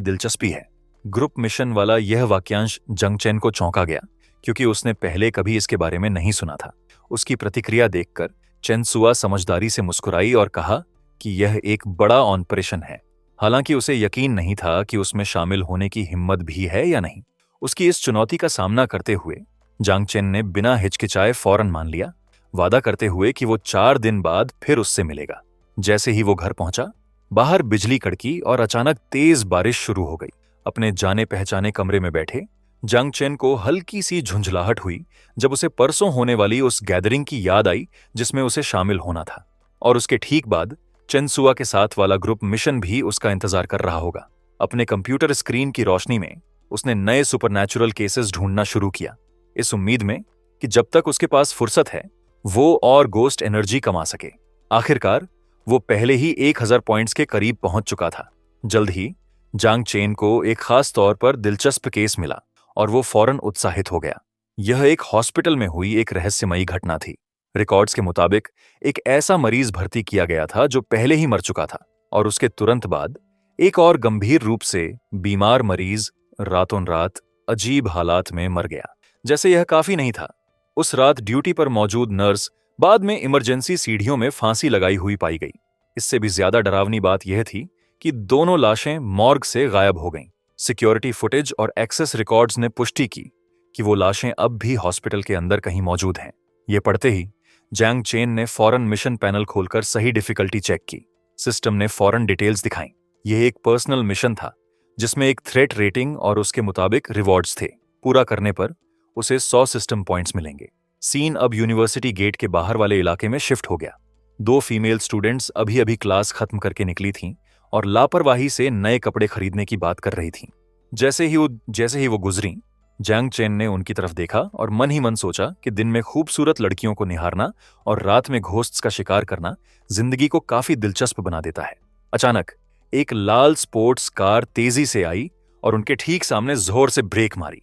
दिलचस्पी है। ग्रुप मिशन वाला यह वाक्यांश जंग चेन को चौंका गया, क्योंकि उसने पहले कभी इसके बारे में नहीं सुना था। उसकी प्रतिक्रिया देखकर चेनसुआ समझदारी से मुस्कुराई और कहा कि यह एक बड़ा ऑपरेशन है। हालांकि उसे यकीन नहीं था कि उसमें शामिल होने की हिम्मत भी है या नहीं। उसकी इस चुनौती का सामना करते हुए जांग चेन ने बिना हिचकिचाए फौरन मान लिया, वादा करते हुए कि वो 4 दिन बाद फिर उससे मिलेगा। जैसे ही वो घर पहुंचा, बाहर बिजली कड़की और अचानक तेज बारिश शुरू हो गई। अपने जाने पहचाने कमरे में बैठे जंग चेन को हल्की सी झुंझलाहट हुई जब उसे परसों होने वाली उस गैदरिंग की याद आई जिसमें उसे शामिल होना था, और उसके ठीक बाद चेनसुआ के साथ वाला ग्रुप मिशन भी उसका इंतजार कर रहा होगा। अपने कंप्यूटर स्क्रीन की रोशनी में उसने नए सुपरनैचुरल केसेस ढूंढना शुरू किया, इस उम्मीद में कि जब तक उसके पास फुर्सत है वो और गोस्ट एनर्जी कमा सके। आखिरकार वो पहले ही 1000 पॉइंट्स के करीब पहुंच चुका था। जल्द ही जांग चेन को एक खास तौर पर दिलचस्प केस मिला और वो फौरन उत्साहित हो गया। यह एक हॉस्पिटल में हुई एक रहस्यमयी घटना थी। रिकॉर्ड्स के मुताबिक एक ऐसा मरीज भर्ती किया गया था जो पहले ही मर चुका था, और उसके तुरंत बाद एक और गंभीर रूप से बीमार मरीज रातों रात अजीब हालात में मर गया। जैसे यह काफी नहीं था, उस रात ड्यूटी पर मौजूद नर्स बाद में इमरजेंसी सीढ़ियों में फांसी लगाई हुई पाई गई। इससे भी ज्यादा डरावनी बात यह थी कि दोनों लाशें मॉर्ग से गायब हो गईं। सिक्योरिटी फुटेज और एक्सेस रिकॉर्ड्स ने पुष्टि की कि वो लाशें अब भी हॉस्पिटल के अंदर कहीं मौजूद हैं। ये पढ़ते ही जैंग चेन ने फौरन मिशन पैनल खोलकर सही डिफिकल्टी चेक की। सिस्टम ने फौरन डिटेल्स दिखाई। यह एक पर्सनल मिशन था जिसमें एक थ्रेट रेटिंग और उसके मुताबिक रिवॉर्ड्स थे। पूरा करने पर उसे 100 सिस्टम पॉइंट्स मिलेंगे। सीन अब यूनिवर्सिटी गेट के बाहर वाले इलाके में शिफ्ट हो गया। 2 फीमेल स्टूडेंट्स अभी अभी क्लास खत्म करके निकली थीं और लापरवाही से नए कपड़े खरीदने की बात कर रही थीं। जैसे ही वो गुजरी, जैंग चेन ने उनकी तरफ देखा और मन ही मन सोचा कि दिन में खूबसूरत लड़कियों को निहारना और रात में घोस्ट्स का शिकार करना जिंदगी को काफी दिलचस्प बना देता है। अचानक एक लाल स्पोर्ट्स कार तेजी से आई और उनके ठीक सामने जोर से ब्रेक मारी,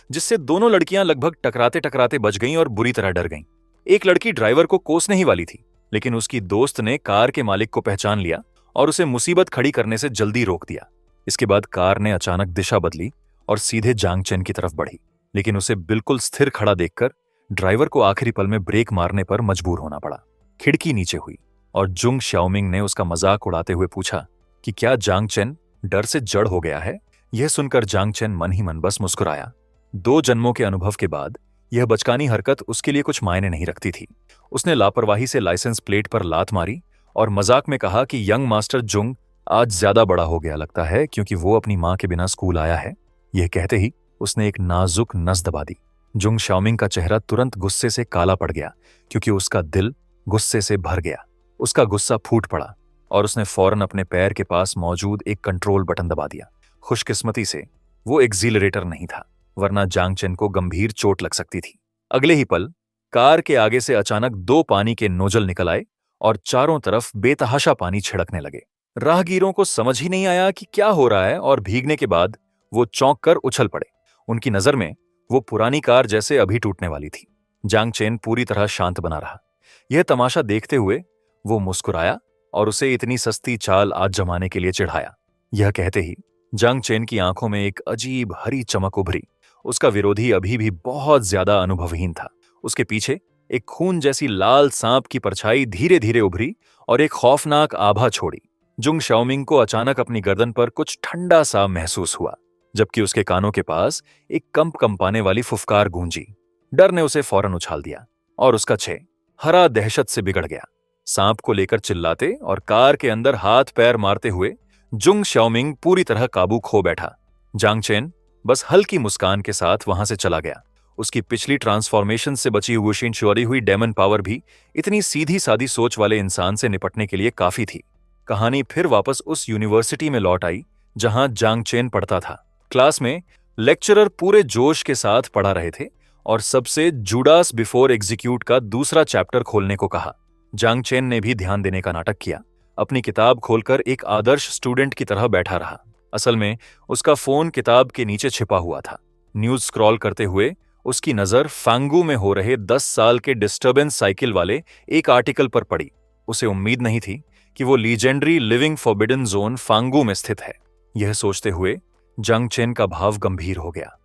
जिससे दोनों लड़कियां लगभग टकराते टकराते बच गईं और बुरी तरह डर गईं। एक लड़की ड्राइवर को कोसने ही वाली थी, लेकिन उसकी दोस्त ने कार के मालिक को पहचान लिया और उसे मुसीबत खड़ी करने से जल्दी रोक दिया। इसके बाद कार ने अचानक दिशा बदली और सीधे जांग चेन की तरफ बढ़ी, लेकिन उसे बिल्कुल स्थिर खड़ा देखकर ड्राइवर को आखिरी पल में ब्रेक मारने पर मजबूर होना पड़ा। खिड़की नीचे हुई और जुंग शाओमिंग ने उसका मजाक उड़ाते हुए पूछा कि क्या जांग चेन डर से जड़ हो गया है। यह सुनकर जांग चेन मन ही मन बस मुस्कुराया। 2 जन्मों के अनुभव के बाद यह बचकानी हरकत उसके लिए कुछ मायने नहीं रखती थी। उसने लापरवाही से लाइसेंस प्लेट पर लात मारी और मजाक में कहा कि यंग मास्टर जुंग आज ज्यादा बड़ा हो गया लगता है क्योंकि वो अपनी मां के बिना स्कूल आया है। यह कहते ही उसने एक नाजुक नस दबा दी। जुंग शाओमिंग का चेहरा तुरंत गुस्से से काला पड़ गया क्योंकि उसका दिल गुस्से से भर गया। उसका गुस्सा फूट पड़ा और उसने फौरन अपने पैर के पास मौजूद एक कंट्रोल बटन दबा दिया। खुशकिस्मती से वो एक्सीलरेटर नहीं था, वरना जांग चेन को गंभीर चोट लग सकती थी। अगले ही पल कार के आगे से अचानक 2 पानी के नोजल निकल आए और चारों तरफ बेतहाशा पानी छिड़कने लगे। राहगीरों को समझ ही नहीं आया कि क्या हो रहा है और भीगने के बाद वो चौंक कर उछल पड़े। उनकी नजर में वो पुरानी कार जैसे अभी टूटने वाली थी। जांग चेन पूरी तरह शांत बना रहा। यह तमाशा देखते हुए वो मुस्कुराया और उसे इतनी सस्ती चाल आज जमाने के लिए चिढ़ाया। यह कहते ही जांग चेन की आंखों में एक अजीब हरी चमक उभरी। उसका विरोधी अभी भी बहुत ज्यादा अनुभवहीन था। उसके पीछे एक खून जैसी लाल सांप की परछाई धीरे धीरे उभरी और एक खौफनाक आभा छोड़ी। जुंग शाओमिंग को अचानक अपनी गर्दन पर कुछ ठंडा सा महसूस हुआ, जबकि उसके कानों के पास एक कंपाने वाली फुफकार गूंजी। डर ने उसे फौरन उछाल दिया और उसका छे हरा दहशत से बिगड़ गया। सांप को लेकर चिल्लाते और कार के अंदर हाथ पैर मारते हुए जुंग शाओमिंग पूरी तरह काबू खो बैठा। जांग चेन बस हल्की मुस्कान के साथ वहां से चला गया। उसकी पिछली ट्रांसफॉर्मेशन से बची हुई चोरी हुई डेमन पावर भी इतनी सीधी सादी सोच वाले इंसान से निपटने के लिए काफी थी। कहानी फिर वापस उस यूनिवर्सिटी में लौट आई जहां जांग चेन पढ़ता था। क्लास में लेक्चरर पूरे जोश के साथ पढ़ा रहे थे और सबसे जूडास बिफोर एग्जीक्यूट का दूसरा चैप्टर खोलने को कहा। जांग चेन ने भी ध्यान देने का नाटक किया। अपनी किताब खोलकर एक आदर्श स्टूडेंट की तरह बैठा रहा। असल में उसका फोन किताब के नीचे छिपा हुआ था। न्यूज स्क्रॉल करते हुए उसकी नजर फांगू में हो रहे 10 साल के डिस्टर्बेंस साइकिल वाले एक आर्टिकल पर पड़ी। उसे उम्मीद नहीं थी कि वो लीजेंडरी लिविंग फॉरबिडन जोन फांगू में स्थित है। यह सोचते हुए जांग चेन का भाव गंभीर हो गया।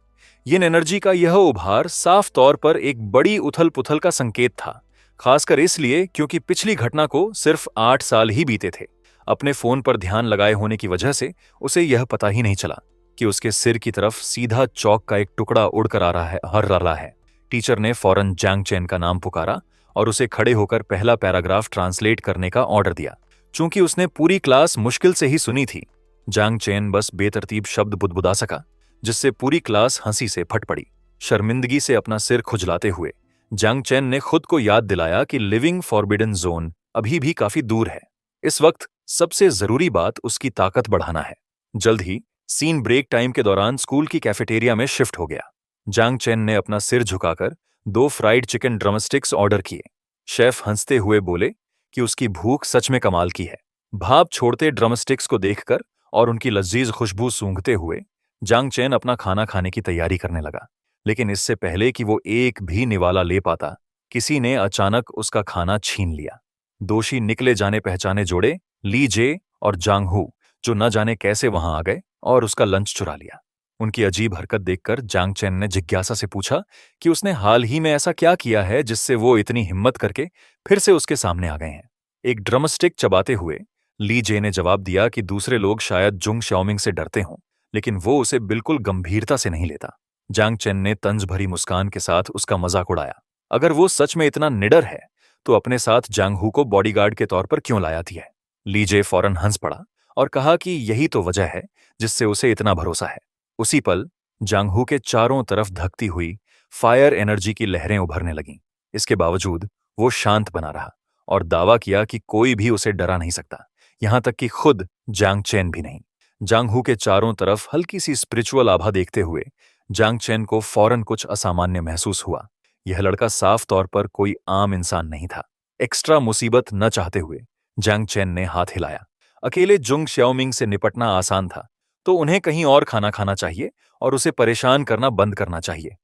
यिन एनर्जी का यह उभार साफ तौर पर एक बड़ी उथल पुथल का संकेत था, खासकर इसलिए क्योंकि पिछली घटना को सिर्फ 8 साल ही बीते थे। अपने फोन पर ध्यान लगाए होने की वजह से उसे यह पता ही नहीं चला कि उसके सिर की तरफ सीधा चौक का एक टुकड़ा उड़कर आ रहा है। टीचर ने फौरन जांग चेन का नाम पुकारा और उसे खड़े होकर पहला पैराग्राफ ट्रांसलेट करने का ऑर्डर दिया। चूंकि उसने पूरी क्लास मुश्किल से ही सुनी थी, जांग चेन बस बेतरतीब शब्द बुदबुदा सका, जिससे पूरी क्लास हंसी से फट पड़ी। शर्मिंदगी से अपना सिर खुजलाते हुए जांग चेन ने खुद को याद दिलाया कि लिविंग फॉरबिडन जोन अभी भी काफी दूर है। इस वक्त सबसे जरूरी बात उसकी ताकत बढ़ाना है। जल्द ही सीन ब्रेक टाइम के दौरान स्कूल की कैफेटेरिया में शिफ्ट हो गया। जांग चेन ने अपना सिर झुकाकर 2 फ्राइड चिकन ड्रमस्टिक्स ऑर्डर किए। शेफ हंसते हुए बोले कि उसकी भूख सच में कमाल की है। भाप छोड़ते ड्रमस्टिक्स को देखकर और उनकी लजीज खुशबू सूंघते हुए जांग चेन अपना खाना खाने की तैयारी करने लगा। लेकिन इससे पहले कि वो एक भी निवाला ले पाता, किसी ने अचानक उसका खाना छीन लिया। दोषी निकले जाने पहचाने जोड़े ली जे और जांग हू, जो न जाने कैसे वहां आ गए और उसका लंच चुरा लिया। उनकी अजीब हरकत देखकर जांग चेन ने जिज्ञासा से पूछा कि उसने हाल ही में ऐसा क्या किया है जिससे वो इतनी हिम्मत करके फिर से उसके सामने आ गए हैं। एक ड्रमस्टिक चबाते हुए ली जे ने जवाब दिया कि दूसरे लोग शायद जुंग श्याओमिंग से डरते हों, लेकिन वो उसे बिल्कुल गंभीरता से नहीं लेता। जांग चेन ने तंज भरी मुस्कान के साथ उसका मजाक उड़ाया। अगर वो सच में इतना निडर है तो अपने साथ जांग हू को बॉडीगार्ड के तौर पर क्यों लाया थी है। ली जे फौरन हंस पड़ा और कहा कि यही तो वजह है जिससे उसे इतना भरोसा है। उसी पल जांग हू के चारों तरफ धकती हुई फायर एनर्जी की लहरें उभरने लगीं। इसके बावजूद वो शांत बना रहा और दावा किया कि कोई भी उसे डरा नहीं सकता, यहां तक कि खुद जांग चेन भी नहीं। जांग हू के चारों तरफ हल्की सी स्पिरिचुअल आभा देखते हुए जांग चेन को फौरन कुछ असामान्य महसूस हुआ। यह लड़का साफ तौर पर कोई आम इंसान नहीं था। एक्स्ट्रा मुसीबत न चाहते हुए जांग चेन ने हाथ हिलाया। अकेले जुंग श्याओमिंग से निपटना आसान था, तो उन्हें कहीं और खाना खाना चाहिए और उसे परेशान करना बंद करना चाहिए।